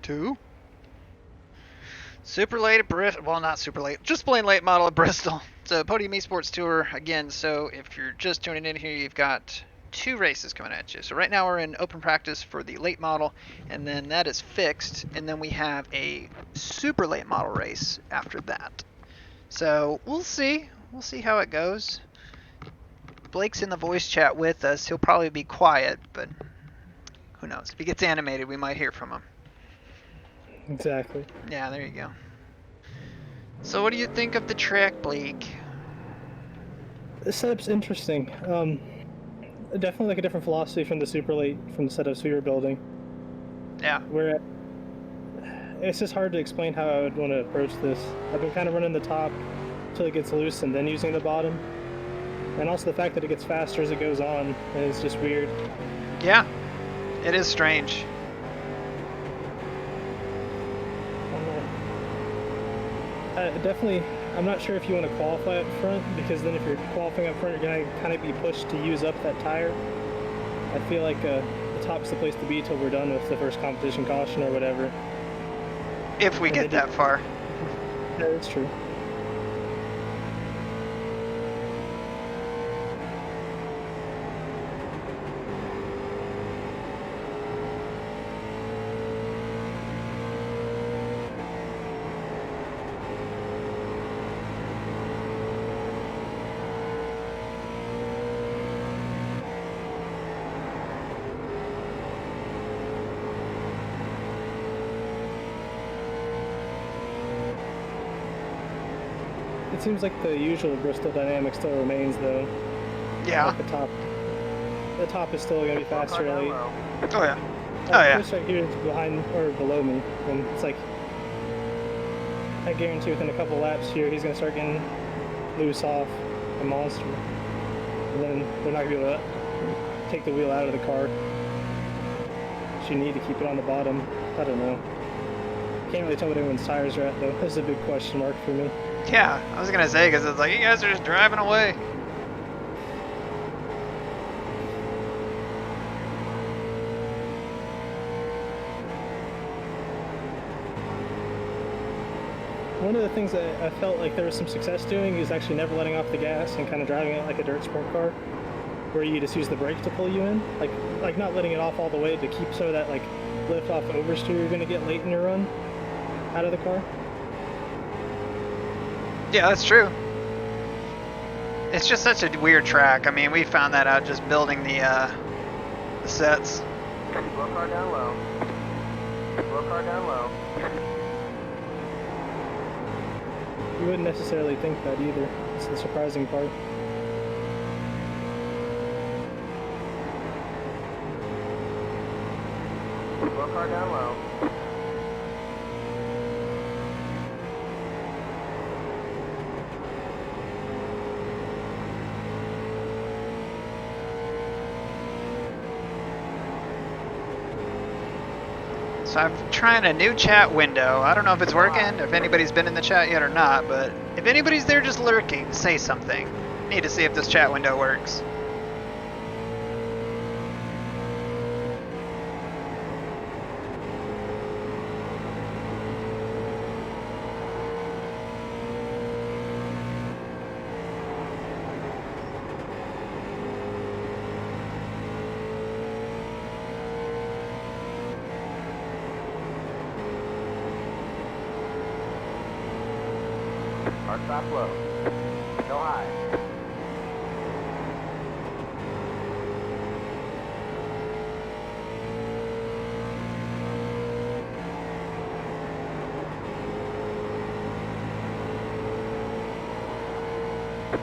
2. Super late at Bristol. Well, not super late. Just plain late model at Bristol. So Podium Esports Tour again. So if you're just tuning in here, you've got 2 races coming at you. So right now we're in open practice for the late model, and then that is fixed, and then we have a super late model race after that. So we'll see. We'll see how it goes. Blake's in the voice chat with us. He'll probably be quiet, but who knows? If he gets animated, we might hear from him. Exactly. Yeah, there you go. So what do you think of the track, Blake? This setup's interesting. Definitely like a different philosophy from the super late from the setups we were building. Yeah. Where it's just hard to explain how I would want to approach this. I've been kind of running the top until it gets loose and then using the bottom. And also the fact that it gets faster as it goes on is just weird. Yeah, it is strange. Definitely, I'm not sure if you want to qualify up front, because then if you're qualifying up front, you're going to kind of be pushed to use up that tire. I feel like the top's the place to be till we're done with the first competition caution or whatever. If we get that far. Yeah, that's true. It seems like the usual Bristol dynamic still remains, though. Yeah. Like the top is still going to be faster late. Oh yeah. Oh yeah. Chris right here is behind or below me, and it's like I guarantee within a couple laps here he's going to start getting loose off a monster, and then they're not going to be able to take the wheel out of the car. So you need to keep it on the bottom. I don't know. Can't really tell what anyone's tires are at, though. This is a big question mark for me. Yeah, I was gonna say, because it's like you guys are just driving away. One of the things that I felt like there was some success doing is actually never letting off the gas and kind of driving it like a dirt sport car, where you just use the brake to pull you in, like not letting it off all the way to keep some of that like lift off oversteer you're gonna get late in your run out of the car. Yeah, that's true. It's just such a weird track. I mean, we found that out just building the sets. Slow car down low. Slow car down low. You wouldn't necessarily think that either. It's the surprising part. Slow car down low. So I'm trying a new chat window. I don't know if it's working, if anybody's been in the chat yet or not, but if anybody's there just lurking, say something. Need to see if this chat window works. Hard stop low. Go high.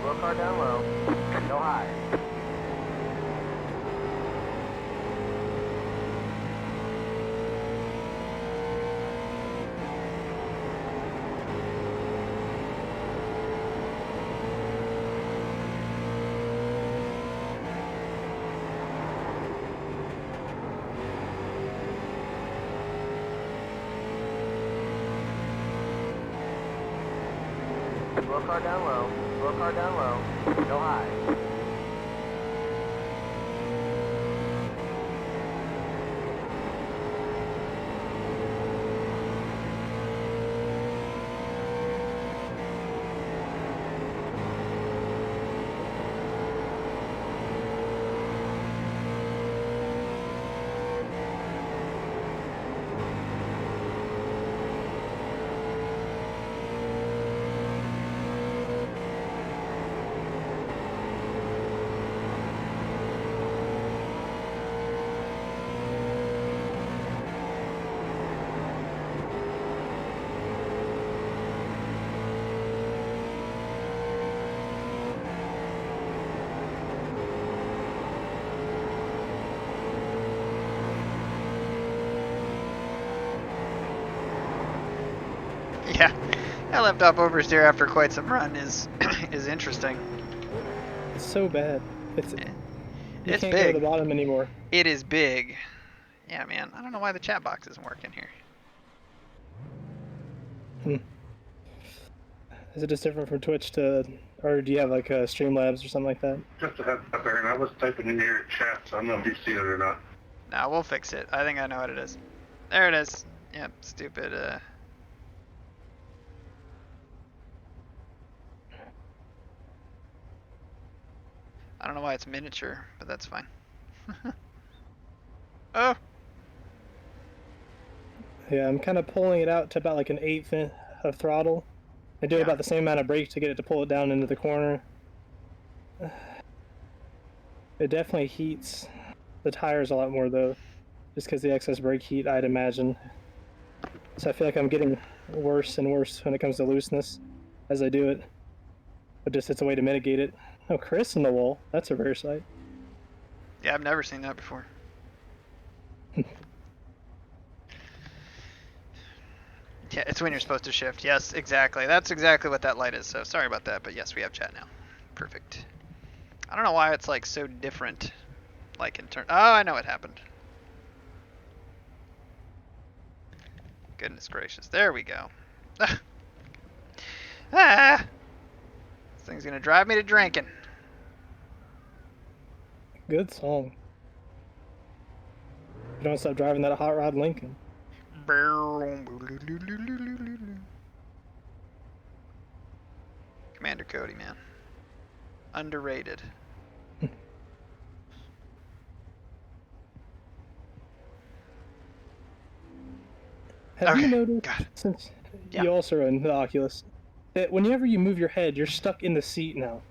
Slow car down low. Go high. Slow car down low. Slow car down low. Go high. Yeah, that left up oversteer after quite some run is is interesting. It's so bad. It's Yeah. you It's can't go to the big. bottom anymore. It is big. Yeah, man. I don't know why the chat box isn't working here. Is it just different from Twitch to, or do you have like Streamlabs or something like that? Just a heads up, Aaron. I was typing in your chat, so I don't know if you see it or not. Nah, we'll fix it. I think I know what it is. There it is. Yep, stupid. I don't know why it's miniature, but that's fine. Oh, Yeah, I'm kind of pulling it out to about like an eighth of throttle. I do Yeah. about the same amount of brake to get it to pull it down into the corner. It definitely heats the tires a lot more though, just because the excess brake heat, I'd imagine. So I feel like I'm getting worse and worse when it comes to looseness as I do it. But just it's a way to mitigate it. Oh, Chris in the wall. That's a rare sight. yeah, I've never seen that before. Yeah, it's when you're supposed to shift. Yes, exactly. That's exactly what that light is. So sorry about that, but yes, we have chat now. Perfect. I don't know why it's like so different. Like in turn. Oh, I know what happened. Goodness gracious. There we go. Ah! This thing's gonna drive me to drinking. Good song. You don't stop driving that hot rod Lincoln. Commander Cody, man. Underrated. Have you Okay, noticed, God. since Yeah. you also run the Oculus, that whenever you move your head, you're stuck in the seat now?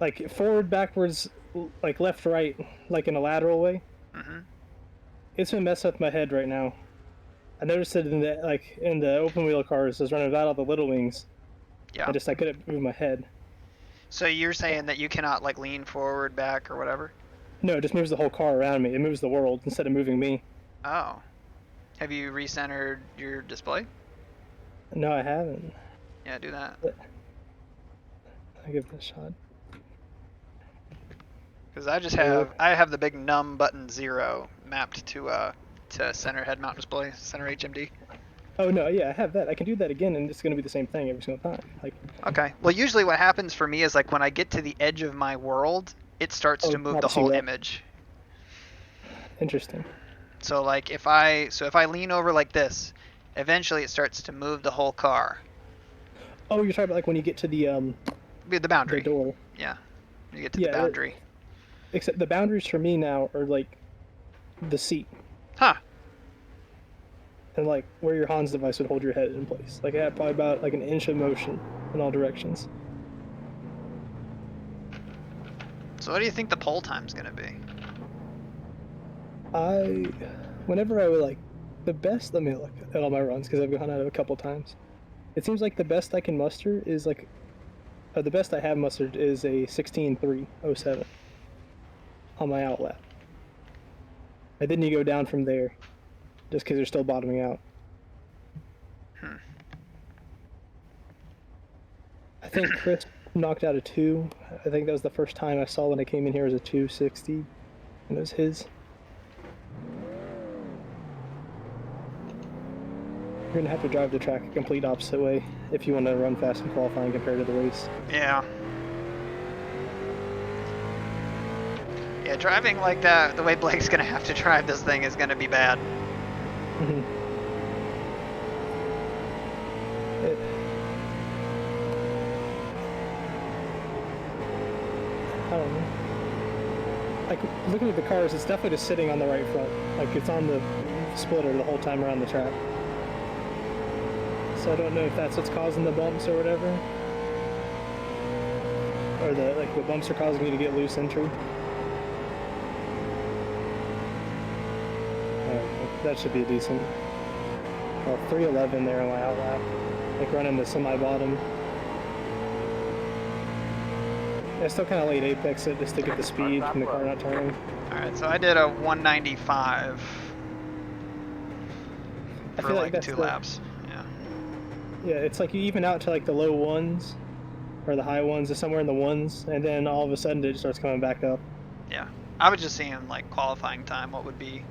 Like forward, backwards, like left, right, like in a lateral way? Mm-hmm. It's been messing with my head right now. I noticed it in the open wheel cars. I was running without all the little wings. Yeah. I couldn't move my head. So you're saying that you cannot like lean forward, back, or whatever? No, it just moves the whole car around me. It moves the world instead of moving me. Oh. Have you recentered your display? No, I haven't. Yeah, do that. I'll give it a shot. Because I have the big num button 0 mapped to center head mount display, center HMD. Oh no, yeah, I have that. I can do that again, and it's going to be the same thing every single time. Like. Okay. Well, usually what happens for me is like when I get to the edge of my world, it starts to move the whole image. Interesting. So like if I lean over like this, eventually it starts to move the whole car. Oh, you're talking about like when you get to the boundary. The door. Yeah. You get to the boundary. Except the boundaries for me now are like the seat. Huh. And like where your Hans device would hold your head in place. Like I had probably about like an inch of motion in all directions. So what do you think the pole time's gonna be? Whenever I would like, the best, let me look at all my runs because I've gone out a couple times. It seems like the best I can muster is like, the best I have mustered is a 16.307 on my outlap. And then you go down from there, just because you're still bottoming out. I think Chris knocked out a 2. I think that was the first time I saw when I came in here as a 260, and it was his. You're gonna have to drive the track a complete opposite way if you want to run fast in qualifying compared to the race. Yeah. Yeah, driving like that, the way Blake's gonna have to drive this thing is gonna be bad. I don't know. Like, looking at the cars, it's definitely just sitting on the right front. Like, it's on the splitter the whole time around the track. So I don't know if that's what's causing the bumps or whatever. Or the bumps are causing you to get loose entry. That should be decent. Well, 311 there on my outlap. Like running the semi-bottom. I still kind of late apex it just to get the speed from the car not turning. Alright, so I did a 195 for like 2 laps. Yeah. Yeah, it's like you even out to like the low ones or the high ones, or somewhere in the ones, and then all of a sudden it just starts coming back up. Yeah, I was just seeing like qualifying time. What would be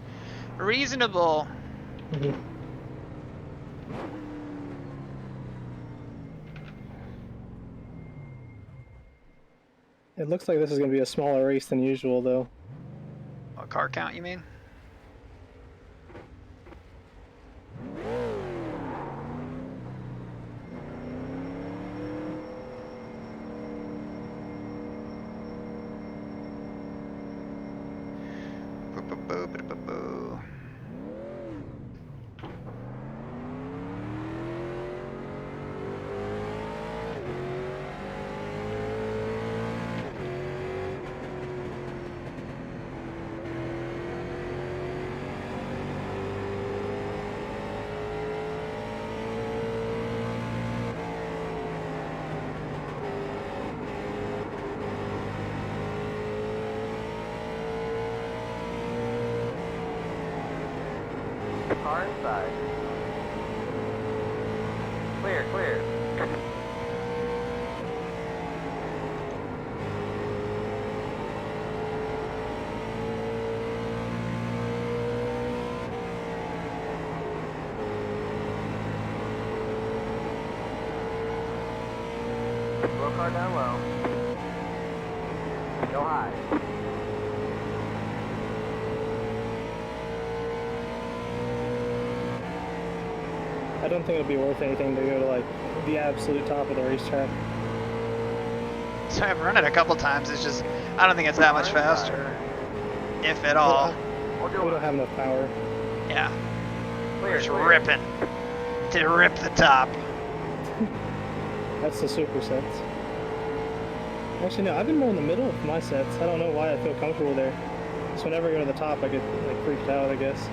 reasonable? Mm-hmm. It looks like this is going to be a smaller race than usual, though. What car count you mean? Boo-boo-boo-boo-boo-boo. Car inside. Clear, clear. Roll car down low. Go high. I don't think it'll be worth anything to go to like the absolute top of the racetrack. So I've run it a couple times. It's just I don't think it's that much faster, if at all. Hold We your don't have enough power. Yeah, clear, just clear. ripping to rip the top. That's the supersets. Actually, no, I've been more in the middle of my sets. I don't know why I feel comfortable there. So whenever I go to the top, I get like freaked out, I guess.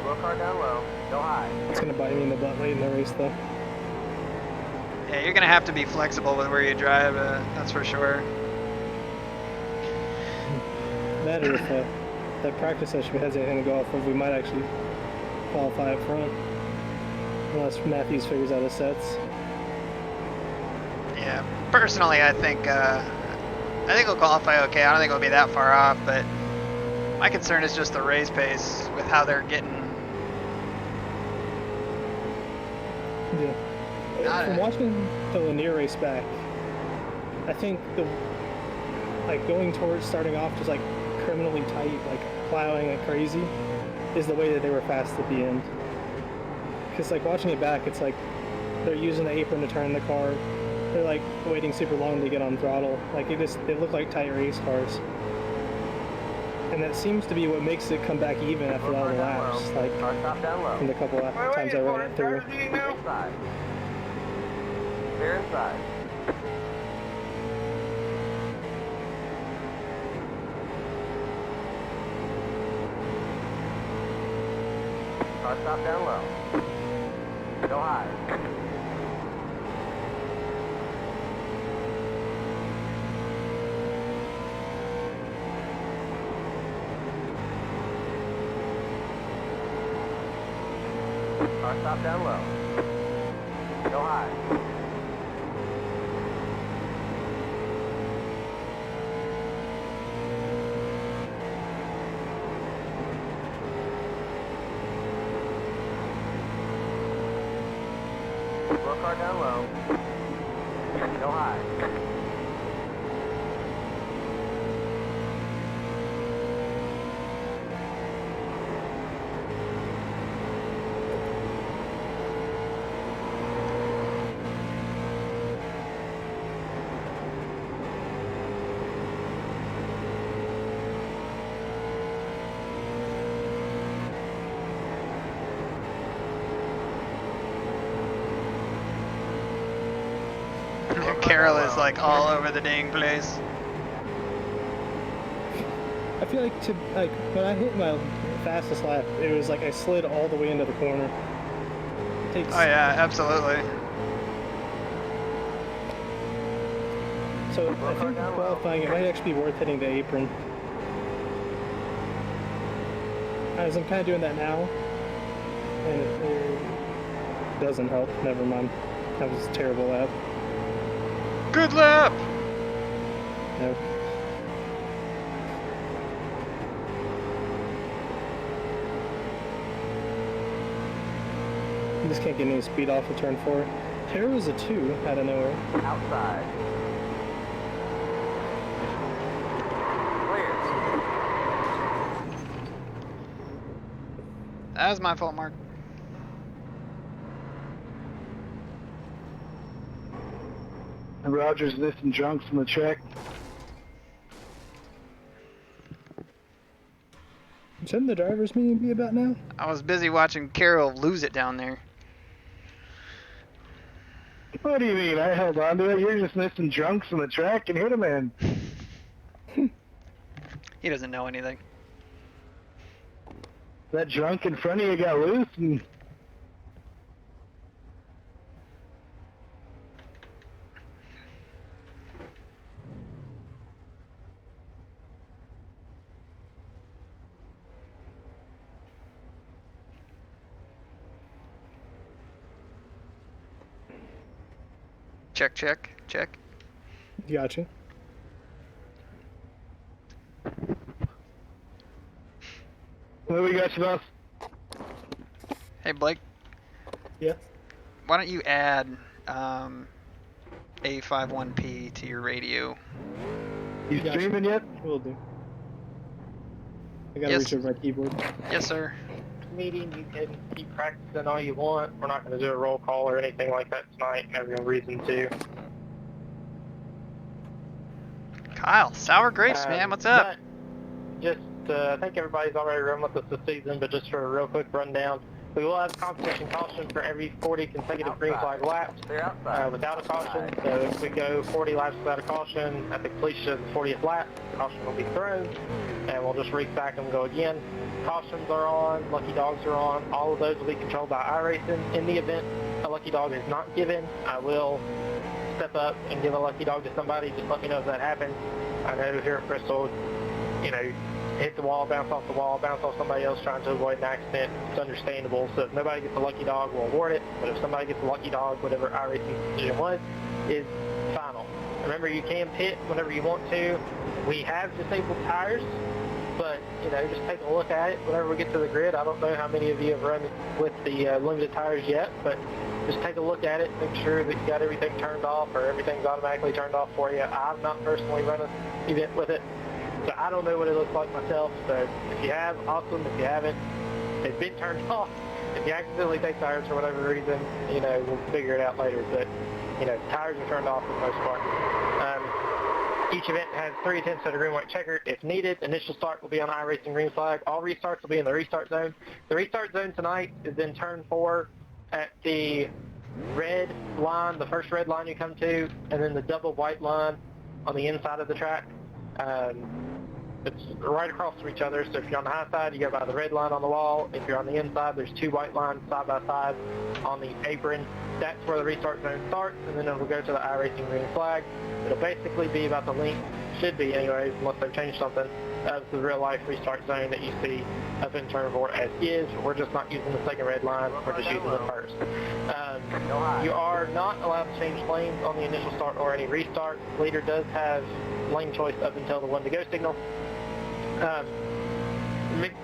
Roll car down low. Go high. It's gonna bite me in the butt late in the race, though. Yeah, you're gonna have to be flexible with where you drive. That's for sure. That or if that practice session has anything to go off of, we might actually qualify up front. Unless Matthews figures out his sets. Yeah, personally, I think we'll qualify okay. I don't think we'll be that far off, but my concern is just the race pace with how they're getting. Yeah. From watching the Lanier race back, I think like going towards starting off just like criminally tight, like plowing like crazy, is the way that they were fast at the end. Because like watching it back, it's like they're using the apron to turn the car. They're like waiting super long to get on throttle. Like they look like tight race cars. And that seems to be what makes it come back even after all the laps. Like Car stop down low. from the couple of times I ran it through. Inside. Clear inside. Car stop down low. Go high. Car stop down low. Go high. Roll car down low. Go high. Carol is like all over the dang place. I feel like when I hit my fastest lap, it was like I slid all the way into the corner. It takes, Oh yeah, absolutely. So I think qualifying, it might actually be worth hitting the apron. As I'm kind of doing that now, and Doesn't help. Never mind. That was a terrible lap. Good lap! No. Just can't get any speed off of turn 4. Here was a 2 out of nowhere. Outside. Clear. That was my fault, Mark. Roger's lifting drunks from the track. Shouldn't the driver's meeting be about now? I was busy watching Carol lose it down there. What do you mean? I held on to it. You're just lifting drunks from the track and hit a man. He doesn't know anything. That drunk in front of you got loose and... Check, check, check. Gotcha. What we got you, boss? Hey, Blake, Yeah. why don't you add A51P to your radio? You Gotcha. streaming yet? Will do. I gotta Yes. reach over my keyboard. Yes, sir. Meeting, you can keep practicing all you want. We're not going to do a roll call or anything like that tonight. Never no reason to. Kyle, sour grapes, man. What's up? But just, I think everybody's already run with us this season, but just for a real quick rundown, we will have competition caution for every 40 consecutive green flag laps without a caution. So if we go 40 laps without a caution, at the completion of the 40th lap, the caution will be thrown, and we'll just restack and go again. Cautions are on, lucky dogs are on. All of those will be controlled by iRacing. In the event a lucky dog is not given, I will step up and give a lucky dog to somebody. Just let me know if that happens. I know here at Bristol, you know, hit the wall, bounce off the wall, bounce off somebody else trying to avoid an accident. It's understandable. So if nobody gets a lucky dog, we'll award it. But if somebody gets a lucky dog, whatever iRacing's decision was, is final. Remember, you can pit whenever you want to. We have disabled tires, but, you know, just take a look at it whenever we get to the grid. I don't know how many of you have run with the limited tires yet, but just take a look at it, make sure that you got everything turned off or everything's automatically turned off for you. I've not personally run an event with it, so I don't know what it looks like myself. So if you have, awesome. If you haven't, they've been turned off. If you accidentally take tires for whatever reason, you know, we'll figure it out later. But, you know, tires are turned off for the most part. Each event has 3 attempts at a green-white checker if needed. Initial start will be on iRacing green flag. All restarts will be in the restart zone. The restart zone tonight is in turn 4 at the red line, the first red line you come to, and then the double white line on the inside of the track. It's right across from each other, so if you're on the high side, you go by the red line on the wall. If you're on the inside, there's 2 white lines side by side on the apron. That's where the restart zone starts, and then it'll go to the iRacing green flag. It'll basically be about the length, should be anyways, unless they've changed something, of the real-life restart zone that you see up in turn 4 as is. We're just not using the second red line, we're just using the first. You are not allowed to change lanes on the initial start or any restart. Leader does have lane choice up until the 1 to go signal.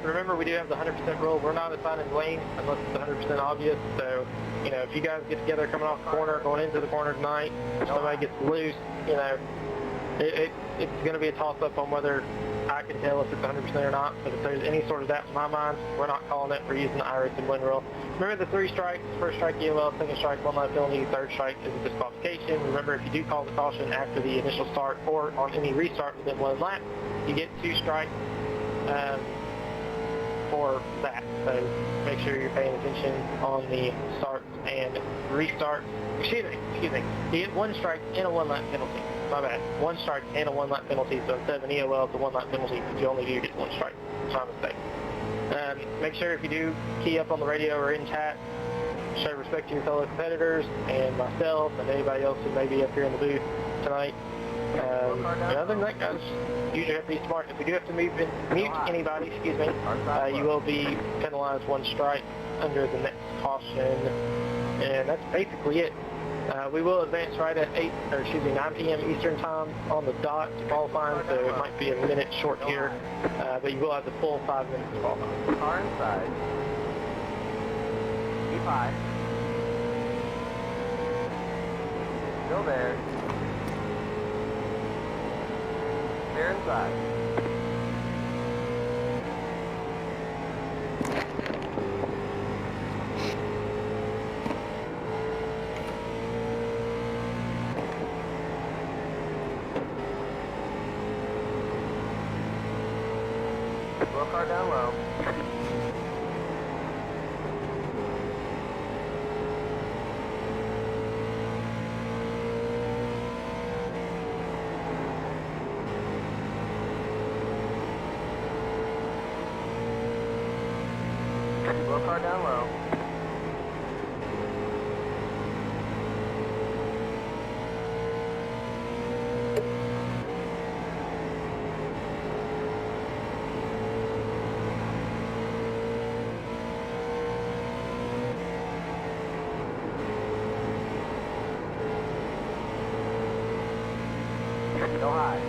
Remember, we do have the 100% rule. We're not assigning lanes unless it's 100% obvious. So, you know, if you guys get together coming off the corner, going into the corner tonight, if somebody gets loose, you know, it's going to be a toss-up on whether I can tell if it's 100% or not. But if there's any sort of doubt in my mind, we're not calling it. We're using the iRacing win rule. Remember the 3 strikes: first strike EOL, second strike 1 lap penalty, third strike is a disqualification. Remember, if you do call the caution after the initial start or on any restart within 1 lap, you get 2 strikes for that. So make sure you're paying attention on the starts and restarts. Excuse me. You get 1 strike and a 1 lap penalty. My bad. 1 strike and a 1 lap penalty. So instead of an EOL, it's a 1 lap penalty. If you only do get 1 strike. It's my mistake. Make sure if you do key up on the radio or in chat, show respect to your fellow competitors and myself and anybody else who may be up here in the booth tonight. Other than that, guys, you usually have to be smart. If we do have to mute anybody, you will be penalized 1 strike under the next caution. And that's basically it. We will advance right at 9 p.m. Eastern time on the dot to qualifying, so it might be a minute short here, but you will have the full 5 minutes to qualify. Car inside. Keep high. Still there. Clear inside. Slow car down low. Slow car down low. Go high.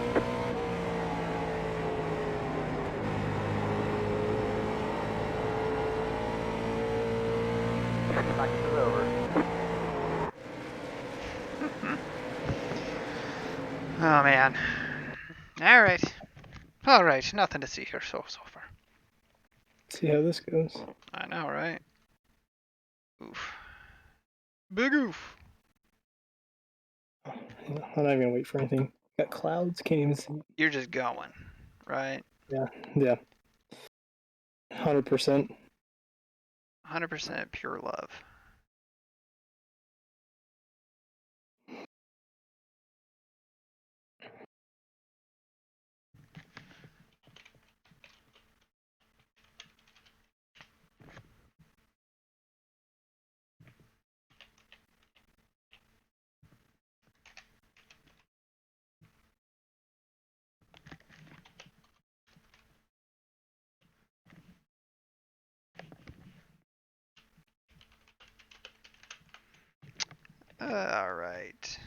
Practice is over. Oh man. Alright. Alright, nothing to see here so far. See how this goes. I know, right? Oof. Big oof. I'm not even gonna wait for anything. Got clouds, can't even see. You're just going, right? Yeah. 100%. 100% pure love. All right.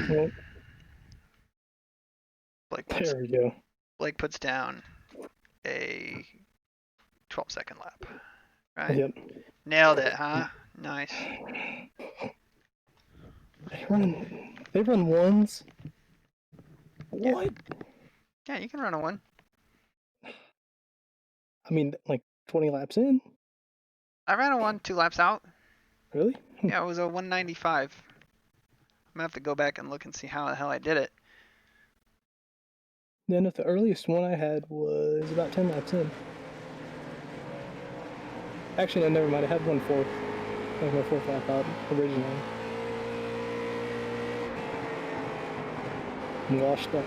Well, Blake there we go. puts down a 12-second lap. Right? Yep. Nailed it, huh? Nice. They run ones. Yeah. What? Yeah, you can run a one. I mean, like 20 laps in? I ran a one 2 laps out. Really? Yeah, it was a 195. I'm gonna have to go back and look and see how the hell I did it. Then if the earliest one I had was about 10 laps in. Actually, no, never mind. I had 1/4. That was my 4th lap out originally. I'm washed up.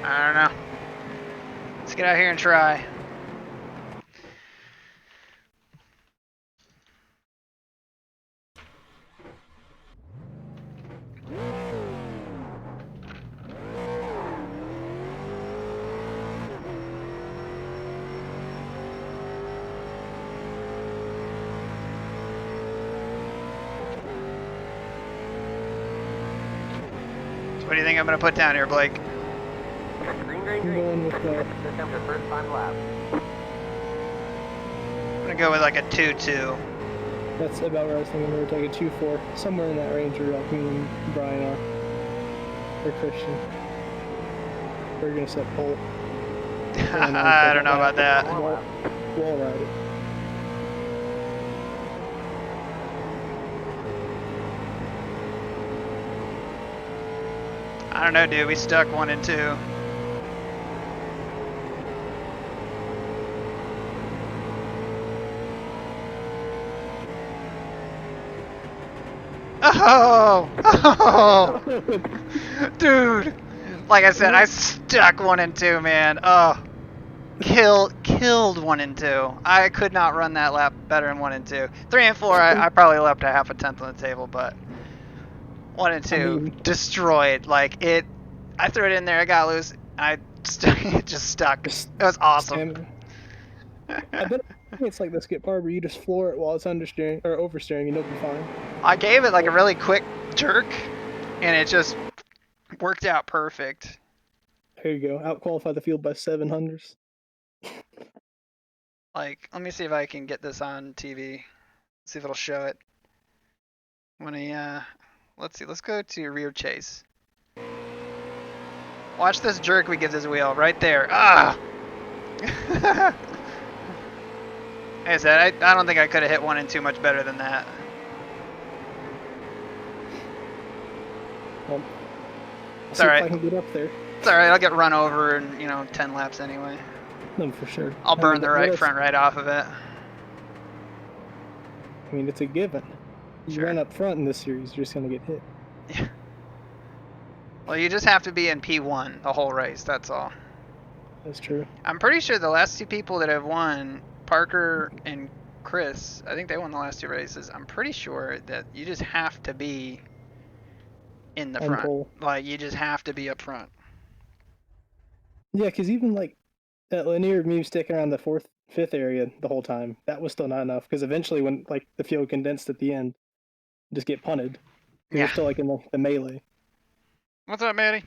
I don't know. Let's get out here and try. So what do you think I'm gonna put down here, Blake? Green, green, I'm green. going with This comes your first time lap. I'm gonna go with like a 2-2. That's about where I was thinking. We were taking 2-4, somewhere in that range where like me and Brian are, or Christian. We're gonna set pole. I don't know about that. We'll ride it. I don't know, dude. We stuck 1 and 2. Oh! Oh! Dude! Like I said, I stuck 1 and 2, man. Oh. Killed 1 and 2. I could not run that lap better than 1 and 2. 3 and 4, I probably left a half a tenth on the table, but 1 and 2 I mean- destroyed. Like it, I threw it in there. I got loose. It just stuck. It was awesome. I bet it's like the skip bar where you just floor it while it's understeering or oversteering and you'll be fine. I gave it like a really quick jerk, and it just worked out perfect. There you go. Outqualify the field by 700s. Like, let me see if I can get this on TV. See if it'll show it. When he, let's see. Let's go to rear chase. Watch this jerk we give this wheel right there. Ah! Like I said, I don't think I could have hit 1 and 2 much better than that. Well, It's see if alright. I can get up there. It's alright, I'll get run over in, 10 laps anyway. No, for sure. I'll burn mean, the right front right off of it. I mean, it's a given. You Sure. run up front in this series, you're just going to get hit. Yeah. Well, you just have to be in P1 the whole race, that's all. That's true. I'm pretty sure the last 2 people that have won, Parker and Chris, I think they won the last 2 races. I'm pretty sure that you just have to be in the On front. pole. Like, you just have to be up front. Yeah, because even like that linear me sticking around the 4th, 5th area the whole time, that was still not enough. Because eventually, when like the field condensed at the end, you just get punted. Because Yeah. you're still like in the melee. What's up, Matty?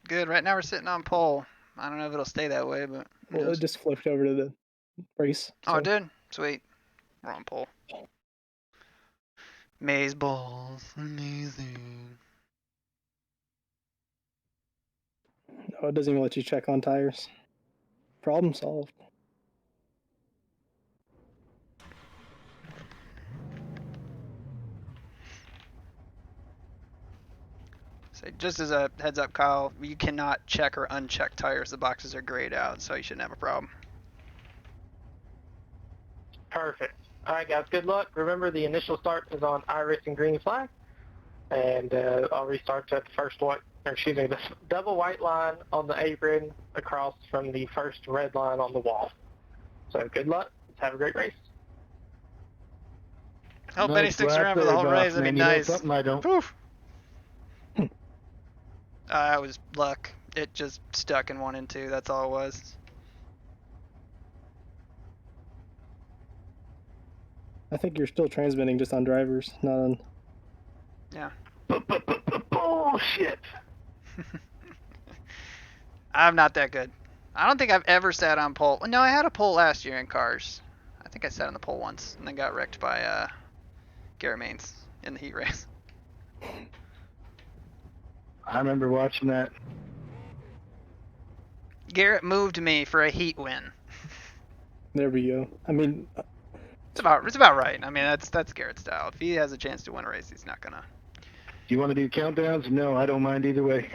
Good. Right now we're sitting on pole. I don't know if it'll stay that way, but Well, it just flipped over to the race. Oh, so- it did? Sweet. We're on pole. Maze balls. Amazing. Oh, it doesn't even let you check on tires. Problem solved. So just as a heads up, Kyle, you cannot check or uncheck tires. The boxes are grayed out, so you shouldn't have a problem. Perfect. All right, guys. Good luck. Remember, the initial start is on iris and green flag, and I'll restart at the first white, or excuse me, the double white line on the apron across from the first red line on the wall. So good luck. Let's have a great race. Hope Benny Nice sticks lap around for the there, whole boss, race. That'd be man. You know nice. something I don't. Poof. That was luck. It just stuck in 1 and 2. That's all it was. I think you're still transmitting just on drivers, not on. Yeah. Bullshit. I'm not that good. I don't think I've ever sat on pole. No, I had a pole last year in cars. I think I sat on the pole once and then got wrecked by Garrett Maines in the heat race. I remember watching that. Garrett moved me for a heat win. There we go. I mean, It's about right. I mean, that's Garrett's style. If he has a chance to win a race, he's not gonna. Do you want to do countdowns? No, I don't mind either way.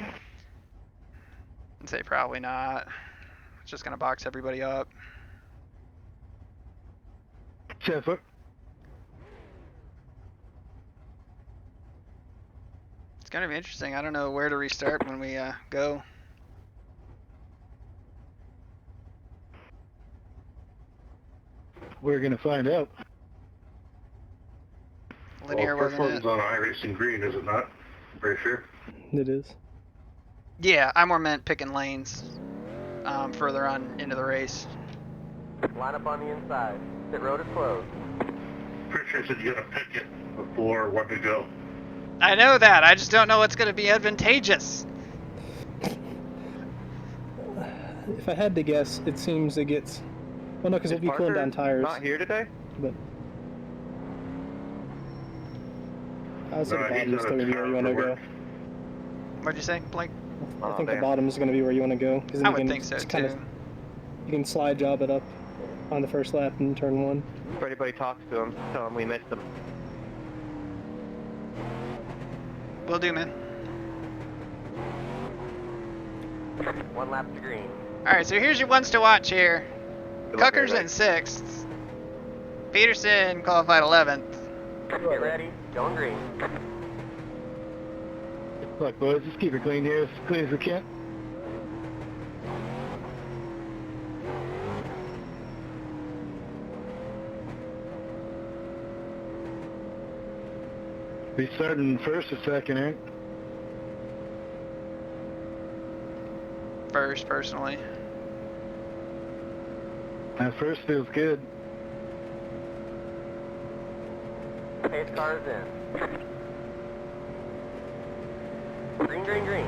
I'd say probably not. It's just gonna box everybody up. 10 foot. It's gonna be interesting. I don't know where to restart when we go. We're gonna find out. Linear first wasn't one's it? on iris and green, is it not? I'm pretty sure. it is. Yeah, I more meant picking lanes further on into the race. Line up on the inside. Pit road is closed. Pretty sure it said you gotta pick it before when to go. I know that. I just don't know what's gonna be advantageous. If I had to guess, it seems it gets. Well, no, because we'll be cooling down tires. Not here today? But I was at the He's bottom is out still of gonna be where town you want to for go. work. What'd you say, Blake? I think the damn. bottom is gonna be where you want to go. Because I would think so it's too. You can slide job it up on the first lap in turn 1. If anybody talks to him, tell him we missed him. Will do, man. 1 lap to green. Alright, so here's your ones to watch here. Good luck, Cucker's in everybody. 6th. Peterson qualified 11th. Get ready. Going green. Look, boys, let's keep it clean here, as clean as we can. Be starting first or second, Aaron? First, personally. That first feels good. Pace car is in. Green, green, green.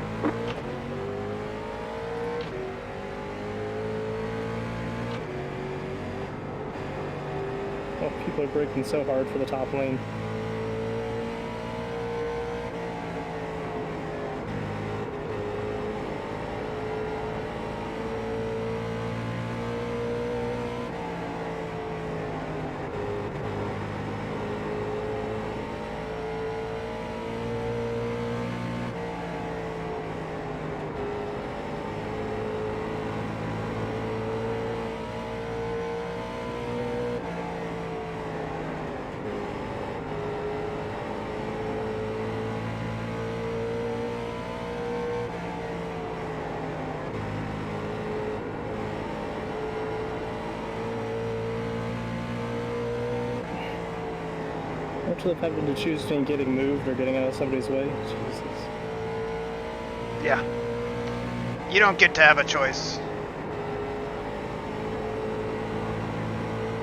Oh, people are braking so hard for the top lane. After having to choose between getting moved or getting out of somebody's way. Jesus. Yeah. You don't get to have a choice.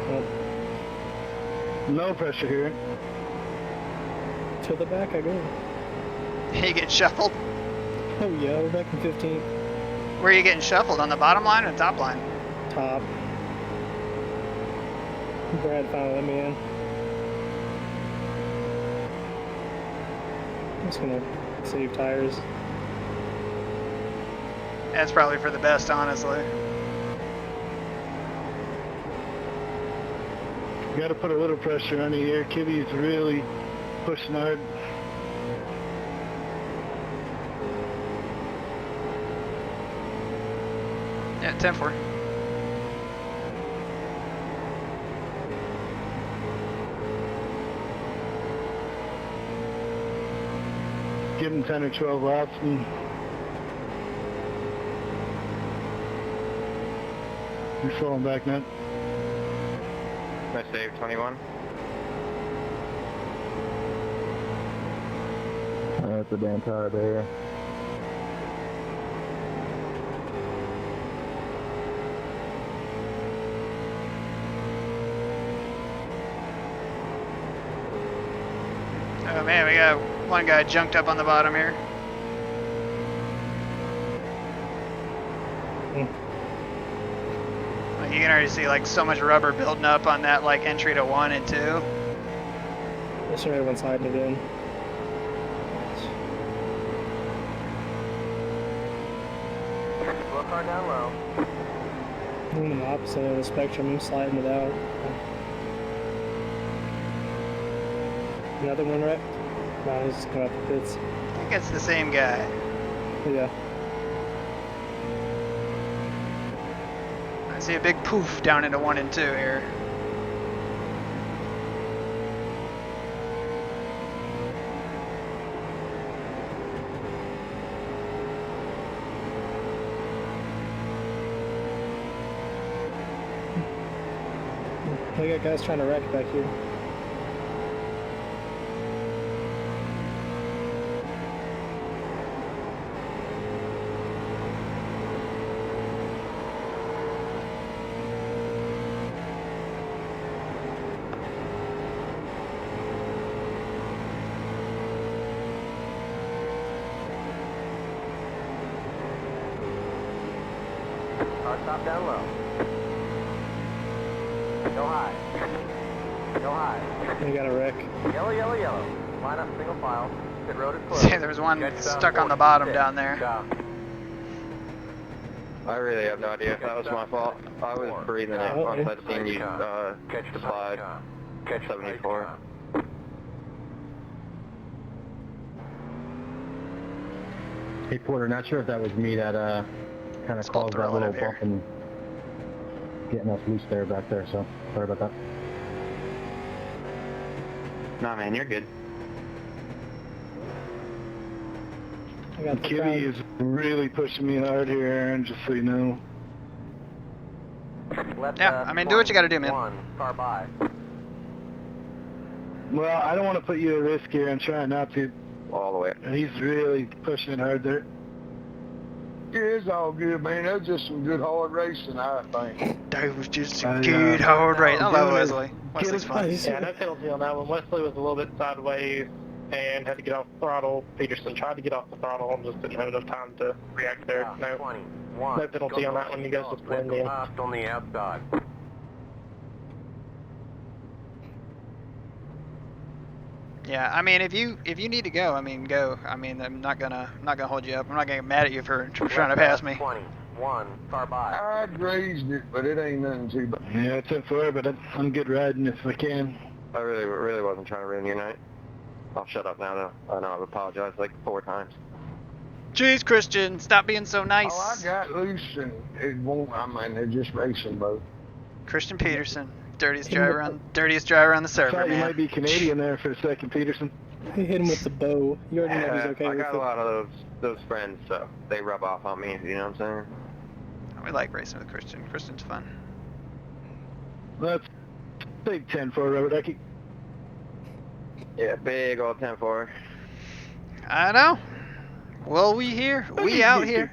Well, No pressure here. to the back I go. You get shuffled. Oh yeah, we're back in 15th. Where are you getting shuffled? On the bottom line or the top line? Top. Brad finally let me in. I'm just gonna save tires. That's probably for the best, honestly. You gotta put a little pressure on you here. Kitty's really pushing hard. Yeah, 10-4. Give him 10 or 12 laps and you're falling back now. Nice save, 21. That's a damn tire there. Oh man, we got one guy junked up on the bottom here. Like you can already see like so much rubber building up on that like entry to 1 and 2. This should everyone's hiding it in. Slow car down low. I'm on the opposite end of the spectrum, I'm sliding it out. Another one wrecked? No, he's just coming out the pits. I think it's the same guy. Yeah. I see a big poof down into 1 and 2 here. We got guys trying to wreck back here. Car stop down low. Go high. Go high. We got a wreck. Yellow, yellow, yellow. Line up single file. Pit road is closed. See, there was one stuck on the bottom down there. I really have no idea if that was my fault. I was breathing it once I'd seen you slide. Catch 74. Hey Porter, not sure if that was me that kind of It's called caused that little relative here. bump and getting us loose there back there, so sorry about that. Nah, man, you're good. I got the Kitty crowd. is really pushing me hard here, Aaron, just so you know. Left, Yeah, I mean, do what you gotta do, man. One, car by. Well, I don't want to put you at risk here. I'm trying not to. All the way. He's really pushing it hard there. Yeah, it's all good, man. That's just some good hard racing, I think. That was just some I, good hard right. I love doing is Wesley. get Wesley's us fun. nice. Yeah, no penalty on that one. Wesley was a little bit sideways and had to get off the throttle. Peterson tried to get off the throttle and just didn't have enough time to react there. No, 21. no penalty on that one. You guys just blend in. Left on the outside. Yeah, I mean, if you need to go, I mean, go. I mean, I'm not gonna hold you up. I'm not gonna get mad at you for trying to pass me. 21. Car by. I grazed it, but it ain't nothing too bad. Yeah, it's in four, but I'm good riding if I can. I really wasn't trying to ruin your night. I'll shut up now, though. I know I've apologized like 4 times. Jeez, Christian, stop being so nice. Oh, I got loose and it won't, I mean, they're just racing boat. Christian Peterson, dirtiest driver on the I server, thought you man. might be Canadian there for a second, Peterson. He hit him with the bow. You already know he's okay I with got it. a lot of those friends, so they rub off on me, you know what I'm saying? We like racing with Christian. Christian's fun. Let's take 10 for Robert Ducky. Yeah, big old 10-4. I know. Well, we here. We out here.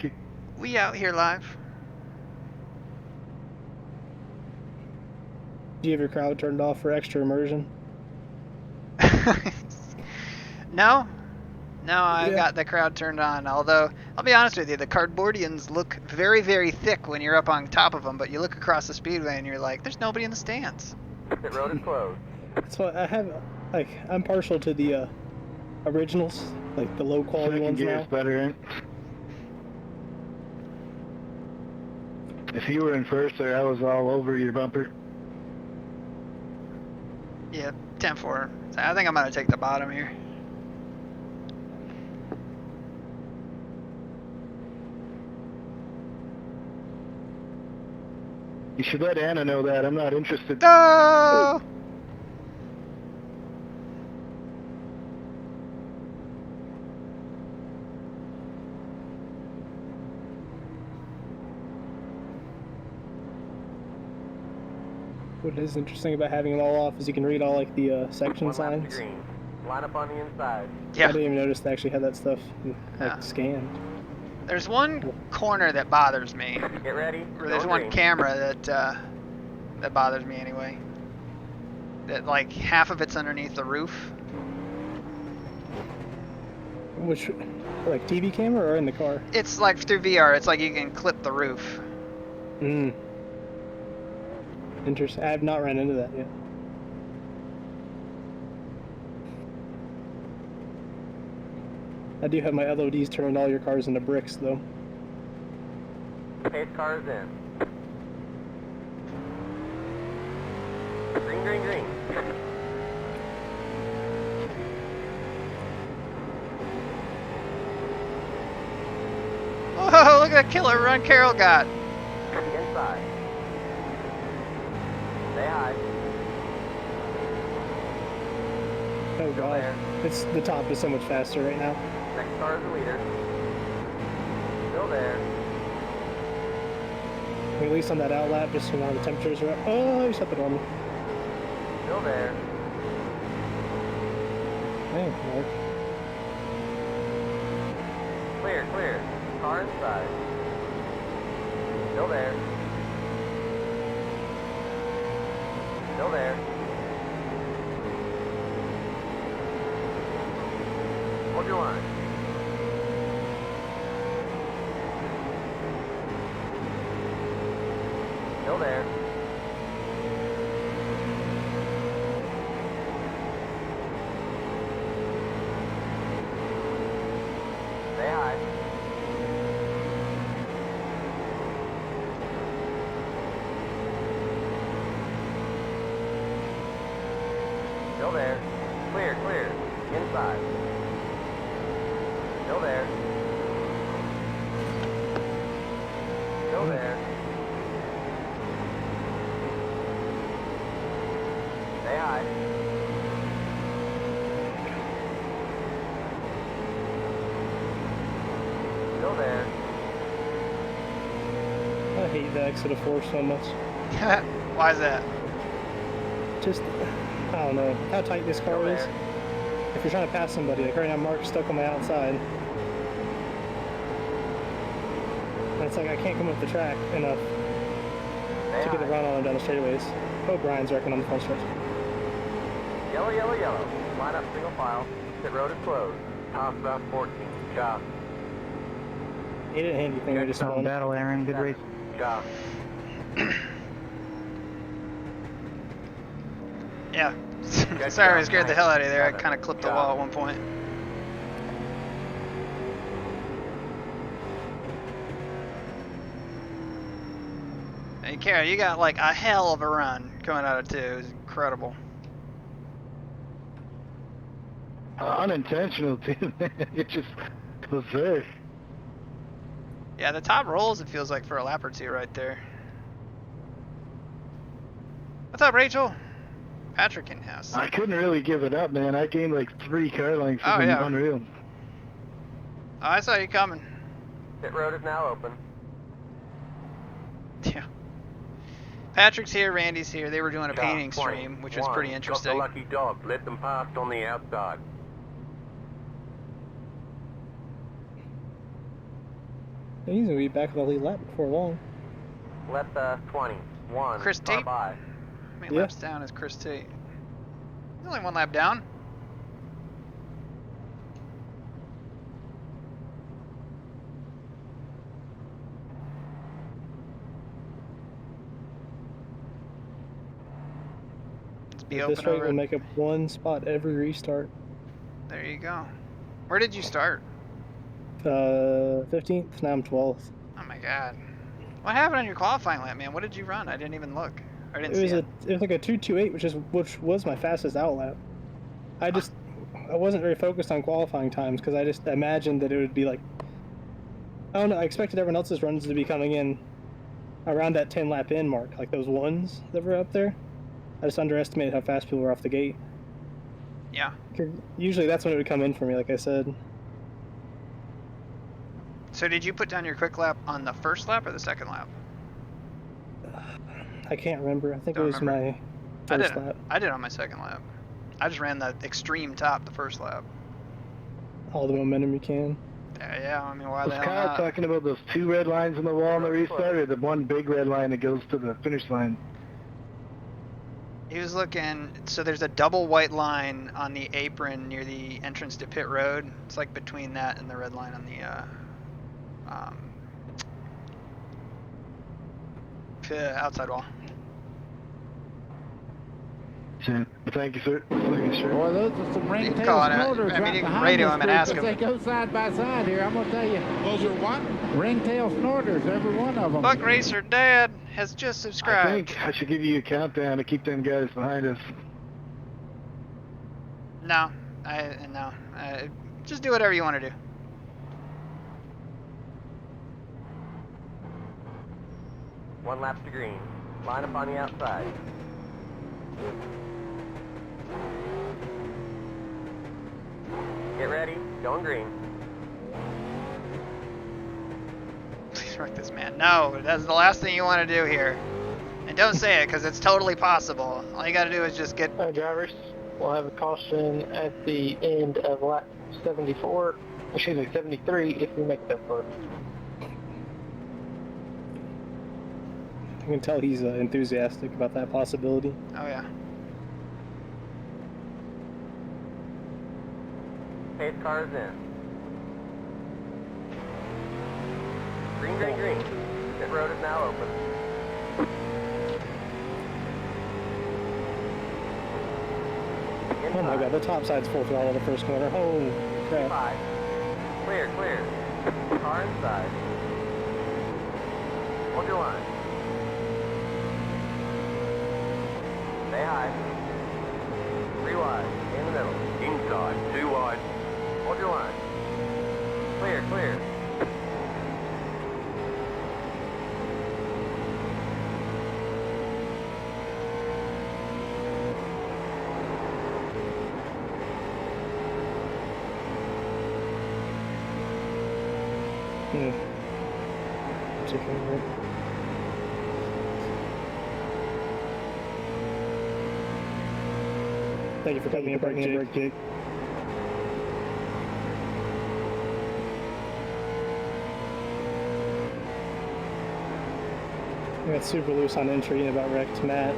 We out here live. Do you have your crowd turned off for extra immersion? No, I got the crowd turned on. Although, I'll be honest with you, the Cardboardians look very, very thick when you're up on top of them, but you look across the speedway and you're like, there's nobody in the stands. Pit road is closed. That's why I have, like, I'm partial to the originals, like the low quality Second ones gear now. is better, ain't? If you were in first there, I was all over your bumper. Yeah, 10-4. So I think I'm going to take the bottom here. You should let Anna know that. I'm not interested. No! What is interesting about having them all off is you can read all like the section 1 lap to signs. green. Line up on the inside. I Yeah, didn't even notice they actually had that stuff like Yeah. scanned. there's one corner that bothers me. Get ready. Or there's Go one green. camera that bothers me anyway. That like half of it's underneath the roof. Which, like TV camera or in the car? It's like through VR. It's like you can clip the roof. Hmm. Interesting. I have not ran into that yet. I do have my LODs turning all your cars into bricks, though. Pace cars in. Green, green, green. Oh, look at that killer run Carol got. Inside. Stay high. Oh Still god, there. it's the top is so much faster right now. Next car is the leader. Still there. At least on that outlap, just so now the temperatures are up. Oh, you shut the door. Still there. Hey, Mark. Clear, clear. Car inside. Still there. Still there. Hold your line. Still there. Stay high. Still there. Clear, clear. Inside. Still there. Still there. Stay high. Still there. I hate the exit of 4 so much. Why is that? Just I don't know how tight this car is. If you're trying to pass somebody, like right now Mark's stuck on my outside. And it's like I can't come up the track enough to get the run on him down the straightaways. Oh, Brian's wrecking on the front stretch. Yellow, yellow, yellow. Line up single file. Pit road is closed. Top about 14. Job. He didn't hit anything, we just spun. Battle, Aaron. Good race. Job. Yeah. Sorry, I scared the hell out of you there. I kind of clipped the wall at one point. Hey, Kara, you got like a hell of a run coming out of 2. It was incredible. Unintentional, too. It just was there. Yeah, the top rolls, it feels like, for a lap or 2 right there. What's up, Rachel? Patrick in house. I couldn't really give it up, man. I gained like 3 car lengths. Oh, yeah. Unreal. Oh, I saw you coming. Pit road is now open. Yeah. Patrick's here, Randy's here. They were doing a Job painting stream, which was pretty interesting. Got the lucky dog. Let them past on the outside. He's gonna be back at the lead lap before long. Left 20. 1. Chris Tate? Bye. How many Yeah. laps down is Chris Tate? He's only 1 lap down. Let's be At open this rate, over we'll it. make up 1 spot every restart. There you go. Where did you start? 15th, now I'm 12th. Oh my god. What happened on your qualifying lap, man? What did you run? I didn't even look. I didn't see it. It was like a 2:28, which was my fastest out lap. I wasn't very focused on qualifying times because I just imagined that it would be like, I don't know, I expected everyone else's runs to be coming in around that 10 lap in mark, like those ones that were up there. I just underestimated how fast people were off the gate. Yeah. Usually that's when it would come in for me, like I said. So did you put down your quick lap on the first lap or the second lap? I can't remember. I think Don't it was remember. my first lap. I did on my second lap. I just ran the extreme top the first lap. All the momentum you can. Yeah, I mean, why I the was hell kind of not? talking about those 2 red lines on the wall on the restart, or the 1 big red line that goes to the finish line. He was looking, so there's a double white line on the apron near the entrance to pit road. It's like between that and the red line on the outside wall. Thank you, sir. Thank you, sir. Boy, those are some You can ringtail call it. snorters I mean, right you can behind radio this him and group, ask but him. they go side by side here, I'm gonna tell you. Those are what? Ringtail snorters, every one of them. Buck Racer Dad has just I subscribed. think I should give you a countdown to keep them guys behind us. No, just do whatever you want to do. One lap to green. Line up on the outside. Get ready. Going green. Please wreck this man. No, that's the last thing you want to do here. And don't say it, because it's totally possible. All you got to do is just get... All right, drivers, we'll have a caution at the end of lap 74, excuse me, 73, if we make it that far. I can tell he's enthusiastic about that possibility. Oh, yeah. Pace car is in. Green, green, green. Pit road is now open. Oh my god, the top side's full throttle the first corner. Holy crap. 5. Clear, clear. Car inside. Hold your line. Stay high. 3 wide. In the middle. Inside. 2 wide. Hold your line. Clear, clear. Particularly. Thank you for putting me in break, Jake. I got super loose on entry and about wrecked Matt.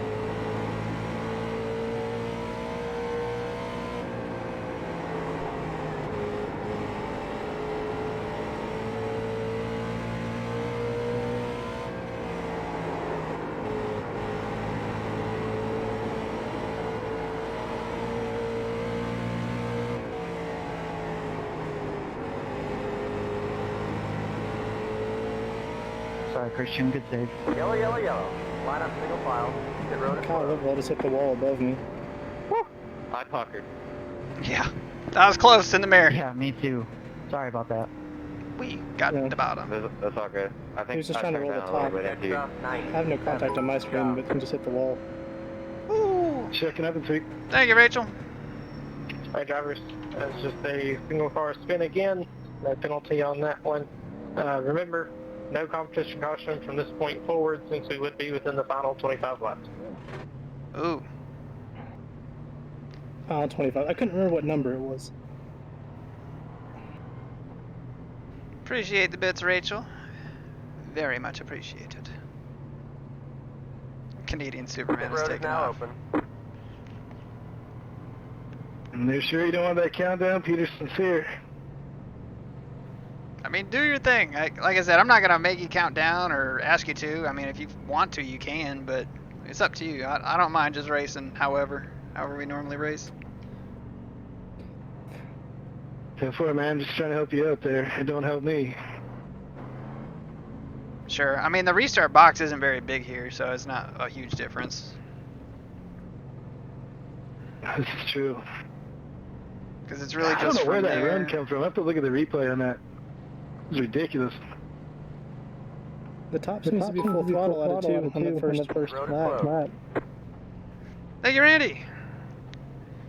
Sorry, Christian, good save. Yellow, yellow, yellow. Line up single file. Pit road at Kyle Whitwell just hit the wall above me. I puckered. Yeah, that was close in the mirror. Yeah, me too. Sorry about that. We got Yeah. the bottom. That's all good. I think He was just I trying to turned roll the down a little top. bit into you. extra 90. I have no contact on my screen, but he just hit the wall. Ooh. Checking up and tweak. Thank you, Rachel. Alright, drivers, that's just a single car spin again. No penalty on that one. Remember, no competition caution from this point forward since we would be within the final 25 laps. Ooh. 25. I couldn't remember what number it was. Appreciate the bits, Rachel. Very much appreciated. Canadian Superman Pit is road is taking now off. open. And they're sure you don't want that countdown. Peterson's here. I mean, do your thing. Like I said, I'm not gonna make you count down or ask you to. I mean, if you want to, you can, but it's up to you. I don't mind just racing, however we normally race. 10-4, man. I'm just trying to help you out there. It don't help me. Sure. I mean, the restart box isn't very big here, so it's not a huge difference. This is true. Because it's really I don't just know where from that there. run came from. I have to look at the replay on that. It's ridiculous. The top seems to be full throttle out of 2 on the first Road is lap. closed. Thank you, Randy.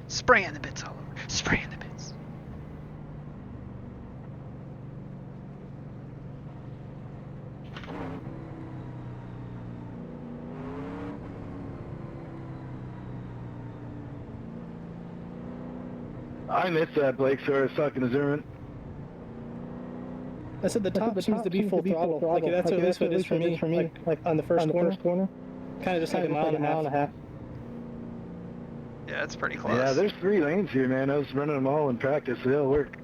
Spraying the bits all over. Spraying the bits. I missed that, Blake. Sorry, I was talking to Zerman. I said the top seems to be full throttle. Like that's what it is for me. Like on the first corner. Kind of just like a mile and a half. Yeah, it's pretty close. Yeah, there's 3 lanes here, man. I was running them all in practice, so they'll work.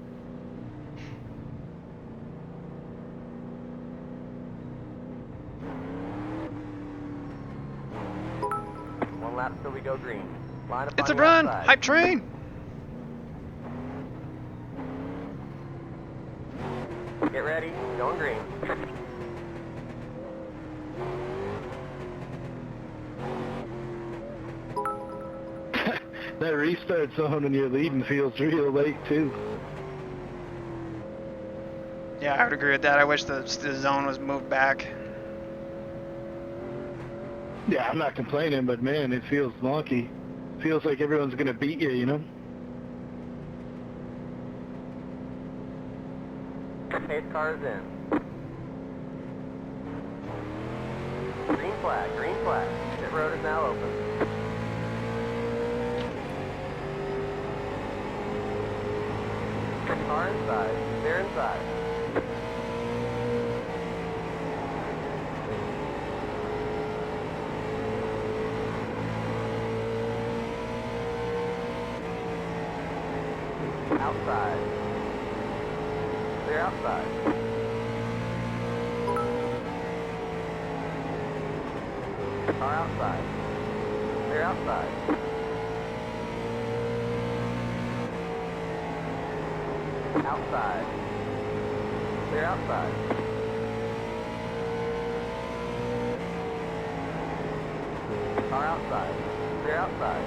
One lap till we go green. Line up It's a on your run! outside. Hype train! Get ready. Going green. That restart zone when you're leading feels real late, too. Yeah, I would agree with that. I wish the zone was moved back. Yeah, I'm not complaining, but man, it feels wonky. Feels like everyone's gonna beat you, you know? Pace car is in. Green flag, green flag. Pit road is now open. Car inside. They're inside. Outside. They're outside. Car outside. They're outside. Outside. They're outside. Car outside. They're outside.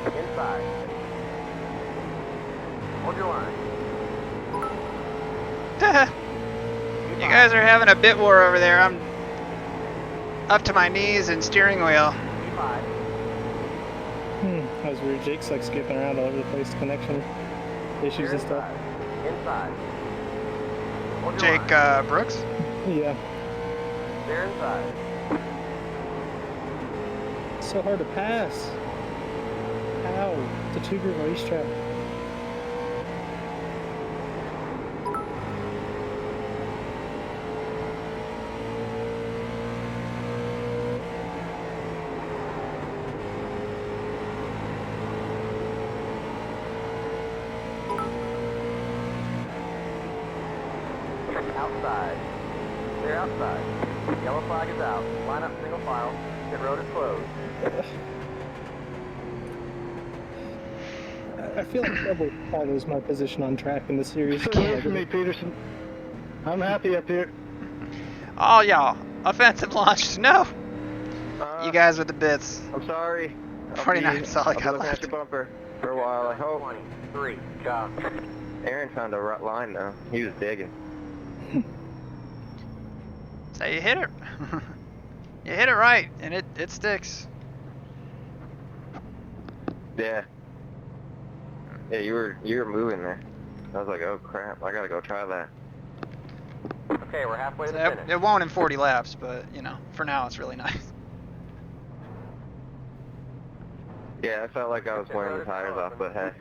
Inside. Hold your line. You guys are having a bit war over there. I'm up to my knees in steering wheel. E5. That was weird. Jake's like skipping around all over the place. Connection issues and stuff. Inside. Hold your Jake line. Brooks? Yeah. They're inside. so hard to pass. How? It's a two-group racetrack. Outside. Clear outside. Yellow flag is out. Line up single file. Pit road is closed. I feel like trouble follows my position on track in the series. So away from me, Peterson. I'm happy up here. Oh, y'all. Offensive launch. No. You guys with the bits. I'm sorry. 49 solid I'll got be looking at left. your bumper for a while, I hope. 23. Job. Aaron found a rut line though. He was digging. So you hit it. You hit it right, and it sticks. Yeah. Yeah, you were moving there. I was like, oh crap, I gotta go try that. Okay, we're halfway to the So finish. it won't in 40 laps, but you know, for now it's really nice. Yeah, I felt like I was wearing the tires off, but hey,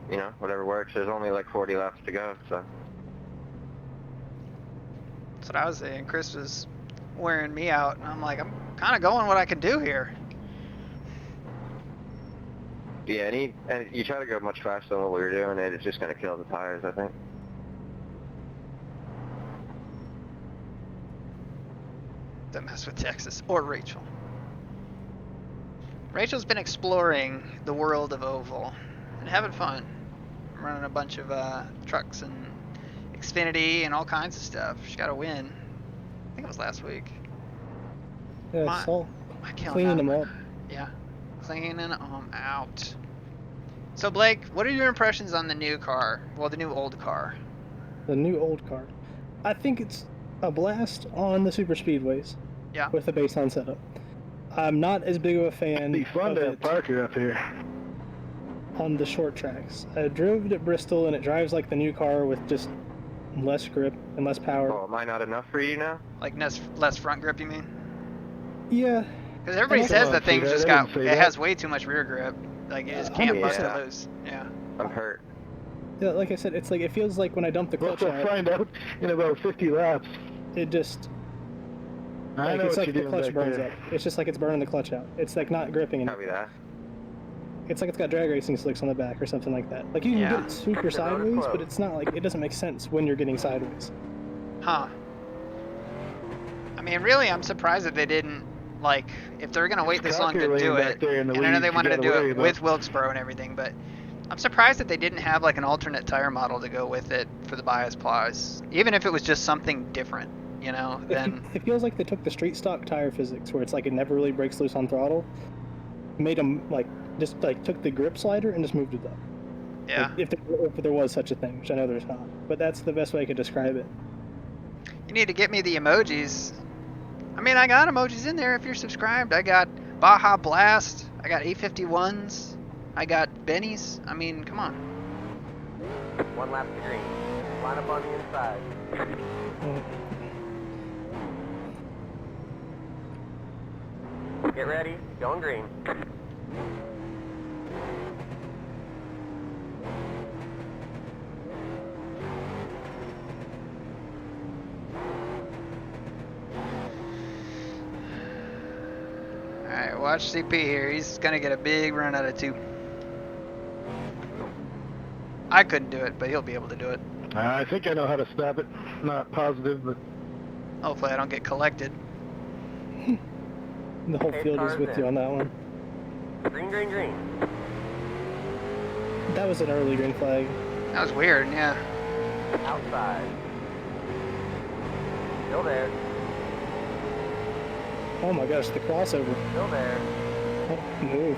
you know, whatever works. There's only like 40 laps to go, so. That's what I was saying. Chris was wearing me out, and I'm like, I'm kind of going what I can do here. Yeah, and you try to go much faster than what we were doing, it's just gonna kill the tires, I think. Don't mess with Texas or Rachel. Rachel's been exploring the world of oval and having fun, running a bunch of trucks and Xfinity and all kinds of stuff. She got a win. I think it was last week. Yeah, it's all I can't cleaning them remember. up. Yeah, cleaning them out. So Blake, what are your impressions on the new car? Well, the new old car. The new old car. I think it's a blast on the super speedways. Yeah. With the baseline setup. I'm not as big of a fan It'd be fun of to have it Parker up here. on the short tracks. I drove it at Bristol and it drives like the new car with just less grip and less power. Oh, am I not enough for you now? Like less front grip, you mean? Yeah. Because everybody don't says know that if you thing's did. just I got, didn't say it that. has way too much rear grip. Like you just can't bust it Yeah. loose. Yeah. I'm hurt. Yeah, like I said, it's like it feels like when I dump the We'll clutch out, find out in about 50 laps. it just I know it's what like you're the doing clutch back burns there. up. It's just like it's burning the clutch out. It's like not gripping anymore. Copy that. It's like it's got drag racing slicks on the back or something like that. Like you can Yeah. get it super sideways, but it's not like it doesn't make sense when you're getting sideways. Huh. I mean, really, I'm surprised that they didn't, like, if they're going to wait this long to do calculating back it, there in the and I know weeds, they you wanted to gotta do worry it about- with Wilkesboro and everything, but I'm surprised that they didn't have, like, an alternate tire model to go with it for the bias plows. Even if it was just something different, you know, then... It feels like they took the street stock tire physics, where it's like it never really breaks loose on throttle, made them like just like took the grip slider and just moved it up. Yeah. Like, if there was such a thing, which I know there's not, but that's the best way I could describe it. You need to get me the emojis. I mean, I got emojis in there if you're subscribed. I got Baja Blast. I got 851s. I got Benny's. I mean, come on. 1 lap to green. Line up on the inside. Get ready. Going green. Alright, watch CP here. He's going to get a big run out of 2. I couldn't do it, but he'll be able to do it. I think I know how to stop it. Not positive, but Hopefully I don't get collected. The whole Okay, field is cars with you in. on that one. Green, green, green. That was an early green flag. That was weird, yeah. Outside. Still there. Oh my gosh, the crossover. Still there. Oh, move.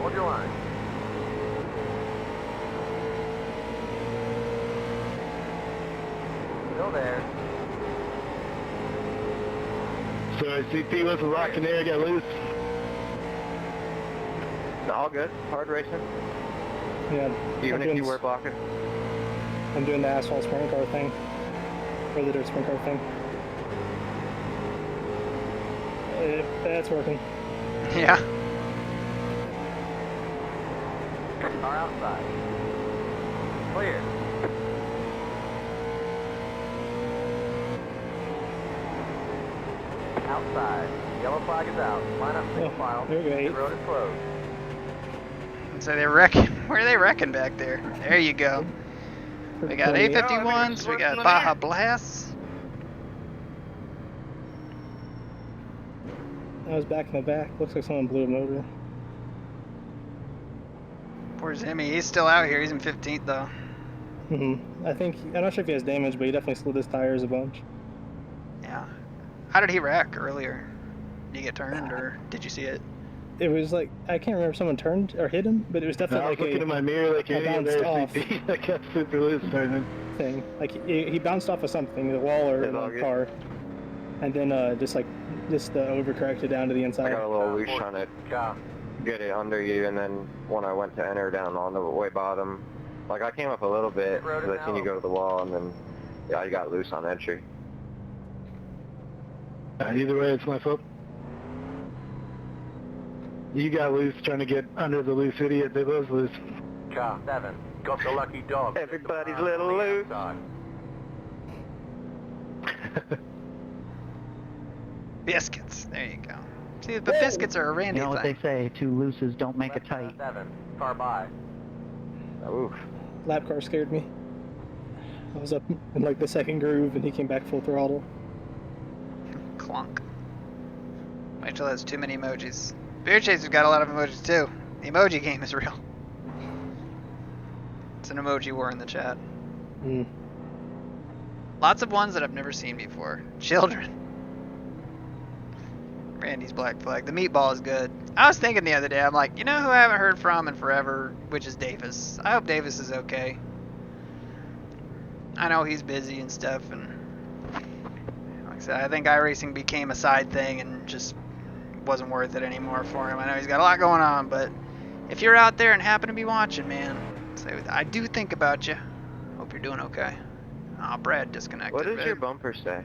Hold your line. Still there. so CP was rocking there, got loose. No, all good. Hard racing. Yeah. Even I'm if you doing- were blocking. I'm doing the asphalt sprint car thing. Or the dirt sprint car thing. That's working. Yeah. Car outside. Clear. Outside. Yellow flag is out. Line up single file. There we go, The 8. road is closed. So they wrecking. Where are they wrecking back there? There you go. We got 851s. We got Baja Blasts. I was back in the back. Looks like someone blew him over. Poor Zimmy. He's still out here. He's in 15th though. I'm not sure if he has damage, but he definitely slid his tires a bunch. Yeah. How did he wreck earlier? Did he get turned or did you see it? It was like, I can't remember if someone turned or hit him, but it was I definitely was like looking in my mirror like any bounced other off SCP. I got super loose starting. thing. Like he bounced off of something, the wall or the car, and then just overcorrected down to the I inside. got a little loose on it. Get it under you, and then when I went to enter down on the way bottom, like I came up a little bit, because I seen you go to the wall, and then yeah, I got loose on entry. Either way, it's my fault. You got loose trying to get under the loose idiot that was loose. Car 7. Got the lucky dog. Everybody's a little loose. Biscuits. There you go. See, but biscuits are a Randy You know what thing. they say, two looses don't make a tight. 7. Car by. Oof. Lap car scared me. I was up in like the second groove and he came back full throttle. Clunk. Wait till there's too many emojis. Beer Chaser's got a lot of emojis too. The emoji game is real. It's an emoji war in the chat. Lots of ones that I've never seen before. Children. Randy's Black Flag. The meatball is good. I was thinking the other day, I'm like, you know who I haven't heard from in forever, which is Davis. I hope Davis is okay. I know he's busy and stuff, and like I said, I think iRacing became a side thing and just wasn't worth it anymore for him. I know he's got a lot going on, but if you're out there and happen to be watching, man, I do think about you. Hope you're doing okay. Oh, Brad disconnected. What does Brad. your bumper say?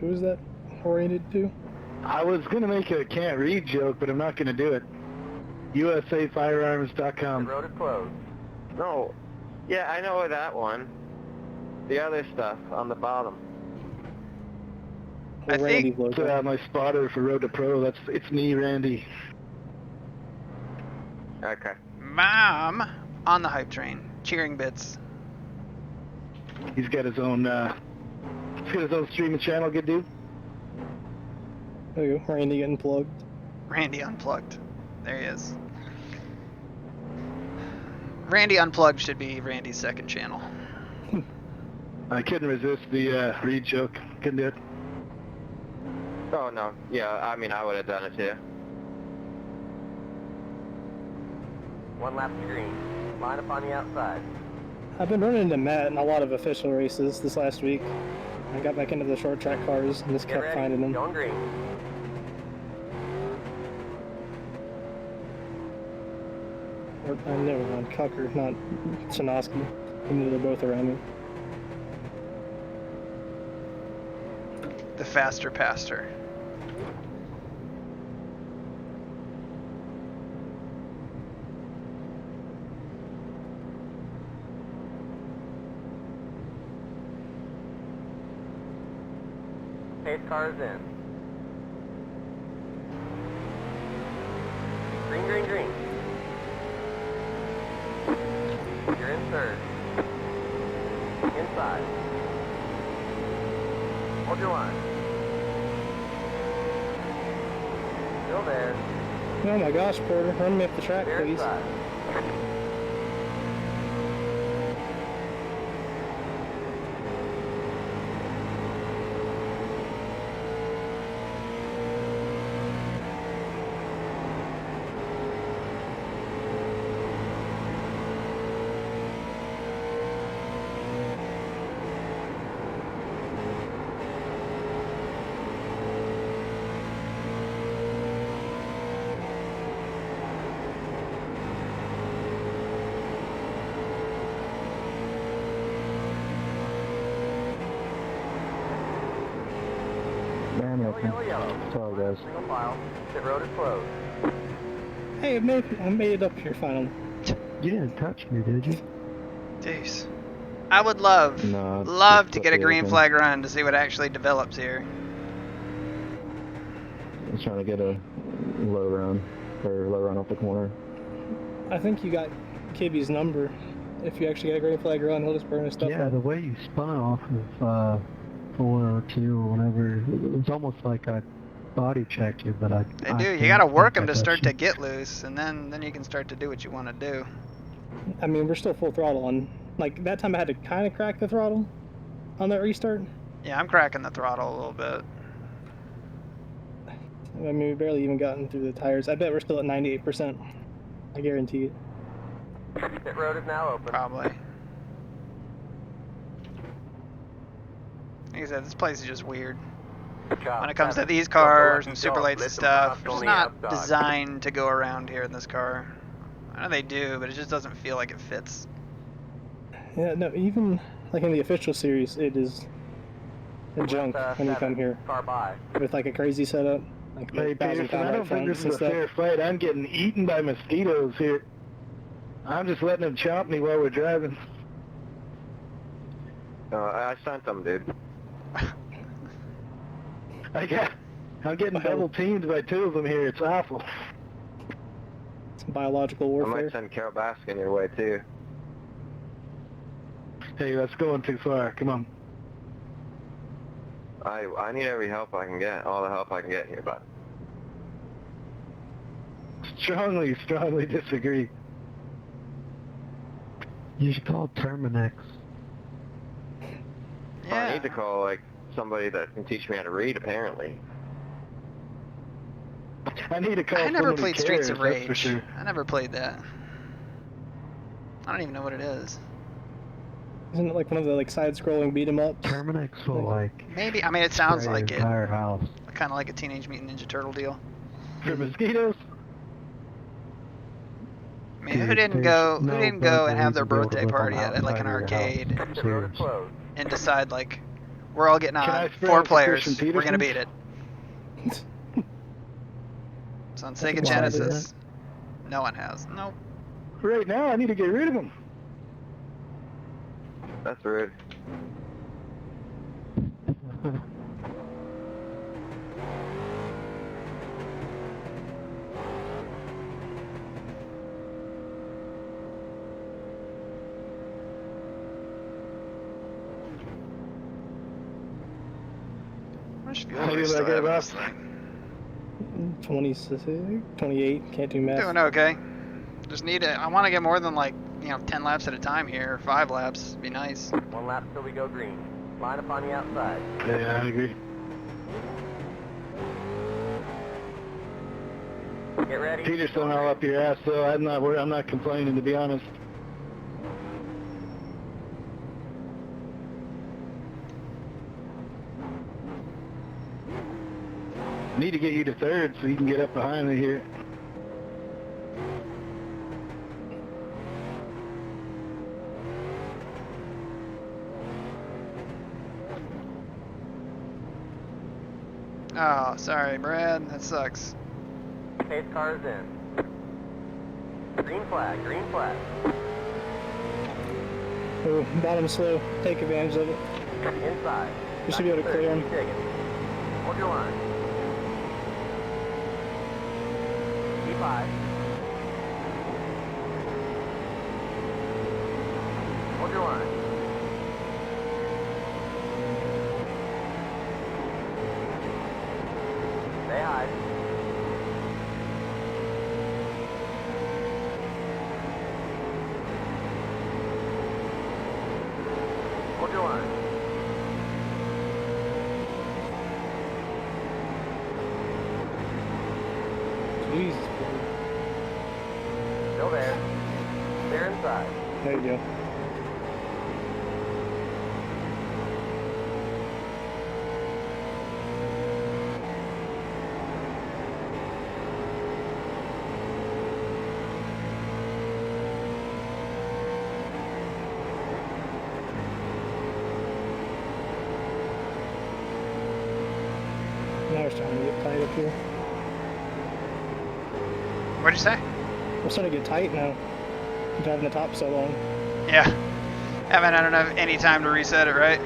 Who is that oriented to? I was going to make a can't read joke, but I'm not going to do it. USAFirearms.com. The road is closed. No. Yeah, I know that one. The other stuff on the bottom. I Randy think So my spotter for Road to Pro, it's me, Randy. Okay. Mom on the hype train, cheering bits. He's got his own streaming channel, good dude. There you go, Randy getting plugged. Randy Unplugged. There he is. Randy Unplugged should be Randy's second channel. I couldn't resist the read joke. Couldn't do it. Oh, no. Yeah, I mean, I would have done it too. One lap to green. Line up on the outside. I've been running into Matt in a lot of official races this last week. I got back into the short track cars and just Get kept ready. finding them. Going green. Never mind, Cucker, not Chinoski. Even though they're both around me. The faster pastor. Pace car is in. Green, green, green. You're in third. Inside. Hold your line. Still there. Oh my gosh, Porter, run me up the track, Clear please. inside. Man, Yellow, yellow, yellow. Sorry, guys. Single file. Pit road is closed. Hey, I made it up here finally. You didn't touch me, did you? Jeez. I would love No, to get a green flag run to see what actually develops here. I was trying to get a low run off the corner. I think you got Kibby's number. If you actually get a green flag run, he'll just burn his stuff Yeah, up. the way you spun off of 4 or 2 or whatever, it's almost like I body checked you, but They do. You gotta work them to start to get loose, and then you can start to do what you want to do. I mean, we're still full throttle on. Like, that time I had to kind of crack the throttle on that restart. Yeah, I'm cracking the throttle a little bit. I mean, we barely even gotten through the tires. I bet we're still at 98%. I guarantee it. Pit road is now open. Probably. Like I said, this place is just weird. When it comes to these cars and super lights and stuff, it's not designed to go around here in this car. I know they do, but it just doesn't feel like it fits. Yeah, no, even like in the official series, it is a junk when you come here. Car by. With like a crazy setup. Like Hey, 1,000 Peterson, I don't think this is a fair fight. I'm getting eaten by mosquitoes here. I'm just letting them chomp me while we're driving. I sent them, dude. I'm getting double teamed by 2 of them here. It's awful. It's biological I warfare. might send Carol Baskin your way, too. Hey, that's going too far. Come on. I need every help I can get, all the help I can get here, bud. Strongly disagree. You should call Terminex. Yeah. I need to call, like, somebody that can teach me how to read, apparently. I need to call I never someone who played Streets cares, of that's for Rage. sure. I never played that. I don't even know what it is. Isn't it like one of the like side-scrolling beat 'em ups? Terminex will like. Maybe. I mean, it sounds spray like your it. entire house. Kind of like a Teenage Mutant Ninja Turtle deal. For mosquitoes? I mean, who didn't go and have their birthday party at like an arcade Pit road is closed. and decide like we're all getting Can I on spray 4 it for players, Christian we're gonna Peterson? beat it. It's on Sega Why did Genesis. No one has. Nope. Right now, I need to get rid of them. That's rude. How much fuel How do we did I still get have in left? this thing? 26, 28, can't do math. Doing okay. Just need it. I want to get more than like 10 laps at a time here. 5 laps would be nice. 1 lap till we go green. Line up on the outside. Yeah, I agree. Get ready. Peterson all up your ass, though. I'm not complaining, to be honest. Need to get you to 3rd so you can get up behind me here. Oh, sorry, Brad. That sucks. Pace car is in. Green flag, green flag. Oh, bottom slow. Take advantage of it. Inside. You should be able to clear him. Keep digging. Hold your line. Keep high. Hold your line. Stay high. Hold your line. Jesus. Still there. They're inside. There you go. car's starting to get tight up here. What'd you say? We're starting to get tight now. I'm driving the top so long. Yeah. Haven't had enough any time to reset it, right?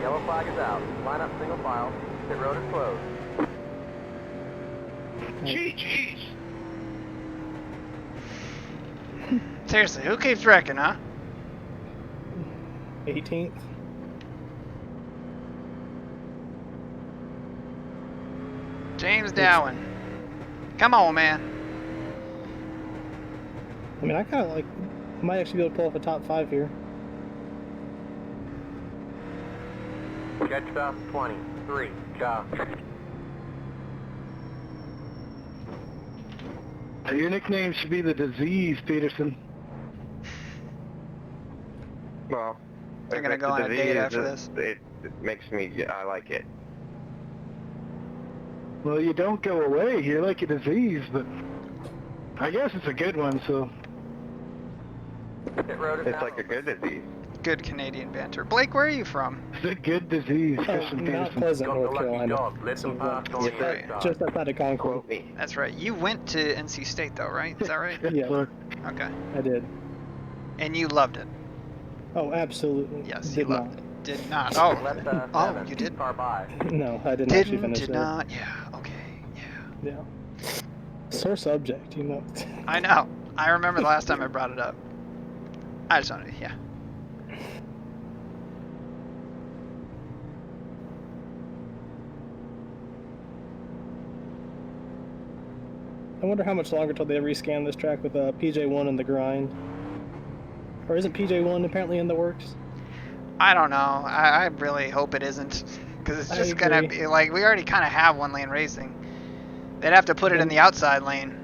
Yellow flag is out. Line up single file. Pit road is closed. Jeez. Seriously, who keeps wrecking, huh? 18th. James Dowen. Come on, man. I mean, I kind of like, might actually be able to pull off a top 5 here. Jet stop 23. Cha. Your nickname should be the disease, Peterson. Well, They're if gonna it's go on a date disease, after this. It makes me, I like it. Well, you don't go away. You're like a disease, but I guess it's a good one, so. Pit road is It's now like a good disease. Good Canadian banter. Blake, where are you from? It's a good disease, Christian Mount Peterson. Pleasant, Got the North lucky Carolina. dog. Let them pass on Yes, the sir. inside. Just outside of Concord. Quote me. That's right. You went to NC State, though, right? Is that right? Yeah. Sir. Okay. I did. And you loved it. Oh, absolutely. Yes, Did you not. loved it. Did not. Oh. Left Oh, 7. you did? Car by. No, I didn't actually Didn't, finish did it. not. Yeah, okay. Yeah. Yeah. Sore subject, you know. I know. I remember the last time I brought it up. I just wanted to, yeah. I wonder how much longer till they rescan this track with PJ1 and the grind. Or isn't PJ1 apparently in the works? I don't know. I really hope it isn't. Because it's I just going to agree. be, like, we already kind of have one lane racing. They'd have to put it in the outside lane.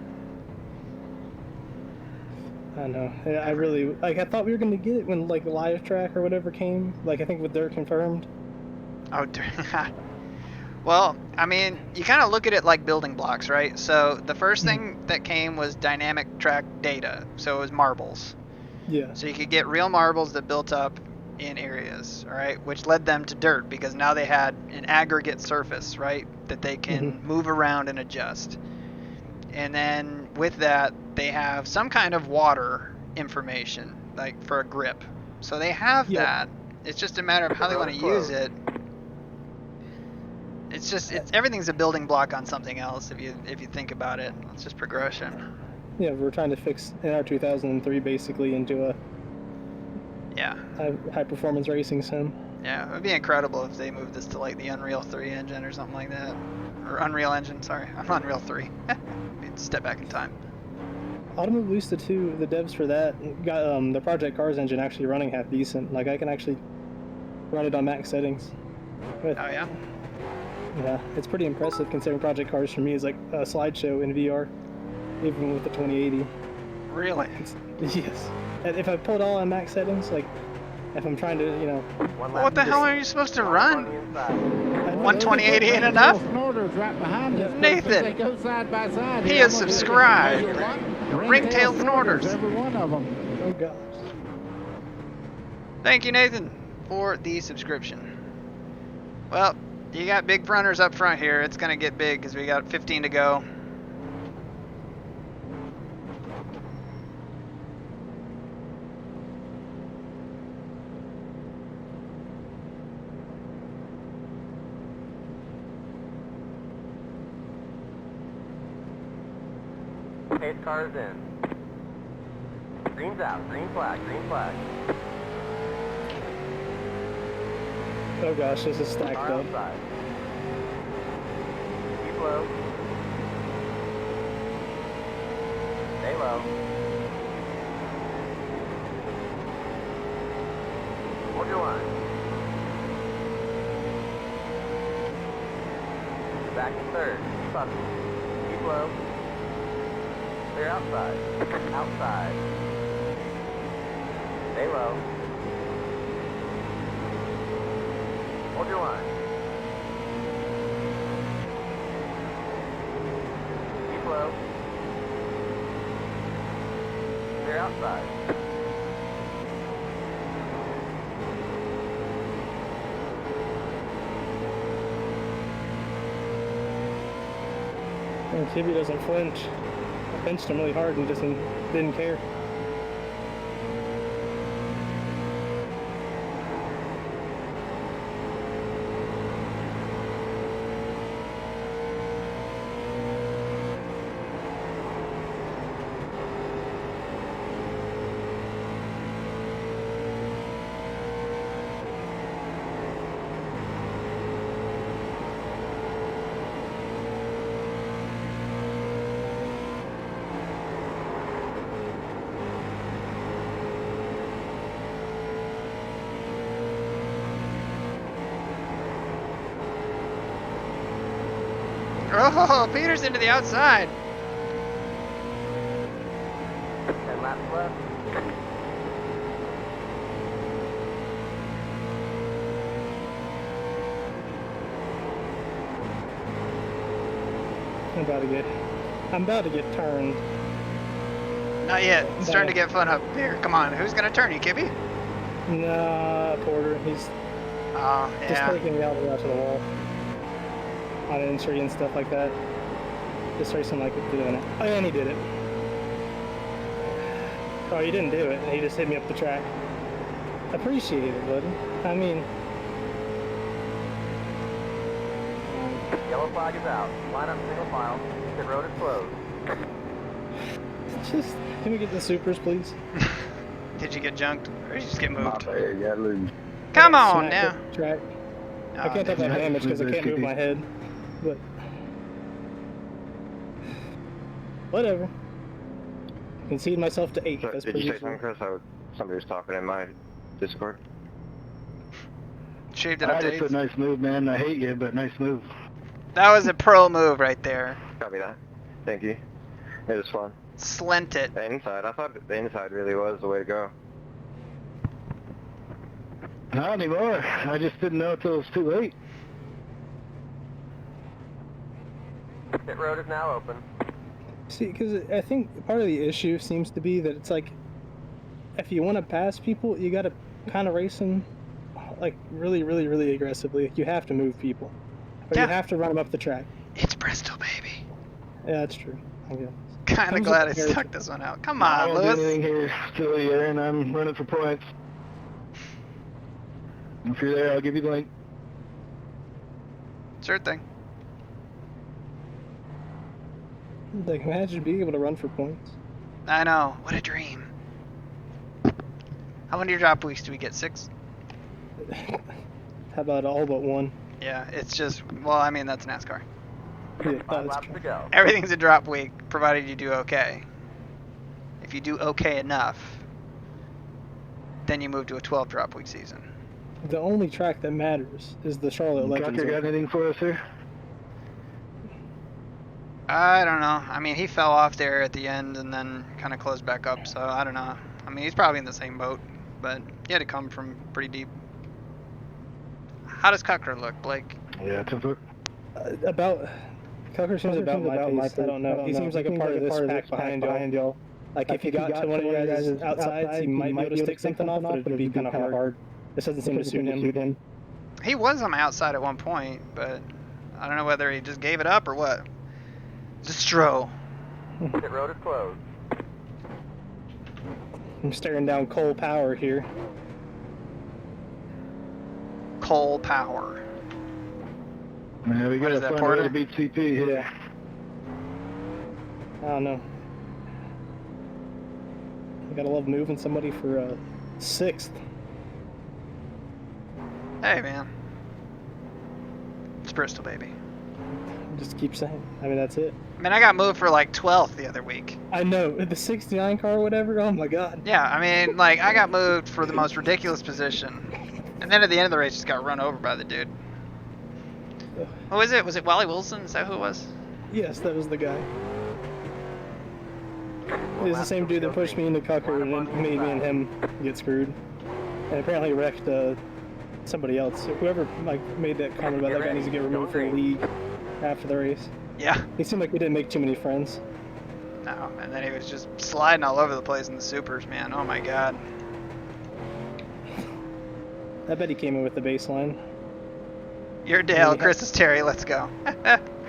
I know. I really, like, I thought we were going to get it when, like, the live track or whatever came. Like, I think with Dirt confirmed. Oh, well, I mean, you kind of look at it like building blocks, right? So the first thing that came was dynamic track data. So it was marbles. Yeah. So you could get real marbles that built up in areas, all right, which led them to dirt because now they had an aggregate surface, right, that they can move around and adjust. And then with that, they have some kind of water information, like for a grip. So they have that. It's just a matter of how they want to use it. It's just everything's a building block on something else if you think about it. It's just progression. Yeah, we're trying to fix NR 2003 basically into a high performance racing sim. Yeah, it would be incredible if they moved this to like the Unreal 3 engine or something like that. Or Unreal Engine, sorry. Unreal 3. Step back in time. Automobilista 2, the devs for that got the Project Cars engine actually running half decent. Like I can actually run it on max settings. But, oh yeah? Yeah, it's pretty impressive considering Project Cars for me is like a slideshow in VR, even with the 2080. Really? Yes. And if I pull it all on max settings, like if I'm trying to, you know. Well, what the hell are you supposed to run? 12080 ain't enough? Right behind us, Nathan, they go side by side he here. is subscribed. Ringtail Snorters. Every one of them. Oh gosh. Thank you, Nathan, for the subscription. Well, you got big runners up front here. It's going to get big because we got 15 to go. Pace cars in. Green's out. Green flag. Green flag. Oh gosh, this is stacked Car up. outside. Keep low. Stay low. Hold your line. Back in third. Keep up. Keep low. Clear outside. Outside. Stay low. Hold your line. Keep low. Clear outside. And Kibby doesn't flinch. I pinched him really hard and he just didn't care. Oh, Peterson to the outside. 10 laps left. I'm about to get turned. Not yet. It's starting to get fun up here. Come on, who's gonna turn you, Kibby? Nah, Porter. He's Oh, just yeah. taking me all the way out to the wall. On entry and stuff like that. Just racing like doing it. Oh, yeah, and he did it. Oh, he didn't do it. He just hit me up the track. Appreciate it, buddy. I mean, Yellow flag is out. Line up single file. Pit road is closed. just can we get the supers, please? Did you get junked or did you just get moved? Yeah, lose. Come on Smacked now. the track. I Oh, can't take that damage because I can't move my head. But whatever. Concede myself to 8. So, That's did pretty you say easy. something, Chris? Somebody was talking in my Discord. Shaved it up I to just said 8. nice move, man. I hate you, but nice move. That was a pro move right there. Copy that. Thank you. It was fun. Slent it. The inside, I thought the inside really was the way to go. Not anymore. I just didn't know until it was too late. Pit road is now open. See, because I think part of the issue seems to be that it's like, if you want to pass people, you got to kind of race them, like really, really, really aggressively. Like, you have to move people, or Yeah. you have to run them up the track. It's Bristol, baby. Yeah, that's true. I guess. Kind of Comes glad I with the stuck this one out. Come I on, won't do Lewis. anything here till you're and I'm running for points. If you're there, I'll give you the link. Sure thing. Like, imagine being able to run for points. I know. What a dream. How many drop weeks do we get? 6? How about all but one? Yeah, it's just, well, I mean, that's NASCAR. Yeah, 5 that's laps true. to go. Everything's a drop week, provided you do okay. If you do okay enough, then you move to a 12 drop week season. The only track that matters is the Charlotte Legends. Tucker got anything for us here? I don't know. I mean, he fell off there at the end and then kind of closed back up, so I don't know. I mean, he's probably in the same boat, but he had to come from pretty deep. How does Cucker look, Blake? Yeah, 10 foot. About Cucker seems about my pace. I don't know. He seems like a part of this pack behind y'all. Like, if he got to one of you guys' outsides, he might be able to stick something off, but it'd be kind of hard. This doesn't seem to suit him. He was on my outside at one point, but I don't know whether he just gave it up or what. Destro. Pit road is closed. I'm staring down Cole Power here. Cole Power. Yeah, we What got is to that, find a Porter? way to beat CP here. I don't know. You gotta love moving somebody for 6th. Hey, man. It's Bristol, baby. Just keep saying. I mean, that's it. I mean, I got moved for like 12th the other week. I know. The 69 car or whatever, oh my god. Yeah, I mean, like, I got moved for the most ridiculous position. And then at the end of the race, just got run over by the dude. Who was it? Was it Wally Wilson? Is that who it was? Yes, that was the guy. It was the same dude that pushed me into Cucker and then made me and him get screwed. And apparently wrecked somebody else. So whoever like made that comment about that guy needs to get removed from the league after the race. Yeah. He seemed like he didn't make too many friends. No, and then he was just sliding all over the place in the supers, man. Oh my god. I bet he came in with the baseline. You're Dale, Chris is Terry, let's go.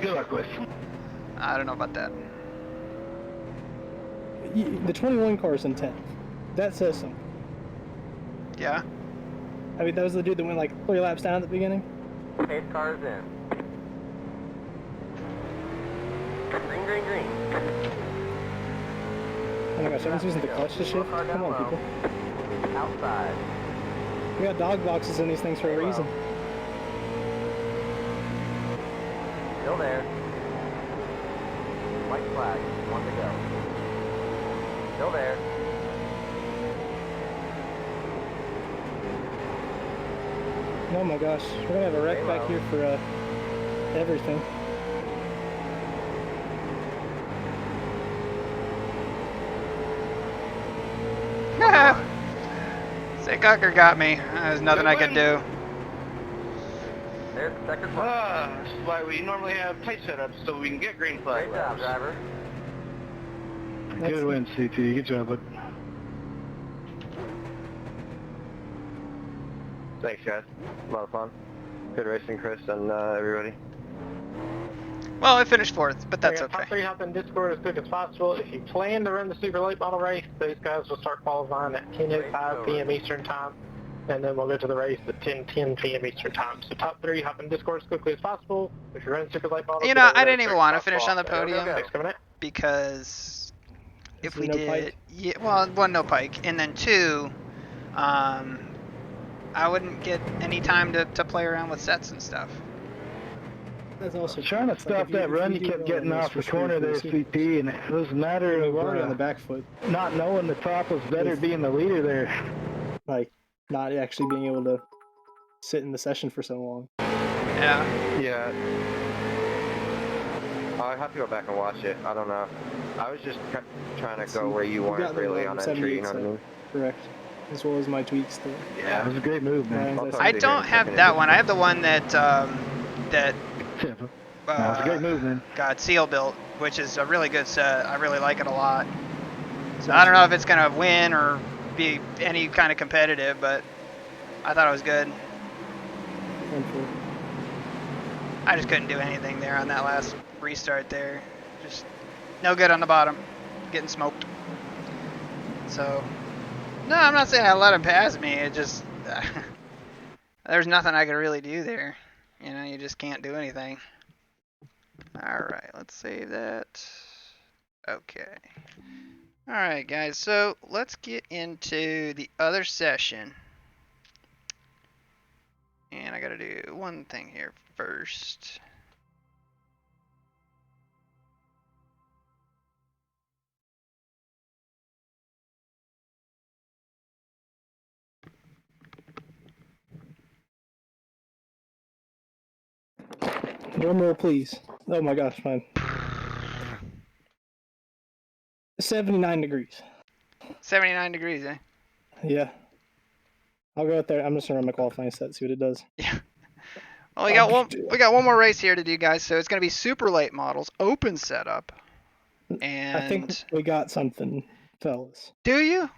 Good luck with. I don't know about that. The 21 car is in 10th. That says something. Yeah. I mean, that was the dude that went like 3 laps down at the beginning. Pace car's in. Green, green, green. Oh my gosh, everyone's using the clutch to shift. Come on, people. Outside. We got dog boxes in these things for a reason. Still there. White flag. 1 to go. Still there. Oh my gosh, we're gonna have a wreck back here for everything. Say Cocker got me. There's nothing I could do. There's the second one. That's why we normally have tight setups so we can get green flag. Great job, driver. Good win, CT. Good job, bud. Thanks, guys. A lot of fun. Good racing, Chris, and everybody. Well, I finished 4th, but that's okay. Top 3 hop in Discord as quick as possible. If you plan to run the super late model race, those guys will start qualifying at 10:05 p.m. Eastern time, and then we'll go to the race at 10:10 p.m. Eastern time. So top 3 hop in Discord as quickly as possible. If you're running super late model, You know, I didn't even want to finish on the Go, podium Thanks, coming in. because if we no did, pike? yeah, well, 1, no pike, and then 2, I wouldn't get any time to play around with sets and stuff. That's also Trying to like, stop if you- that if run, you you do kept it getting on off the this corner for there, the CT, and it was a matter we're of already on the back foot. not knowing the top was better being the leader there. Like, not actually being able to sit in the session for so long. Yeah. Yeah. I have to go back and watch it. I don't know. I was just trying to go where you got weren't the really on entry, you know what I mean? Correct. As well as my tweaks. Too. Yeah, it was a great move, man. Ryan's I don't have that one. I have the one that That was a great move, man. got Seal built, which is a really good set. I really like it a lot. So I don't know if it's gonna win or be any kind of competitive, but I thought it was good. I just couldn't do anything there on that last restart there. Just no good on the bottom. Getting smoked. So, no, I'm not saying I let him pass me. It just, there's nothing I could really do there. You know, you just can't do anything. Alright, let's save that. Okay. Alright, guys, so let's get into the other session. And I gotta do one thing here first. Drum roll, please. Oh my gosh, man. 79 degrees. 79 degrees, eh? Yeah. I'll go out there. I'm just gonna run my qualifying set, see what it does. Yeah. Well, we got one more race here to do, guys. So it's gonna be super late models, open setup. And I think we got something, fellas. Do you?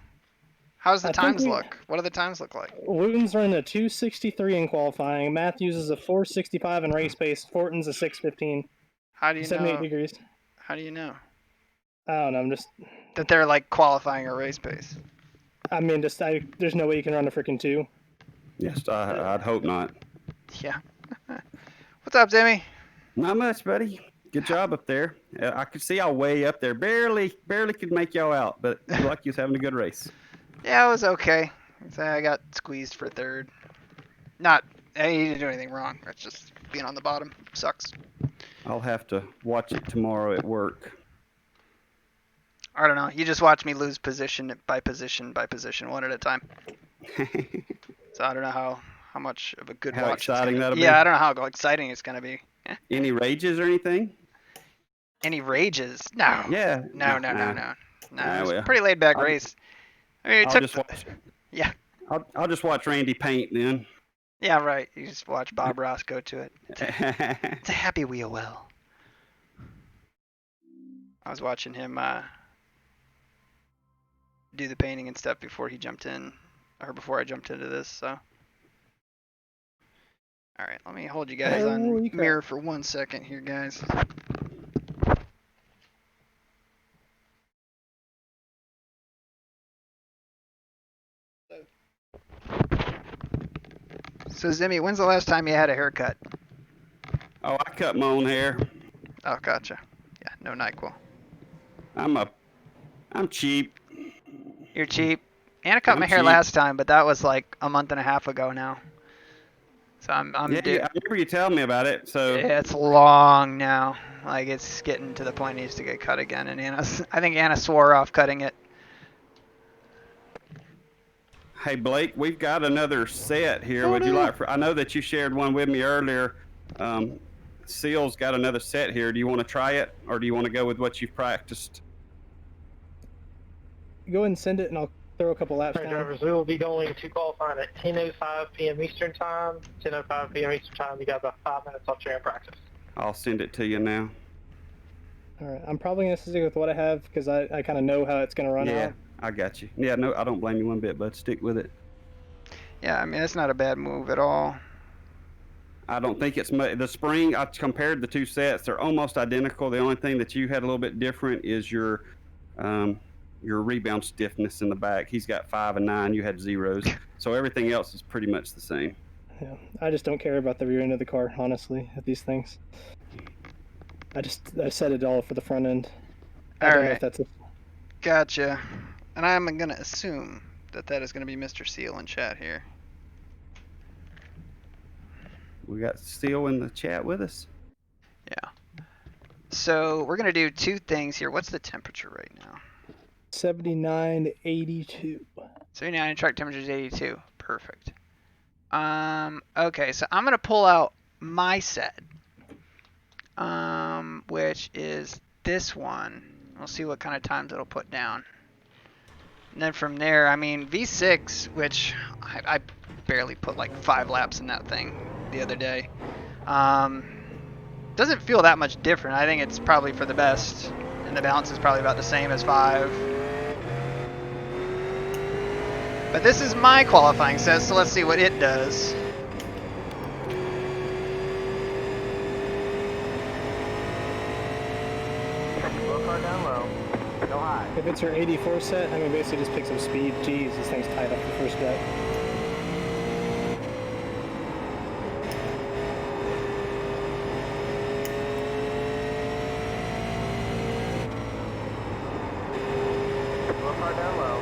How's the I think times we- look? What do the times look like? Wooten's running a 263 in qualifying. Matthews is a 465 in race pace. Fortin's a 615. How do you 78 know? degrees. How do you know I don't know. I'm just. that they're like qualifying a race pace? I mean, there's no way you can run a freaking 2. Yes, I'd hope not. Yeah. What's up, Zimmy? Not much, buddy. Good job up there. I could see y'all way up there. Barely could make y'all out, but you looked like you was having a good race. Yeah, it was okay. I got squeezed for 3rd. I didn't do anything wrong. It's just being on the bottom sucks. I'll have to watch it tomorrow at work. I don't know. You just watch me lose position by position by position, one at a time. So I don't know how much of a good How watch exciting that'll be. Yeah, I don't know how exciting it's gonna be. Any rages or anything? Any rages? No. Yeah. No. Ah, It was a well. pretty laid back race. I mean, I'll just watch. Yeah. I'll just watch Randy paint then. Yeah, right. You just watch Bob Ross go to it. It's a happy wheel well. I was watching him do the painting and stuff before he jumped in, or before I jumped into this, so. Alright, let me hold you guys on mirror for 1 second here, guys. So Zimmy, when's the last time you had a haircut? Oh, I cut my own hair. Oh, gotcha. Yeah, no NyQuil. I'm cheap. You're cheap. Anna cut I'm my hair cheap. last time, but that was like a month and a half ago now. So I'm Yeah, I remember you telling me about it. So It's long now. Like it's getting to the point it needs to get cut again, and I think Anna swore off cutting it. hey Blake, we've got another set here. Would you like? I know that you shared one with me earlier. Seal's got another set here. Do you want to try it, or do you want to go with what you've practiced? Go ahead and send it, and I'll throw a couple laps All right, down. drivers, we will be going to qualifying at 10:05 p.m. Eastern Time. 10:05 p.m. Eastern Time. You got about 5 minutes off your practice. I'll send it to you now. All right, I'm probably gonna stick with what I have because I kind of know how it's gonna run out. Yeah, I got you. Yeah, no, I don't blame you one bit, bud. Stick with it. Yeah, I mean, it's not a bad move at all. I don't think it's the spring. I compared the two sets; they're almost identical. The only thing that you had a little bit different is your rebound stiffness in the back. He's got 5 and 9. You had 0s, so everything else is pretty much the same. Yeah, I just don't care about the rear end of the car, honestly, at these things. I set it all for the front end. I don't know if that's it. Gotcha. And I'm gonna assume that is gonna be Mr. Seal in chat here. We got Seal in the chat with us. Yeah. So we're gonna do two things here. What's the temperature right now? 79 82. 79, track temperature is 82. Perfect. Okay, so I'm gonna pull out my set, which is this one. We'll see what kind of times it'll put down. And then from there, I mean, V6, which I barely put like 5 laps in that thing the other day. Doesn't feel that much different. I think it's probably for the best, and the balance is probably about the same as 5. But this is my qualifying set, so let's see what it does. Low car down low. Go high. If it's your 84 set, I mean, basically just pick some speed. Jeez, this thing's tied up the first jet. Low car down low.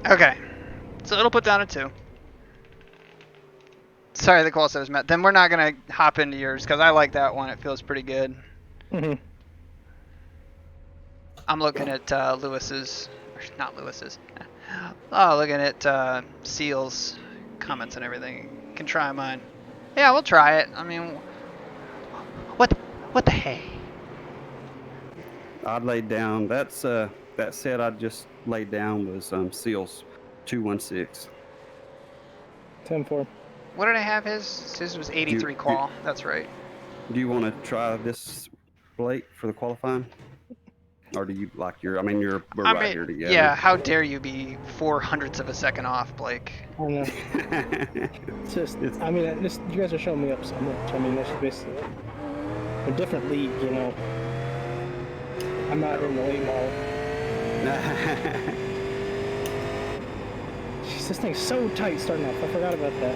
Okay, so it'll put down a 2. Sorry, the call set was met. Then we're not gonna hop into yours because I like that one. It feels pretty good. I'm looking at Lewis's, or not Lewis's. Oh, looking at Seal's comments and everything. Can try mine. Yeah, we'll try it. I mean, what the hey? I laid down. That set I just laid down was Seal's 216. 10-4. What did I have his? His was 83 qual. That's right. Do you want to try this, Blake, for the qualifying? Or do you like your? I mean, we're right here together. Yeah. How dare you be 0.04 of a second off, Blake? I don't know. It's just, I mean, you guys are showing me up so much. I mean, that's basically a different league, you know. I'm out in the late model. Jeez, this thing's so tight starting off. I forgot about that.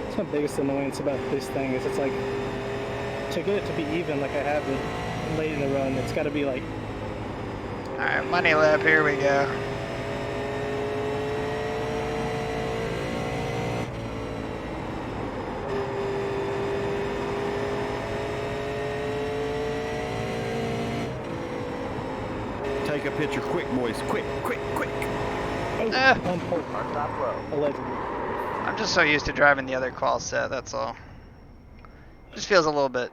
It's my biggest annoyance about this thing is it's like, to get it to be even like I have it late in the run, it's got to be like... Alright, money lap, here we go. Take a picture quick, boys. Quick. Allegedly. I'm just so used to driving the other qual set, that's all. Just feels a little bit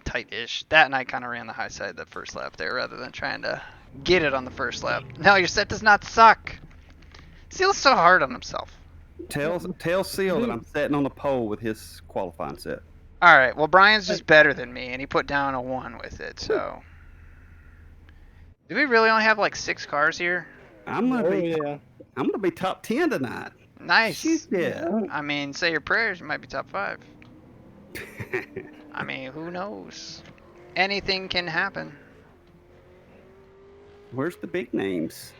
tight-ish. That and I kind of ran the high side the first lap there rather than trying to get it on the first lap. No, your set does not suck. Seal's so hard on himself. Tell Seal that I'm sitting on the pole with his qualifying set. Alright, well Brian's just better than me and he put down a 1 with it, so... Do we really only have like 6 cars here? I'm gonna Oh be yeah. I'm gonna be top 10 tonight. Nice. Shoot yeah. I mean, say your prayers, you might be top 5. I mean, who knows? Anything can happen. Where's the big names?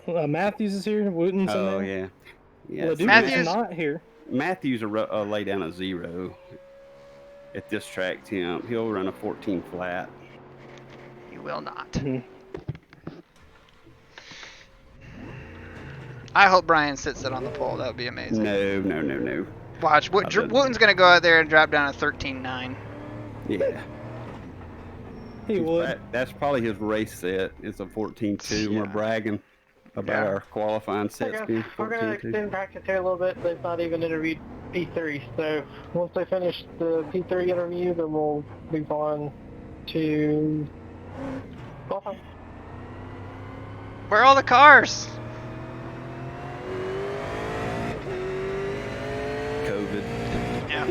Matthews is here. Wooten's in Oh there. yeah. Well, Duke Matthews- is not here. Matthews will lay down a 0 at this track, Tim. He'll run a 14 flat. You will not. Mhm. I hope Brian sits it on the pole. That would be amazing. No. Watch. Wooten's going to go out there and drop down a 13.9. Yeah. He would. That's probably his race set. It's a 14.2. Yeah. We're bragging about our qualifying Okay, sets being we're going to 14.2. extend practice here a little bit. They've not even interviewed P3, so once they finish the P3 interview, then we'll move on to qualifying. Where are all the cars? COVID. Yeah.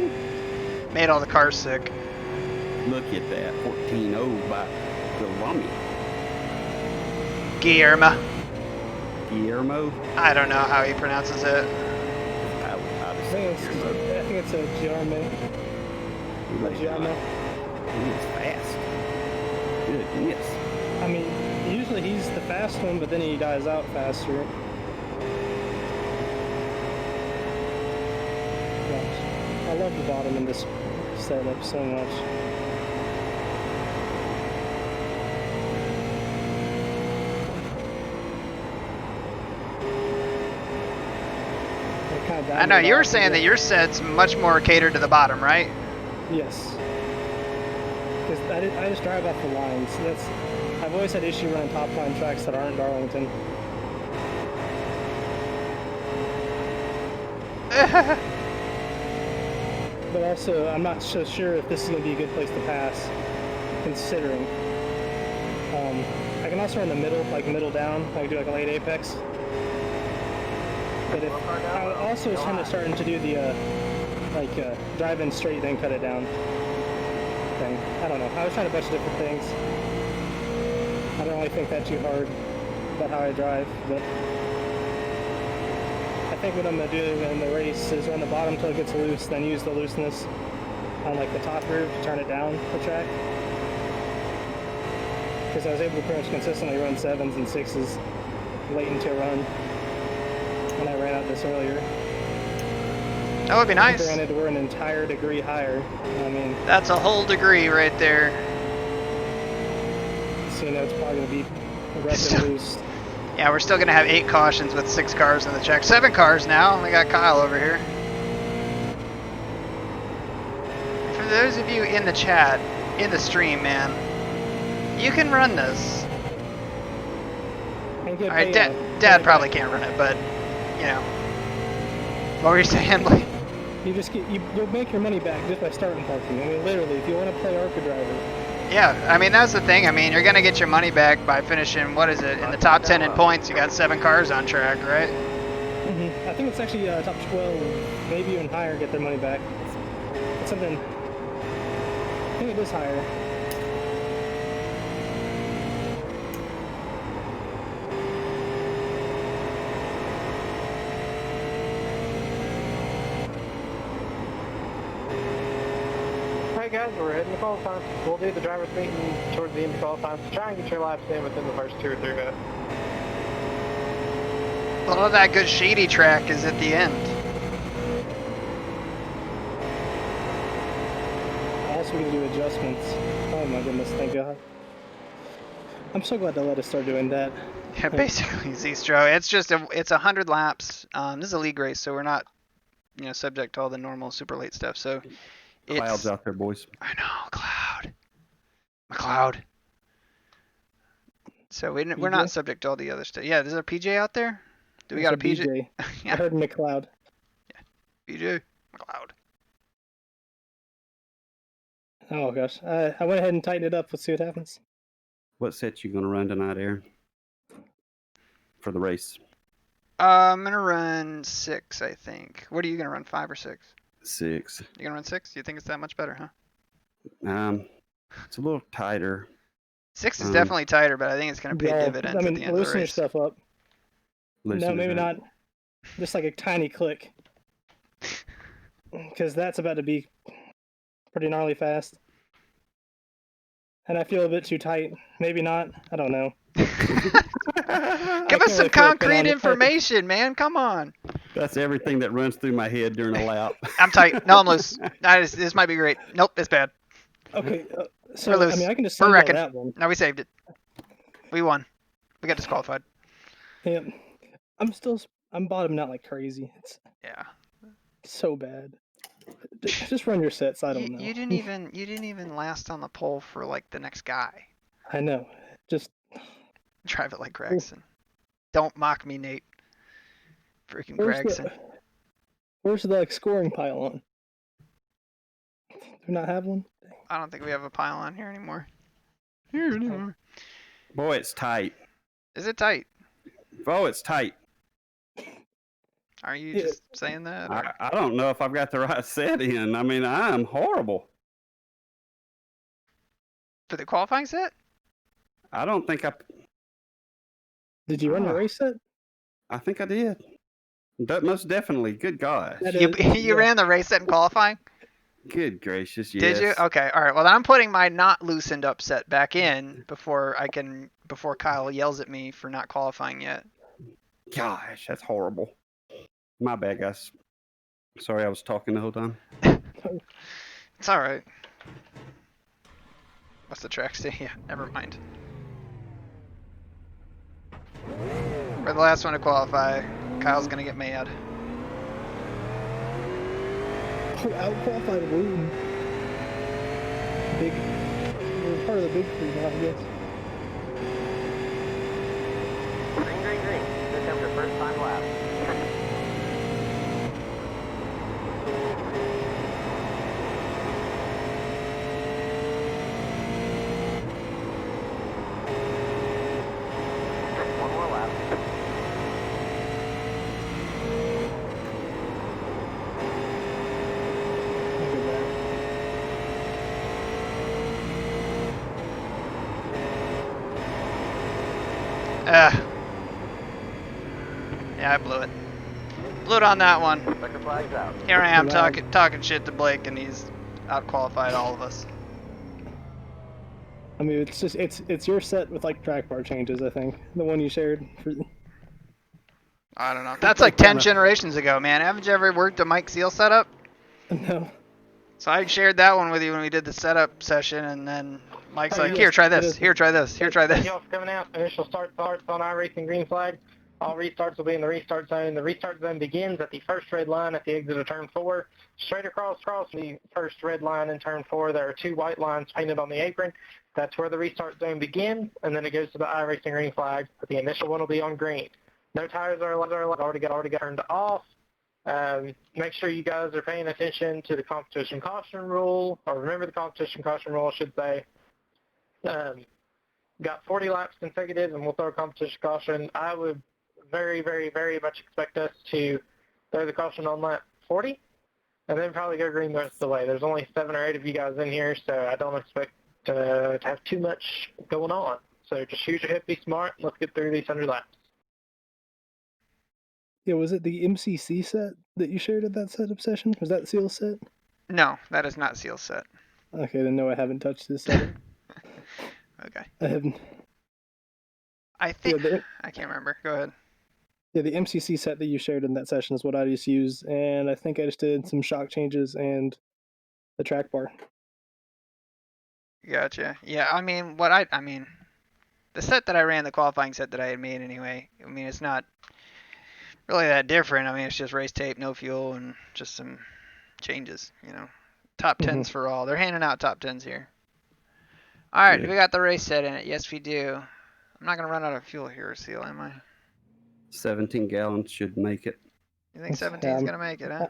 Made all the cars sick. Look at that. 14.0 by Guillermo. Guillermo? I don't know how he pronounces it. I would I say think Guillermo. it's a Giarme. Giarme. He's fast. Goodness. I mean, usually he's the fast one, but then he dies out faster. Gosh, I love the bottom in this setup so much. I know, you were saying that your set's much more catered to the bottom, right? Yes. Because I just drive off the lines. I've always had issue running top line tracks that aren't Darlington. But also, I'm not so sure if this is going to be a good place to pass, considering. I can also run the middle, like middle down. I can do like a late apex. But I also was starting to do the drive in straight then cut it down thing. I don't know. I was trying a bunch of different things. I don't really think that too hard about how I drive, but I think what I'm gonna do in the race is run the bottom till it gets loose, then use the looseness on like the top groove to turn it down the track. Because I was able to pretty much consistently run 7s and 6s late into a run when I ran out this earlier. That would be nice. Granted, we're an entire degree higher. I mean, that's a whole degree right there. So you know it's probably gonna be aggressive loose. Yeah, we're still gonna have 8 cautions with 6 cars in the check. 7 cars now. We got Kyle over here. For those of you in the chat, in the stream, man, you can run this. Alright, Dad probably can't run it, but you know. What were you saying, Lee? You'll make your money back just by starting parking. I mean, literally, if you want to play ARCA driver. Yeah, I mean, that's the thing. I mean, you're going to get your money back by finishing, what is it, in the top 10 in points. You got 7 cars on track, right? I think it's actually top 12, maybe even higher, get their money back. It's something, I think it is higher. Alright guys, we're heading to qualifying. We'll do the driver's meeting towards the end of qualifying, so try and get your laps in within the first 2 or 3 minutes. A lot of that good shady track is at the end. Also, we can do adjustments. Oh my goodness, thank God. I'm so glad they let us start doing that. Yeah, basically, Zstro. It's just it's 100 laps. This is a league race, so we're not, subject to all the normal super late stuff. So it's Clouds out there, boys. I know, Cloud. McLeod. So we're not subject to all the other stuff. Yeah, is there a PJ out there? Do we got a PJ? Yeah. I heard McLeod. Yeah, PJ McLeod. Oh gosh, I went ahead and tightened it up. Let's see what happens. What set you gonna run tonight, Aaron? For the race? I'm gonna run 6, I think. What are you gonna run? 5 or 6? 6. You gonna run 6? You think it's that much better, huh? It's a little tighter. 6 is definitely tighter, but I think it's going to pay dividends I at mean, the end of the loosen your race. stuff up. No, maybe not. Just like a tiny click. Because that's about to be pretty gnarly fast. And I feel a bit too tight. Maybe not. I don't know. Give us some concrete information, man. Come on. That's everything that runs through my head during a lap. I'm tight. No, I'm loose. This might be great. Nope, it's bad. Okay, so We're loose. I mean, I can just We're send wrecking. that one. No, we saved it. We won. We got disqualified. Yeah, I'm bottoming out like crazy. It's so bad. Just run your sets. I don't know. You didn't even last on the pole for like the next guy. I know. Just drive it like Gregson. Don't mock me, Nate. Freaking Gregson. Where's the scoring pylon? Do we not have one? I don't think we have a pylon here anymore. Boy, it's tight. Is it tight? Oh, it's tight. Are you just saying that? I don't know if I've got the right set in. I mean, I am horrible. For the qualifying set? I don't think I... Did you run the race set? I think I did. Most definitely. Good gosh. You ran the race set in qualifying? Good gracious, yes. Did you? Okay, all right. Well, then I'm putting my not loosened up set back in before Kyle yells at me for not qualifying yet. Gosh, that's horrible. My bad, guys. Sorry, I was talking the whole time. It's all right. What's the track say? Yeah, never mind. We're the last one to qualify. Kyle's gonna get mad. Out-qualified Wooten. We're part of the big three now, I guess. Green. Here comes your first time lap. One more lap. Yeah, I blew it. Blew it on that one. Checker flag's out. Here I am talking shit to Blake, and he's out-qualified all of us. I mean, it's your set with like track bar changes. I think the one you shared. I don't know. That's like 10 generations ago, man. Haven't you ever worked a Mike Seal setup? No. So I shared that one with you when we did the setup session, and then Mike's like, here, try this. Here, try this. Here, try this. Y'all coming out. Initial starts on iRacing green flag. All restarts will be in the restart zone. The restart zone begins at the first red line at the exit of turn 4. Straight across the first red line in turn 4, there are 2 white lines painted on the apron. That's where the restart zone begins, and then it goes to the iRacing green flag. But the initial one will be on green. No tires are already got turned off. Make sure you guys are paying attention to the competition caution rule, or remember the competition caution rule, I should say. Got 40 laps consecutive, and we'll throw a competition caution. I would very, very, very much expect us to throw the caution on lap 40, and then probably go green the rest of the way. There's only 7 or 8 of you guys in here, so I don't expect to have too much going on. So just use your hip, be smart, and let's get through these 100 laps. Yeah, was it the MCC set that you shared at that setup session? Was that Seal set? No, that is not Seal set. Okay, then no, I haven't touched this set. Okay. I haven't. I think I can't remember. Go ahead. Yeah, the MCC set that you shared in that session is what I just used, and I think I just did some shock changes and the track bar. Gotcha. Yeah, I mean, the set that I ran, the qualifying set that I had made anyway, I mean, it's not really that different. I mean, it's just race tape, no fuel, and just some changes, you know. Top 10s for all. They're handing out top 10s here. All right, we got the race set in it. Yes, we do. I'm not going to run out of fuel here, Seal, am I? 17 gallons should make it. You think 17 is going to make it, huh?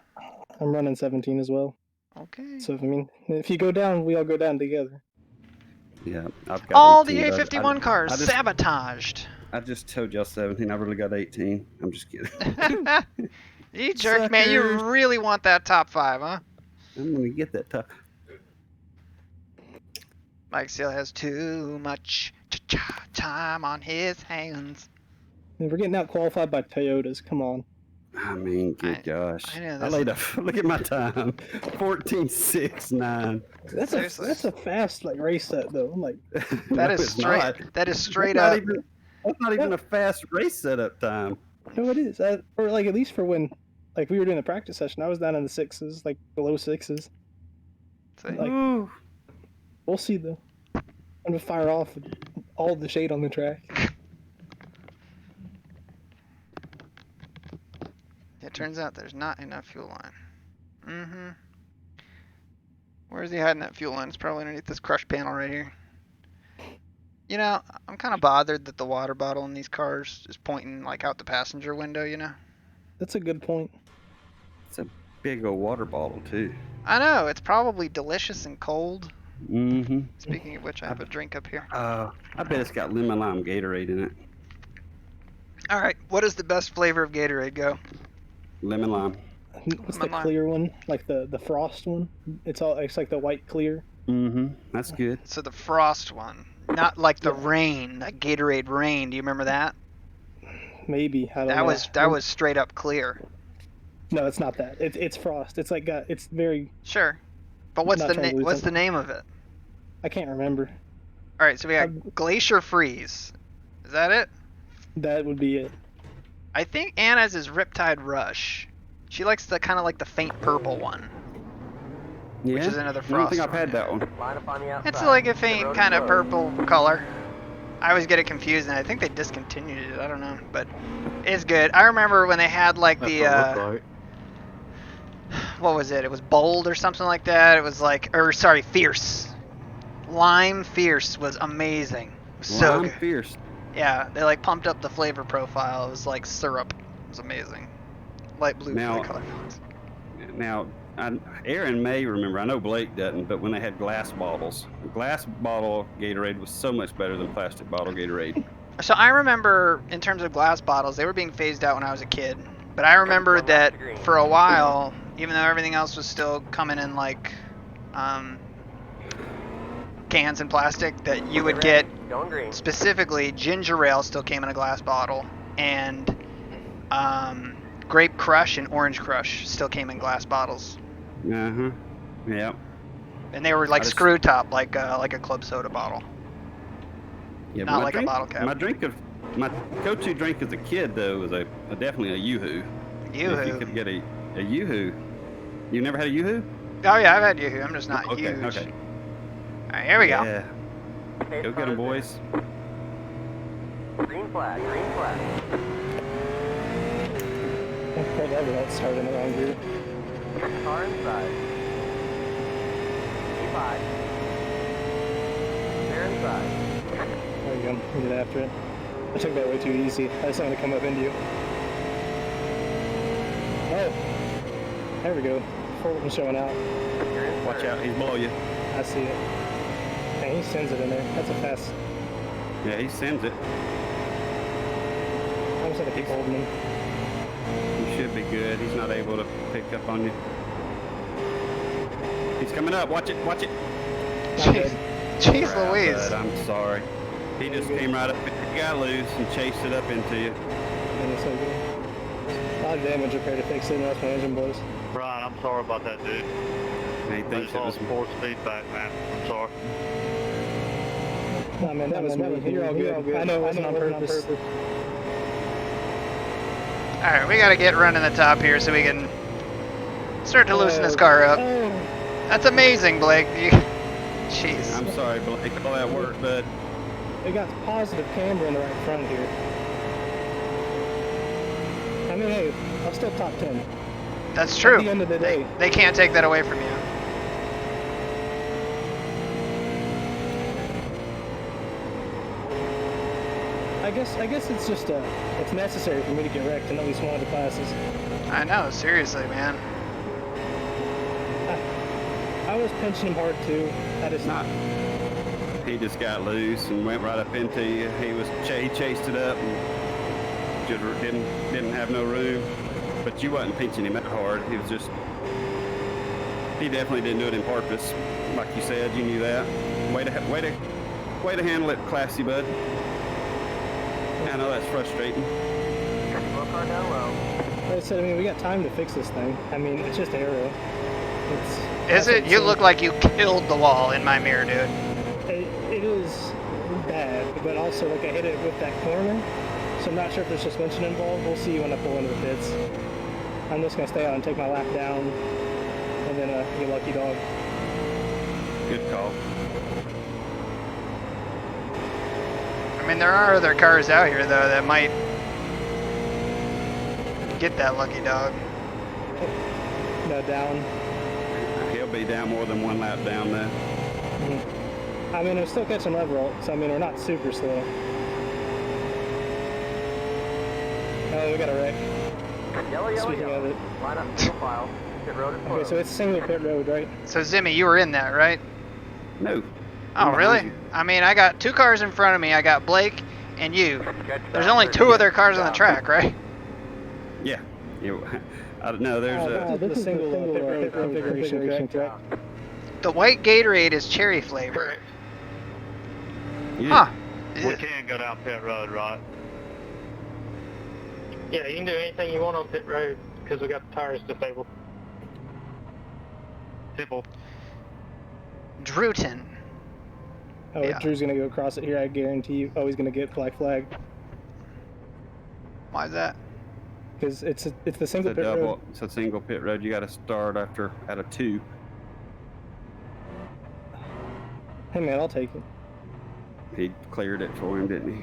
I'm running 17 as well. Okay. So, I mean, if you go down, we all go down together. Yeah, I've got all 18, the A51 cars sabotaged. I just told y'all 17. I really got 18. I'm just kidding. You jerk, man. You really want that top 5, huh? I'm going to get that top. Mike Seal has too much time on his hands. And we're getting out qualified by Toyotas. Come on. I mean, good gosh. I know I this. laid a look at my time. 14:69. That's a fast race set though. I'm like that No, is it's straight. not. That is straight That's up. That's not even a fast race setup time. No, it is. Or at least for when we were doing the practice session, I was down in the sixes, below sixes. We'll see though. I'm gonna fire off all the shade on the track. It turns out there's not enough fuel line. Where's he hiding that fuel line? It's probably underneath this crush panel right here. You know, I'm kind of bothered that the water bottle in these cars is pointing out the passenger window, you know? That's a good point. It's a big old water bottle too. I know, it's probably delicious and cold. Mm-hmm. Speaking of which, I have a drink up here. I bet it's got lemon lime Gatorade in it. All right, what is the best flavor of Gatorade, go? Lemon lime. What's the clear one? The frost one? It's like the white clear. Mm-hmm. That's good. So the frost one, not like the rain, that Gatorade rain. Do you remember that? Maybe. I don't know. That was straight up clear. No, it's not that. It's frost. It's it's very. Sure, but what's the name of it? I can't remember. All right, so we got Glacier Freeze. Is that it? That would be it. I think Anna's is Riptide Rush. She likes the kind of the faint purple one. Yeah. Which is another I don't frost. think I've had that one. It's like a faint kind of purple color. I always get it confused, and I think they discontinued it. I don't know, but it's good. I remember when they had what was it? It was Bold or something like that. It was Fierce. Lime Fierce was amazing. So good. Fierce. Yeah, they pumped up the flavor profile. It was like syrup. It was amazing. Light blue for the color. Now, Aaron may remember. I know Blake doesn't, but when they had glass bottles, glass bottle Gatorade was so much better than plastic bottle Gatorade. So I remember, in terms of glass bottles, they were being phased out when I was a kid. But I remember that for a while, even though everything else was still coming in cans and plastic, that you would get specifically ginger ale still came in a glass bottle, and grape crush and orange crush still came in glass bottles. Yeah. And they were screw top, like a club soda bottle. Yeah, not like a bottle cap. My go-to drink as a kid though was definitely a Yoo-hoo. Yoo-hoo. If you could get a Yoo-hoo. You never had a Yoo-hoo? Oh yeah, I've had Yoo-hoo. I'm just not huge. Okay. All right, here we go. Yeah. Go get them, boys. Green flag, green flag. I'll never let start in the wrong gear. Car inside. E5. Clear inside. There you go. We'll get after it. I took that way too easy. I just wanted to come up into you. Oh. There we go. Fulton's showing out. Watch out, he's below you. I see it. Dang, he sends it in there. That's a fast. Yeah, he sends it. I just had to keep holding him. You should be good. He's not able to pick up on you. He's coming up. Watch it. Jeez Louise. I'm sorry. He just came right up. He got loose and chased it up into you. And it's so good. A lot of damage repair to fix it. That's my engine, boys. Brian, I'm sorry about that, dude. He I thinks just it was lost force feedback, man. I'm sorry. Nah, man, that was me. You're all good. I know it wasn't on purpose. Alright, we gotta get running the top here so we can start to loosen this car up. That's amazing, Blake. Jeez. I'm sorry, Blake, all that work, bud. They got positive camber in the right front here. I mean, hey, I'm still top 10. That's true. At the end of the day. They can't take that away from you. I guess it's just it's necessary for me to get wrecked in at least one of the classes. I know, seriously, man. I was pinching him hard too. I just not. He just got loose and went right up into you. He chased it up and just didn't have no room. But you wasn't pinching him that hard. He was just He definitely didn't do it in purpose, like you said. You knew that. Way to handle it, classy, bud. I know that's frustrating. Car down low. Like I said, I mean, we got time to fix this thing. I mean, it's just aero. Is it? You look like you killed the wall in my mirror, dude. It is bad, but also, like, I hit it with that corner, so I'm not sure if there's suspension involved. We'll see when I pull into the pits. I'm just going to stay out and take my lap down, and then get lucky dog. Good call. I mean, there are other cars out here, though, that might get that lucky dog. No, down. He'll be down more than one lap down there. I mean, I'm still catching level, so I mean, we're not super slow. Oh, we got a wreck. Yellow, yellow, Speaking yellow. of it. Line up single file. Pit road is Okay, closed. so it's single pit road, right? So, Zimmy, you were in that, right? No. Oh, really? I mean, I got 2 cars in front of me. I got Blake and you. There's only 2 other cars on the track, right? Yeah. I don't know. There's This is the single pit road configuration, correct? The white Gatorade is cherry flavor. Yeah. Huh. We can go down pit road, right? Yeah, you can do anything you want on pit road because we got the tires disabled. Simple. Drewton. Oh, Yeah. Drew's gonna go across it here, I guarantee you. Oh, he's gonna get black flag. Why is that? Because it's the It's single a pit double. road. It's a single pit road. You got to start at a 2. Hey man, I'll take it. He cleared it for him, didn't he?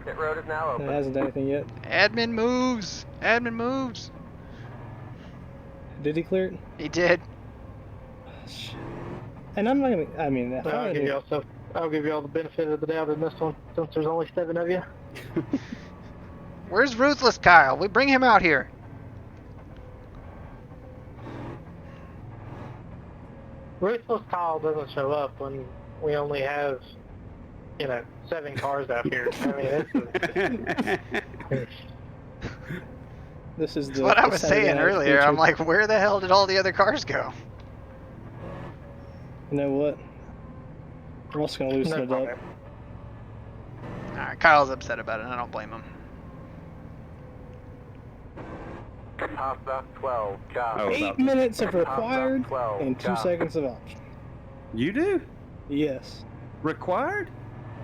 Pit road is now It open. hasn't done anything yet. Admin moves. Admin moves. Did he clear it? He did. Shit. And I'm not gonna. I mean, if I'll I'm give gonna, I'll give you all the benefit of the doubt in this one, since there's only 7 of you. Where's Ruthless Kyle? We bring him out here. Ruthless Kyle doesn't show up when we only have, 7 cars out here. I mean, this is That's the. what I the was Saturday saying night earlier. feature. I'm like, where the hell did all the other cars go? You know what? We're also gonna loosen it up. Alright, Kyle's upset about it, and I don't blame him. Pasta 12, car. Oh, 8 minutes of required 12, and 2 car. seconds of option. You do? Yes. Required?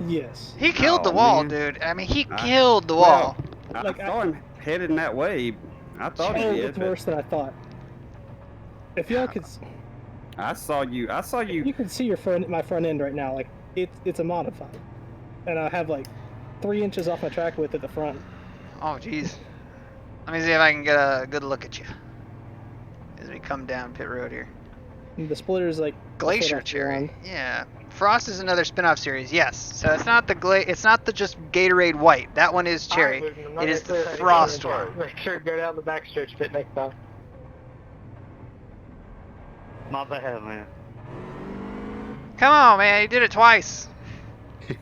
Yes. He killed Oh, the wall, man. dude. I mean, he killed the wall. I Like, saw him headed in that way. I thought he Oh, did. it's But worse than I thought. If y'all could, I saw you. you can see my front end right now. Like it's a modified, and I have like 3 inches off my track width at the front. Oh, jeez. Let me see if I can get a good look at you as we come down pit road here. And the splitter is like a foot Glacier off the Cherry. ground. Yeah. Frost is another spin-off series. Yes. So it's not it's not the just Gatorade White. That one is cherry. It is the Frost one. Make sure to go down the backstretch pit next time. Not bad, man. Come on, man. You did it twice.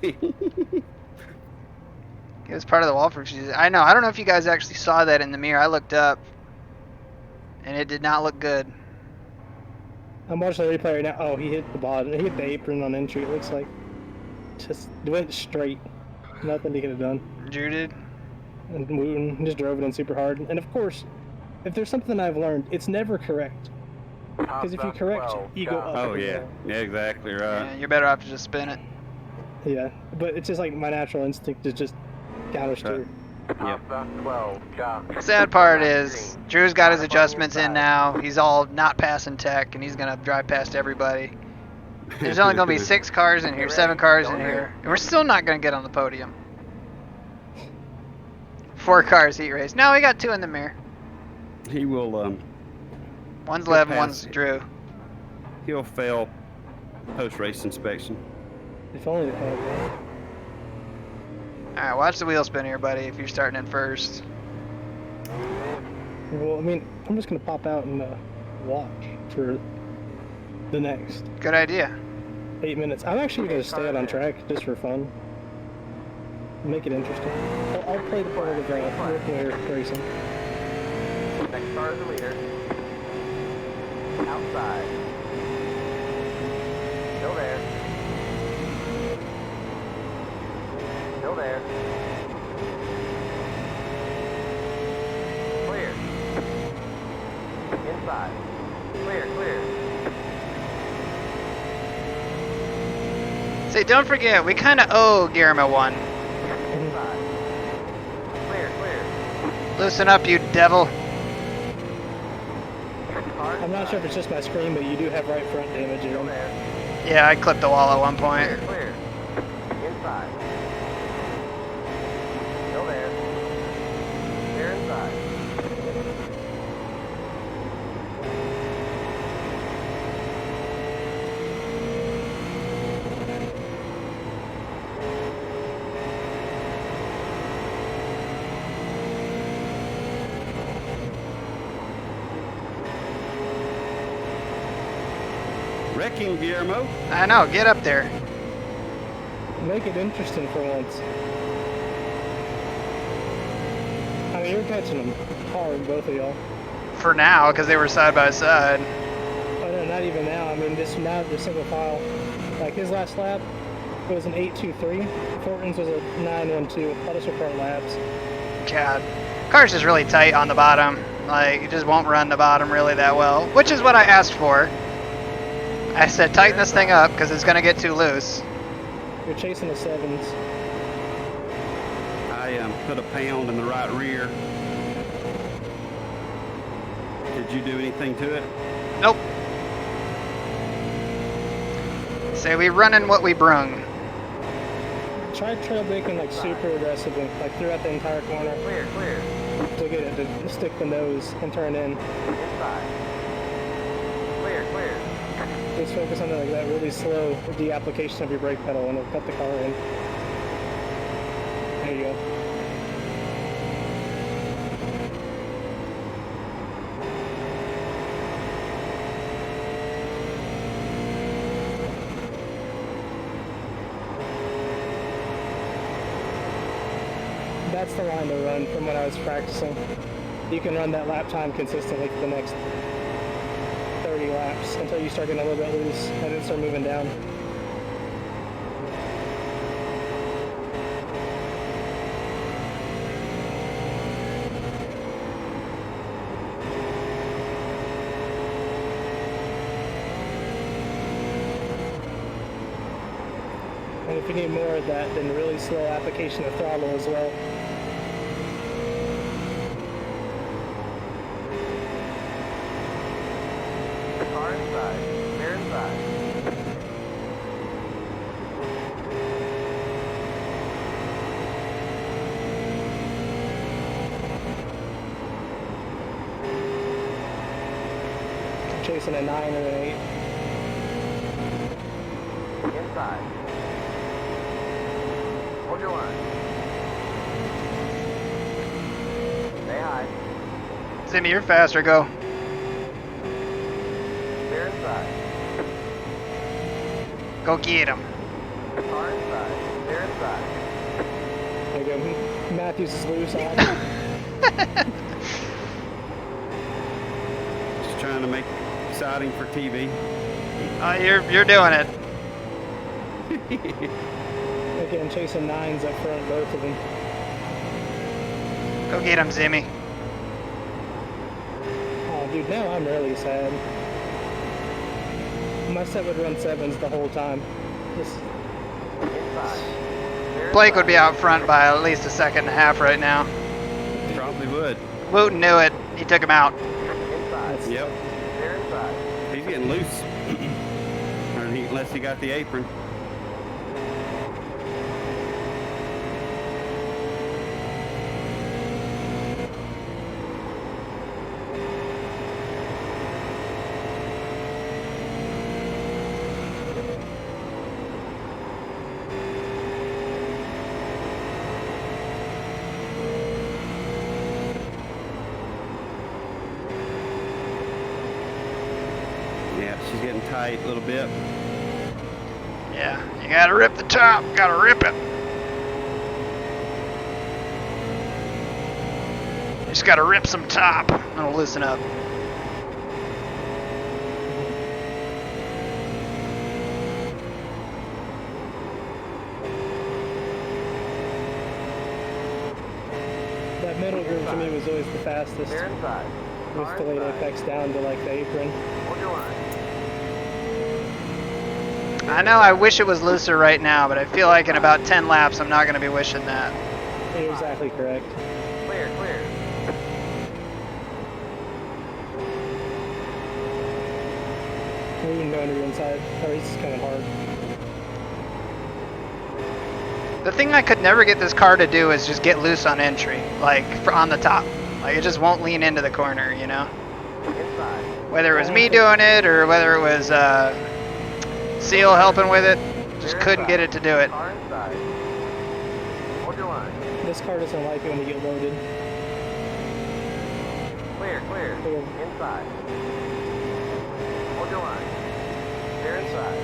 It was part of the wall purchase. I know. I don't know if you guys actually saw that in the mirror. I looked up, and it did not look good. I'm watching the replay right now. Oh, he hit the bottom. He hit the apron on entry. It looks like just went straight. Nothing he could have done. Drew did. And Wooten just drove it in super hard. And of course, if there's something I've learned, it's never correct. Because if you correct, you go up. Oh and yeah, down. yeah, exactly right. Yeah, you're better off to just spin it. Yeah, but it's just like my natural instinct to just counter steer. Pasta 12, car. Sad part is Drew's got his adjustments in now. He's all not passing tech, and he's gonna drive past everybody. There's only gonna be 6 cars in here, 7 cars in here, and we're still not gonna get on the podium. 4 cars heat race. No, we got 2 in the mirror. He will. One's He'll Lev, pass one's it. Drew. He'll fail post-race inspection. If only they had that. Alright, watch the wheel spin here, buddy, if you're starting in first. Well, I mean, I'm just gonna pop out and watch for the next Good idea. 8 minutes. I'm actually gonna stay out on track just for fun. Make it interesting. I'll play the part of rear racing. Next car is the leader. Outside. Still there. Still there. Clear. Inside. Clear, clear. See, don't forget, we kind of owe Guillermo one. Inside. Clear, clear. Loosen up, you devil. I'm not sure if it's just my screen, but you do have right front damage here. Yeah, I clipped the wall at one point. Clear, clear. Inside. Still there. Clear inside. Wrecking, Guillermo. I know, get up there. Make it interesting for once. I mean, you're catching them hard, both of y'all. For now, because they were side by side. Oh no, not even now. I mean, this now the single file. Like his last lap, it was an 8.23. Fortin's was a 9.12. I'll just report laps. God. Car's just really tight on the bottom. Like, it just won't run the bottom really that well, which is what I asked for. I said tighten this thing up because it's going to get too loose. You're chasing the sevens. I put a pound in the right rear. Did you do anything to it? Nope. So we running what we brung. Try trail braking like super aggressively, like throughout the entire corner. Clear, clear. To get it to stick the nose and turn in. Inside. Clear, clear. Just focus on like that really slow de-application of your brake pedal and it'll cut the car in. There you go. That's the line to run from when I was practicing. You can run that lap time consistently for the next 30 laps until you start getting a little bit loose and then start moving down. And if you need more of that, then really slow application of throttle as well. Car inside. Clear inside. Chasing a 9 or an 8. Inside. Hold your line. Stay high. Zimmy, you're faster, go. Clear inside. Go get him. Car inside. Clear inside. There you go. Matthews is loose on. Just trying to make exciting for TV. You're doing it. Again, chasing 9s up front, both of them. Go get him, Zimmy. Oh, dude, now I'm really sad. My set would run 7s the whole time. Just, Inside. Clear Blake would be inside. out front by at least a second and a half right now. Probably would. Wooten knew it. He took him out. Inside. Yep. Clear inside. He's getting loose. Unless he got the apron. Yeah, she's getting tight a little bit. Yeah, you gotta rip the top. Gotta rip it. Just gotta rip some top. It'll loosen up. That middle group to me was always the fastest. Clear inside. With delayed apex down to like the apron. Hold your line. I know I wish it was looser right now, but I feel like in about 10 laps I'm not going to be wishing that. You're exactly correct. Clear, clear. We can go into the inside. Oh, he's coming hard. The thing I could never get this car to do is just get loose on entry, like on the top. Like it just won't lean into the corner, you know? Inside. Whether it was me doing it or whether it was Seal helping with it, just couldn't get it to do it. Car inside. Hold your line. This car doesn't like it when you get loaded. Clear, clear. Clear. Inside. Hold your line. Clear inside.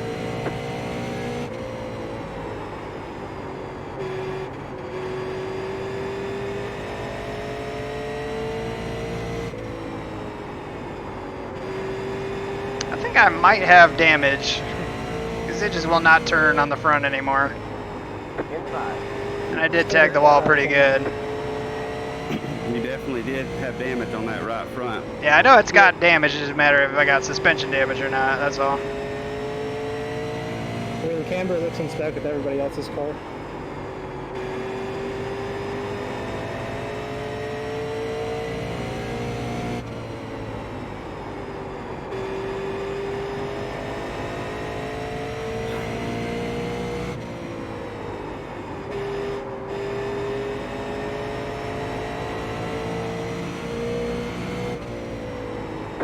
I think I might have damage, because it just will not turn on the front anymore. Inside. And I did tag the wall pretty good. You definitely did have damage on that right front. Yeah, I know it's got damage, it's just a matter of if I got suspension damage or not, that's all. I mean, the camber looks in spec with everybody else's car.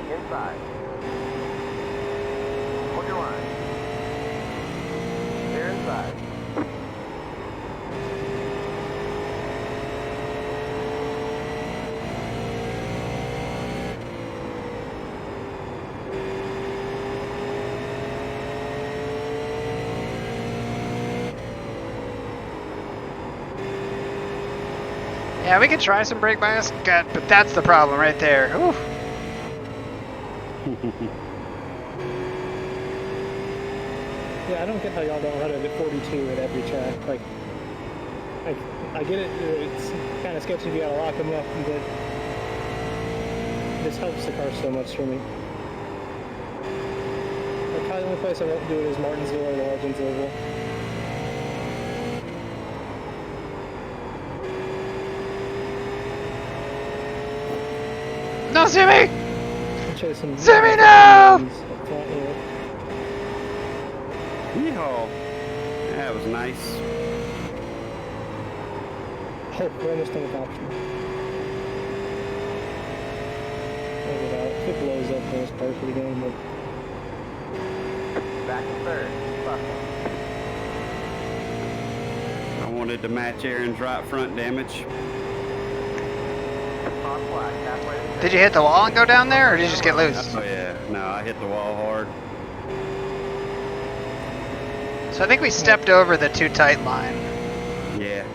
Inside. Hold your line. Clear inside. Yeah, we could try some brake bias, God, but that's the problem right there. Oof. Yeah, I don't get how y'all don't run it at 42 at every track. Like I get it, it's kind of sketchy if you gotta lock them up, but this helps the car so much for me. Like, probably the only place I won't do it is Martinsville or the Legends Oval. No, Zimmy! Chasing Zimmy, no! up front here. Yeehaw. That was nice. Oh, we're almost on the option. Look it out. If it blows up, then it's perfect again, but Back in third. Fuck. I wanted to match Aaron's right front damage. On flag. Halfway to the Did you hit the wall and go down there, or did you just get loose? Oh yeah, no, I hit the wall hard. So I think we stepped over the too tight line. Yeah.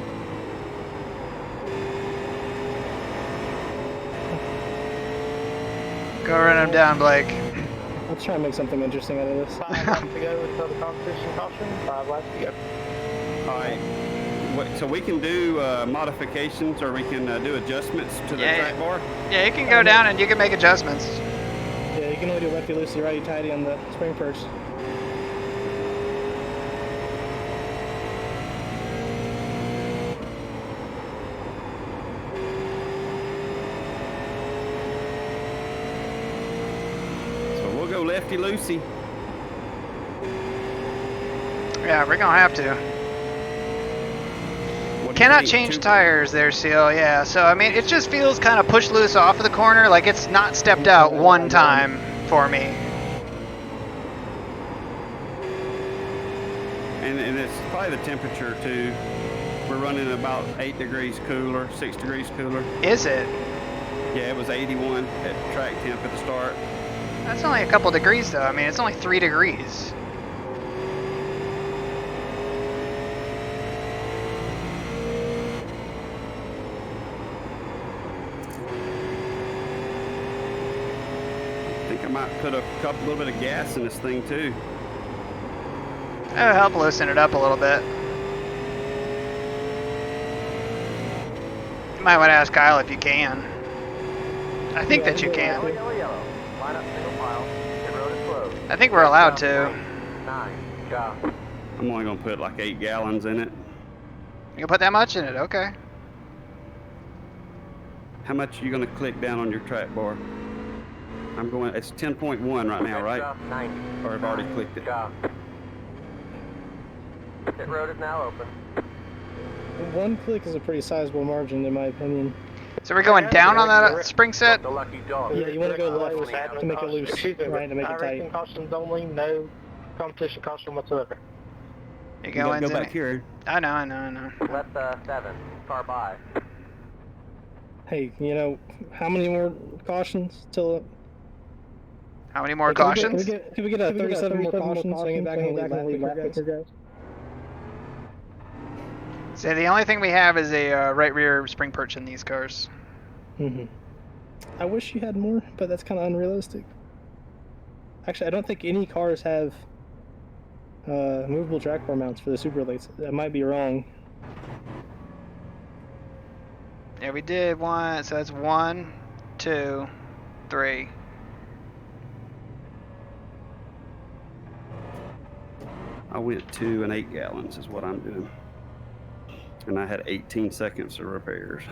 Go run him down, Blake. let's try and make something interesting out of this. 5 laps to go until the competition caution. 5 laps to go. All right. So we can do modifications, or we can do adjustments to the Yeah. track bar? Yeah, you can go down and you can make adjustments. Yeah, you can only do lefty loosey, righty tighty on the spring first. So we'll go lefty loosey. Yeah, we're gonna have to. What do you Cannot think? change tires there, Seal. Yeah, so I mean, it just feels kind of push loose off of the corner, like it's not stepped out one time for me. And it's probably the temperature too. We're running about 8 degrees cooler, 6 degrees cooler. Is it? Yeah, it was 81 at track temp at the start. That's only a couple degrees, though. I mean, it's only 3 degrees. I think I might put a little bit of gas in this thing too. That'll help loosen it up a little bit. Might want to ask Kyle if you can. I think Yeah, that you I'm can. going Yellow, yellow. Line up single file. The road is closed. I think we're allowed to. 9. Go. I'm only gonna put like 8 gallons in it. You can put that much in it? Okay. How much are you gonna click down on your track bar? I'm going. It's 10.1 right now, right? 90. Or I've already clicked it. Go. Pit road is now open. One click is a pretty sizable margin, in my opinion. So we're going down on that spring set? The lucky dog. Yeah, you want to go left to make it loose, Excuse me, right, to make it racing tight. cautions only, no competition caution whatsoever. You You gotta going go to back here. I know. Left 7. Car by. Hey, you know, how many more cautions till... How many more Can we cautions? Can we get a 37 more cautions so I can get back and lead lap quicker, guys? So the only thing we have is a right rear spring perch in these cars. I wish you had more, but that's kind of unrealistic. Actually, I don't think any cars have movable track bar mounts for the super lates. I might be wrong. Yeah, we did one. So that's 1, 2, 3. I went 2 and 8 gallons is what I'm doing. And I had 18 seconds of repairs.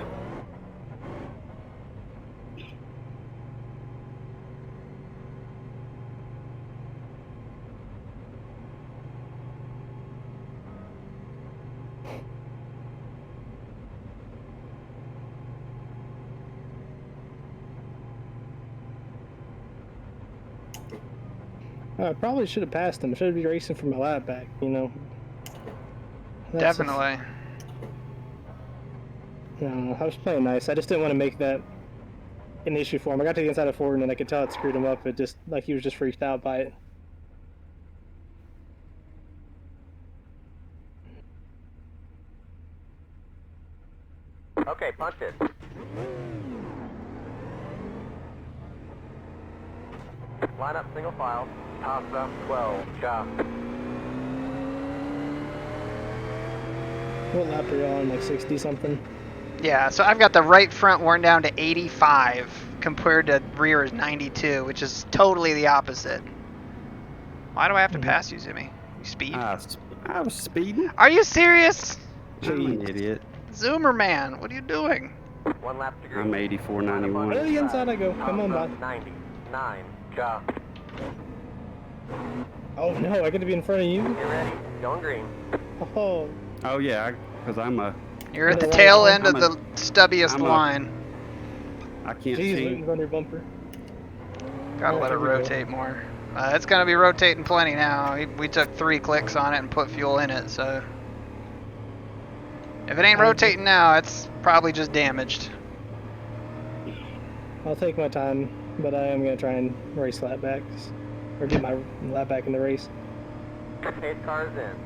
I probably should have passed him. I should be racing for my lap back, you know. That's Definitely. No, I was playing nice. I just didn't want to make that an issue for him. I got to the inside of 4 and then I could tell it screwed him up. It just, like, he was just freaked out by it. Okay, punch it. Line up single file. Pasta 12. Go. What lap are you on? Like 60 something? Yeah, so I've got the right front worn down to 85 compared to rear is 92, which is totally the opposite. Why do I have to pass you, Zimmy? You speed? I was speeding. Are you serious? I'm an idiot. Zoomer man, what are you doing? 1 lap to green. I'm 84.91. Where to the inside I go? Come on, bud. 90. 9. Go. Oh no, I get to be in front of you? Get ready. Going green. Oh. Oh yeah, because I'm a. You're at the tail end of I'm the stubbiest I'm a- line. I can't Jeez, see. Luton's on your bumper. Gotta let it rotate more. It's gonna be rotating plenty now. We took 3 clicks on it and put fuel in it, so. If it ain't rotating now, it's probably just damaged. I'll take my time, but I am going to try and race lap back. Or get my lap back in the race. Pace cars in.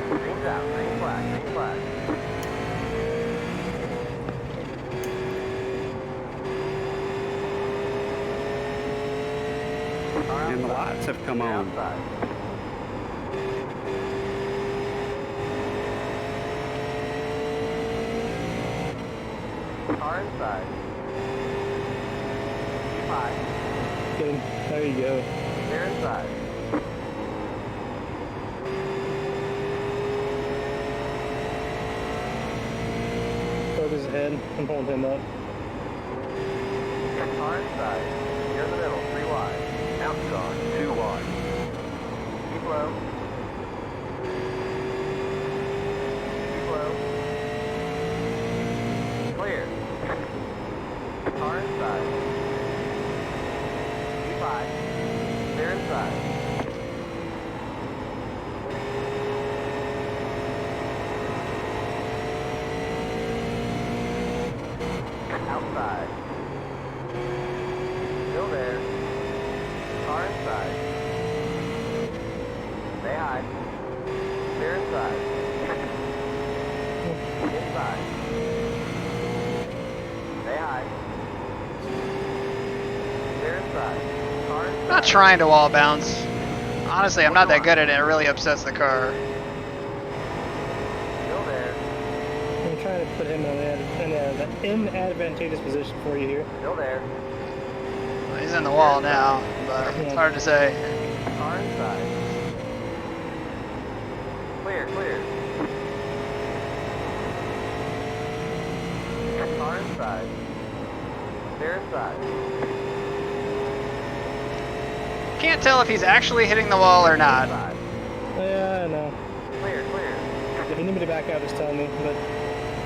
Green's out. Green flag. Green flag. And the lights have come on. Outside. Car inside. E5. Get him. There you go. Clear inside. Focus ahead. I'm holding him up. Car inside. You're in the middle. 3 wide. Outside. 2 wide. Keep low. Keep low. Clear. Car inside. E5. Clear inside. Outside. Still there. Car inside. Stay high. Clear inside. Inside. Stay high. Clear inside. Car inside. I'm not trying to wall bounce. Honestly, I'm not that good at it. It really upsets the car. Still there. put him in an inadvantageous position for you here. Still there. Well, he's in the wall now, but it's hard to say. Car inside. Clear, clear. Car inside. Clear inside. Can't tell if he's actually hitting the wall or not. Yeah, I know. Clear, clear. If you need me to back out, just tell me. But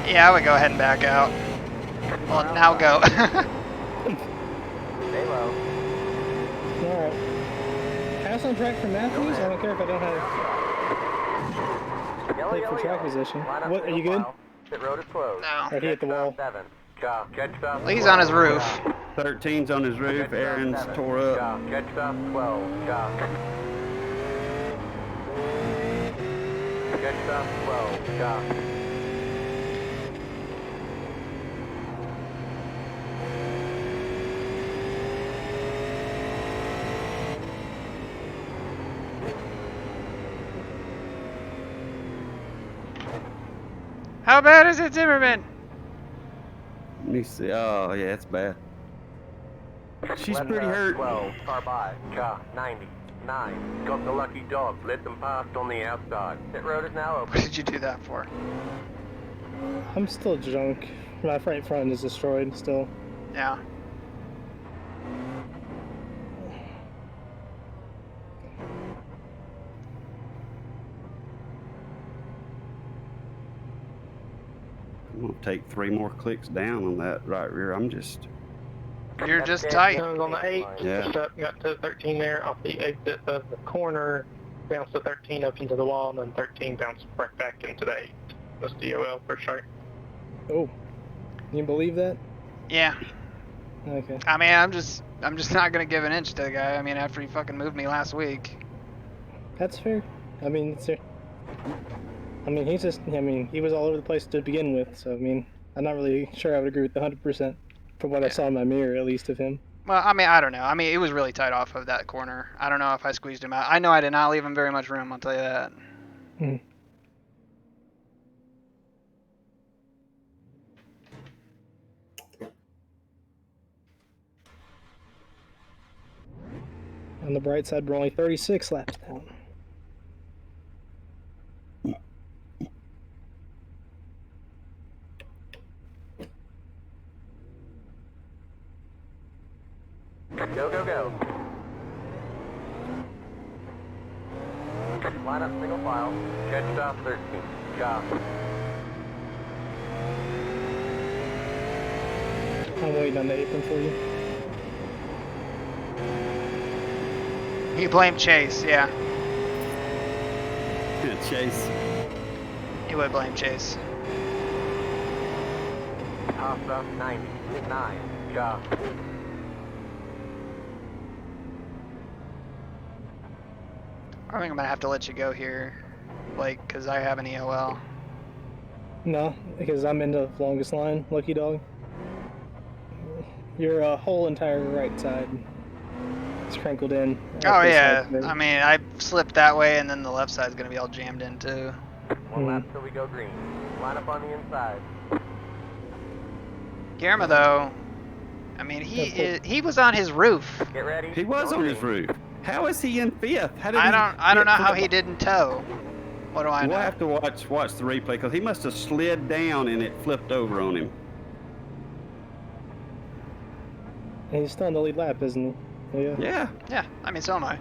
Yeah, I would go ahead and back out. Well, now go. Stay low. alright. Pass on track for Matthews? I don't care if I don't have Yellow, plate for yellow, track yellow. position. Line up What, are you single good? file. Pit road is closed. No. Or he hit the wall. 7. Catch stop. He's on his roof. 13's on his roof. Aaron's tore up. Catch stop 12. Catch stop 12. How bad is it, Zimmerman? Let me see. Oh, yeah, it's bad. She's Left pretty hurt. 12. Car by. Car 90. 9. Got the lucky dog. Let them past on the outside. Pit road is now open. What did you do that for? I'm still drunk. My right front is destroyed still. Yeah. I'm gonna take 3 more clicks down on that right rear. You're just tight. I was on the 8, Yeah. pushed up, got to 13 there, off the exit of the corner, bounced to 13 up into the wall, and then 13 bounced right back into the 8. That's DOL for sure. Oh. You believe that? Yeah. Okay. I mean, I'm just not gonna give an inch to the guy. I mean, after he fucking moved me last week. That's fair. I mean, it's fair. I mean, he was all over the place to begin with, so I mean, I'm not really sure I would agree with the 100% from what I saw in my mirror, at least, of him. Well, I mean, I don't know. I mean, it was really tight off of that corner. I don't know if I squeezed him out. I know I did not leave him very much room, I'll tell you that. Hmm. On the bright side, we're only 36 laps down. Go, go, go. Line up single file. Catch stop 13. Job. I'm waiting on the apron for you. He blamed Chase, yeah. Chase. He would blame Chase. Top stop 90. 9. Job. I think I'm gonna have to let you go here, Blake, because I have an EOL. No, because I'm in the longest line, lucky dog. Your whole entire right side is crinkled in. Oh yeah, I mean, I slipped that way, and then the left side's gonna be all jammed in too. One lap till we go green. Line up on the inside. Guillermo, though, I mean, he was on his roof. Get ready. He was on his roof. How is he in 5th? How did I don't know how he didn't tow. What do I know? We'll have to watch the replay because he must have slid down and it flipped over on him. And he's still in the lead lap, isn't he? Yeah. Yeah. Yeah, I mean, so am I.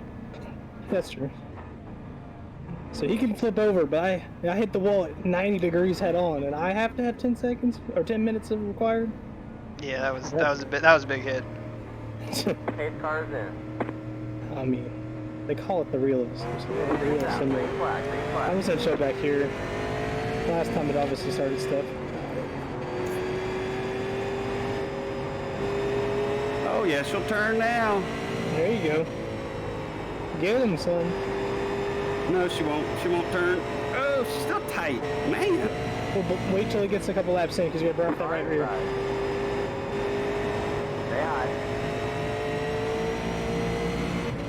That's true. So he can flip over, but I hit the wall at 90 degrees head on, and I have to have 10 seconds or 10 minutes of required. Yeah, that was a big hit. Pace cars in. I mean, they call it the realist. Green flag, green flag. I'm just gonna show back here. Last time it obviously started stuff. Oh yeah, she'll turn now. There you go. Get him, son. No, she won't. She won't turn. Oh, she's still tight. Man. Well, wait till he gets a couple laps in, because you're gonna burn up that right rear. Stay high.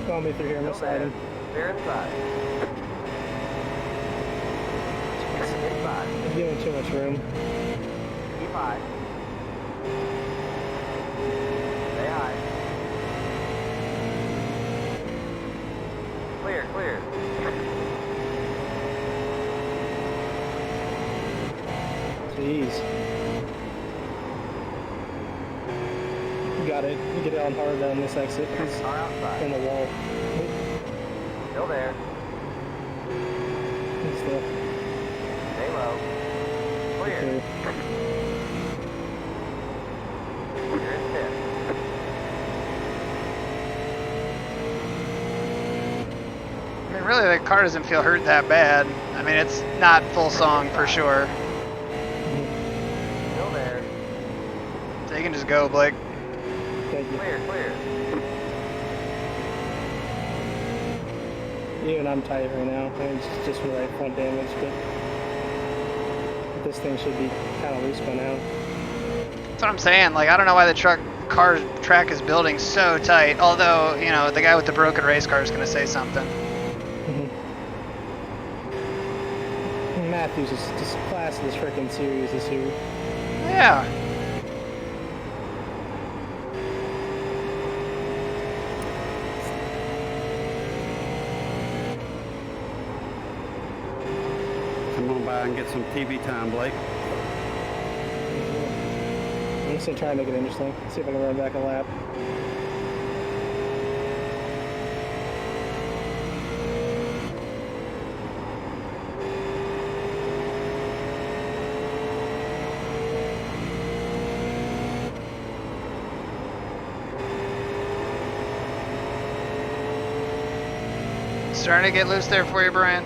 Follow me through here, I'm gonna slide him. Clear inside. Inside. I'm giving too much room. 5. Stay high. Clear, clear. Jeez. You got it. You get it on hard down this exit. He's in the wall. Still there. He's still. Stay low. Clear. Okay. You're in 5th. I mean, really, the car doesn't feel hurt that bad. I mean, it's not full song for sure. Still there. So you can just go, Blake. Thank you. Clear, clear. Even I'm tight right now. I mean, it's just for right front damage, but this thing should be kind of loose by now. That's what I'm saying. Like, I don't know why the track is building so tight. Although, you know, the guy with the broken race car is going to say something. Matthews is just class of this freaking series this year. Yeah. Come on by and get some TV time, Blake. I'm just gonna try and make it interesting. See if I can run back a lap. Starting to get loose there for you, Brian.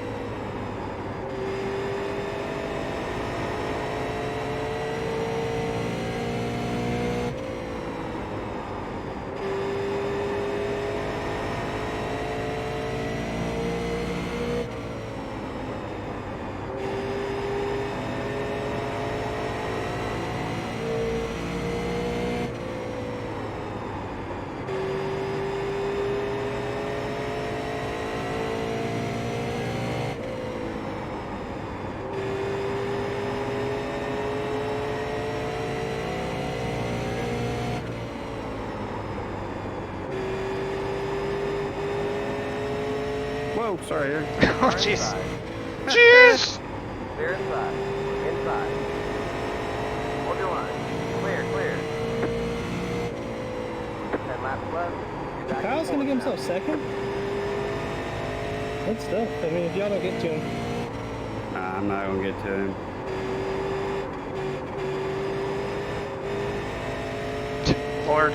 Whoa, sorry, Eric. Oh, jeez. Jeez! Clear inside. Inside. Hold your line. Clear, clear. 10 laps left. You're back Kyle's and gonna give forth himself second? Good stuff. I mean, if y'all don't get to him. Nah, I'm not going to get to him. Lord.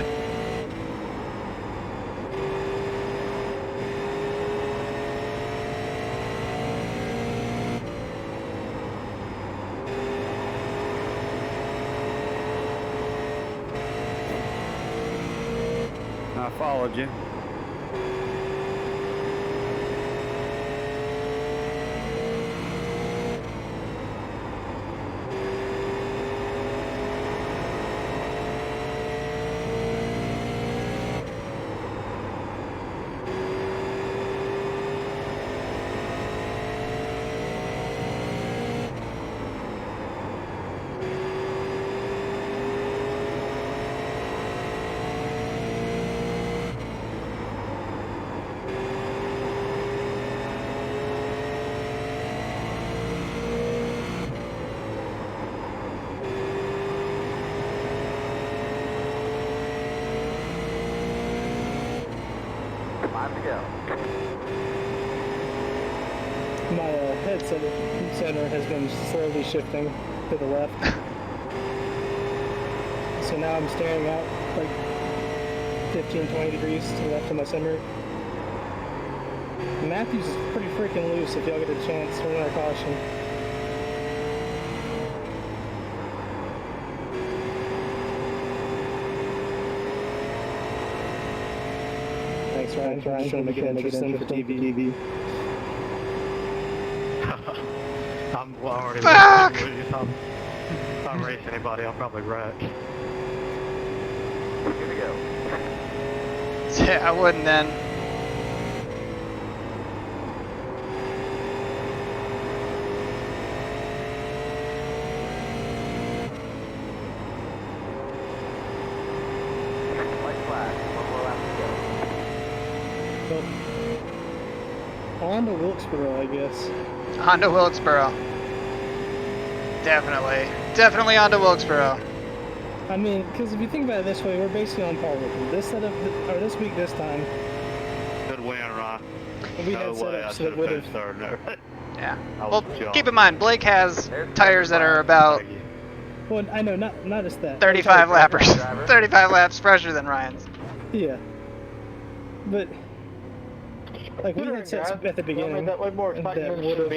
I followed you. Five to go. My headset center has been slowly shifting to the left. So now I'm staring out like 15, 20 degrees to the left of my center. Matthews is pretty freaking loose if y'all get a chance. Run under caution. Thanks, Ryan. Trying to make it interesting for TV. I'm already Fuck! if I race anybody, I'll probably wreck. Here we go. Yeah, I wouldn't then. Well, on to Wilkesboro, I guess. On to Wilkesboro. Definitely on to Wilkesboro. I mean, because if you think about it this way, we're basically on par with them. This week, this time, Good win, Ron. we No had way, I setups should that have would finished have. third there. Yeah. I Well, was young. keep in mind, Blake has tires that are about Thank you. Well, I know, not just that. 35 lappers. 35 laps fresher than Ryan's. Yeah. But like we Good had sets guys. at the beginning. Made that way more exciting that than it should have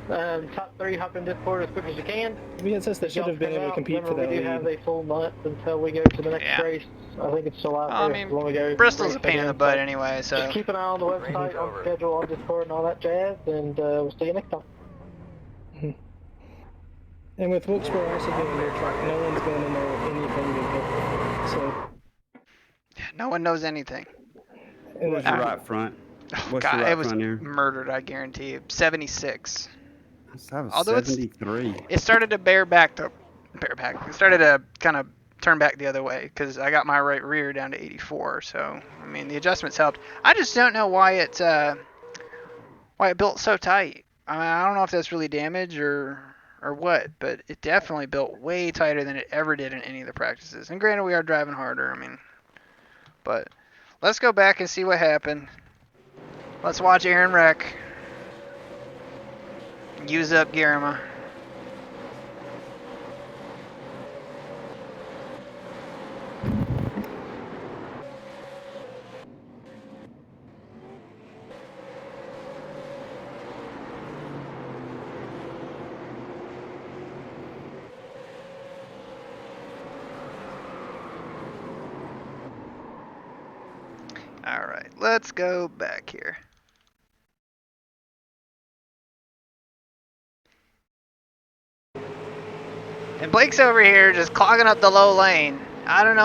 been. Top 3, hop in Discord as quick as you can. We had sets that should have been able to compete for that We do lead. have a full month until we go to the next Yeah. race. I think it's July 1st. Well, I mean, when we go Bristol's a race pain in the again. butt So anyway, so. just keep an eye on the website, on schedule, on Discord, and all that jazz, and we'll see you next time. And with Wilkesboro also being a new track, no one's going to know anything to help. So. No one knows anything. What's your right front? Oh, What's God, your right it was front here? murdered, I guarantee you. 76. That was Although 73. It started to It started to kind of turn back the other way because I got my right rear down to 84. So I mean the adjustments helped. I just don't know why it built so tight. I mean I don't know if that's really damage or what, but it definitely built way tighter than it ever did in any of the practices. And granted we are driving harder. I mean, but let's go back and see what happened. Let's watch Aaron wreck. Use up Garima. All right, let's go back here. And Blake's over here just clogging up the low lane. I don't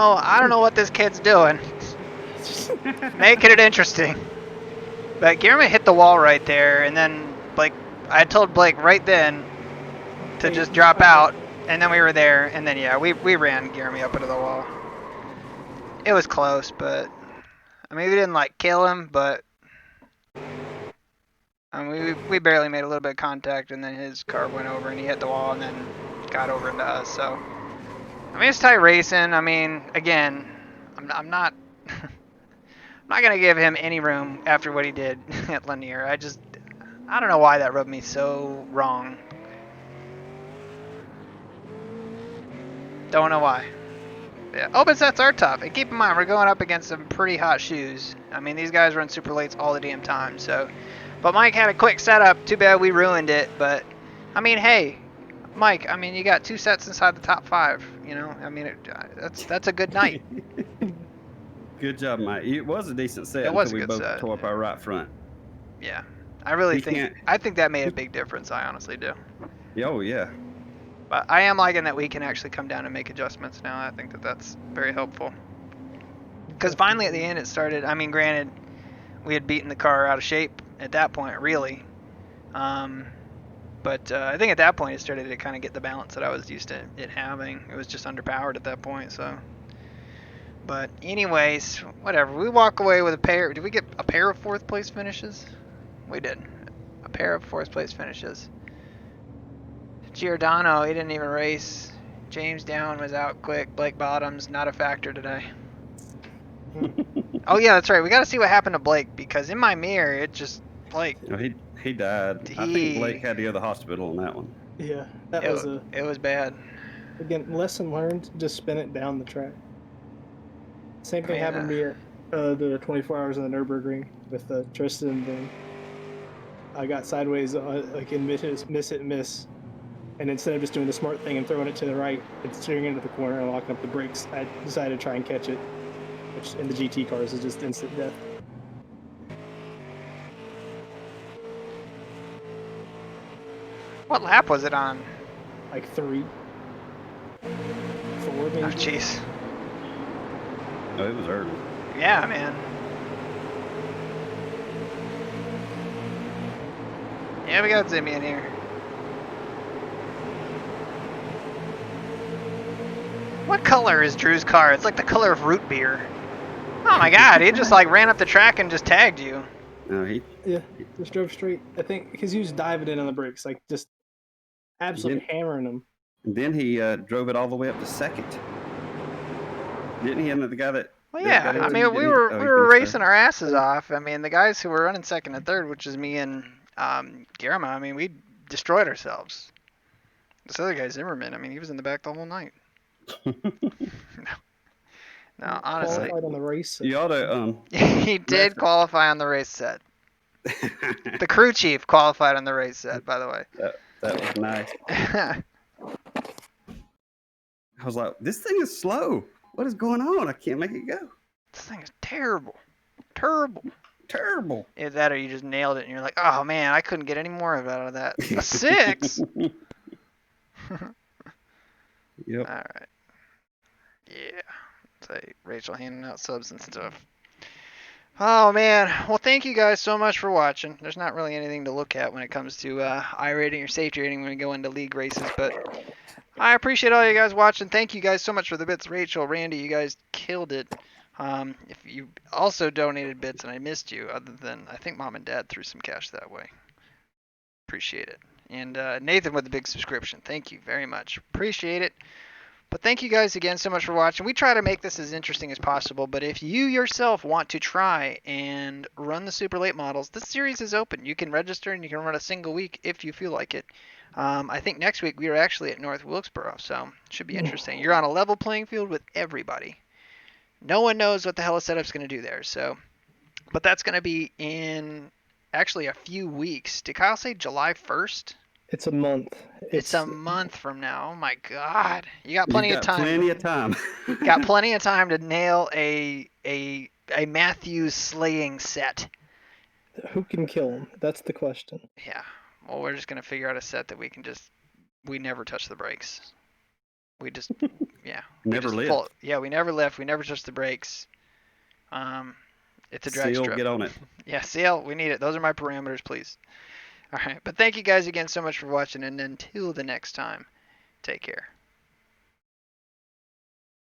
know what this kid's doing. Making it interesting. But Guillermo hit the wall right there, and then I told Blake right then to just drop out, and then we were there, and then yeah, we ran Guillermo up into the wall. It was close, but I mean we didn't kill him, but I mean we barely made a little bit of contact, and then his car went over and he hit the wall, and then got over into us. So I mean it's tight racing. I mean again, I'm not I'm not gonna give him any room after what he did at Lanier. I don't know why that rubbed me so wrong. Don't know why. Yeah. Open sets are tough. And keep in mind, we're going up against some pretty hot shoes. I mean, these guys run super lates all the damn time. So, but Mike had a quick setup. Too bad we ruined it. But I mean, hey, Mike. I mean, you got 2 sets inside the top 5. You know, I mean, that's a good night. Good job, Mike. It was a decent set It was until a we good both set. tore up our right front. Yeah, I really He think can't- I think that made a big difference. I honestly do. Oh, yeah. But I am liking that we can actually come down and make adjustments now. I think that's very helpful. Because finally at the end it started, I mean, granted, we had beaten the car out of shape at that point, really. But I think at that point it started to kind of get the balance that I was used to it having. It was just underpowered at that point, so. But anyways, whatever. We walk away with a pair. Did we get a pair of 4th place finishes? We did. A pair of 4th place finishes. Giordano, he didn't even race. James Down was out quick. Blake Bottoms, not a factor today. Oh yeah, that's right. We got to see what happened to Blake because in my mirror, it just Blake. Oh, he died. I think Blake had to go to the hospital on that one. Yeah, that it was bad. Again, lesson learned: just spin it down the track. Same thing happened to me at the 24 hours on the Nürburgring with Tristan. Then I got sideways, in miss. And instead of just doing the smart thing and throwing it to the right and steering into the corner and locking up the brakes, I decided to try and catch it, which in the GT cars is just instant death. What lap was it on? Like 3. 4 maybe. Oh jeez. Oh, it was early. Yeah, man. Yeah, we got Zimmy in here. What color is Drew's car? It's like the color of root beer. Oh my god, he just ran up the track and just tagged you. No, he Yeah, just drove straight. I think because he was diving in on the brakes, like just absolutely hammering them. And then he drove it all the way up to second. Didn't he? And the guy that. Well, that got yeah. I into mean, you, we didn't he? were Oh, we he were finished racing third. our asses off. I mean, the guys who were running second and third, which is me and Garama, I mean, we destroyed ourselves. This other guy, Zimmerman, I mean, he was in the back the whole night. No, honestly. Qualified on the race. You ought to. He did qualify on the race set. The crew chief qualified on the race set, by the way. That was nice. I was like, this thing is slow. What is going on? I can't make it go. This thing is terrible. Terrible. Terrible. Either that or you just nailed it and you're like, oh man, I couldn't get any more of out of that. A 6? Yep. Alright. Yeah. Say Rachel handing out subs and stuff. Oh man. Well, thank you guys so much for watching. There's not really anything to look at when it comes to I rating or safety rating when we go into league races, but I appreciate all you guys watching. Thank you guys so much for the bits. Rachel, Randy, you guys killed it. If you also donated bits and I missed you, other than I think Mom and Dad threw some cash that way. Appreciate it. And Nathan with the big subscription. Thank you very much. Appreciate it. But thank you guys again so much for watching. We try to make this as interesting as possible, but if you yourself want to try and run the super late models, this series is open. You can register and you can run a single week if you feel like it. I think next week we are actually at North Wilkesboro, so it should be interesting. You're on a level playing field with everybody. No one knows what the hell a setup's going to do there, so. But that's going to be in actually a few weeks. Did Kyle say July 1st? It's a month. It's a month from now. Oh my God! You got plenty of time. Plenty of time. Got plenty of time to nail a Matthews slaying set. Who can kill him? That's the question. Yeah. Well, we're just gonna figure out a set that we never touch the brakes. We just yeah. Never lift. Yeah, we never lift. We never touch the brakes. It's a drag strip. Get on it. Yeah, seal. We need it. Those are my parameters, please. All right, but thank you guys again so much for watching, and until the next time, take care.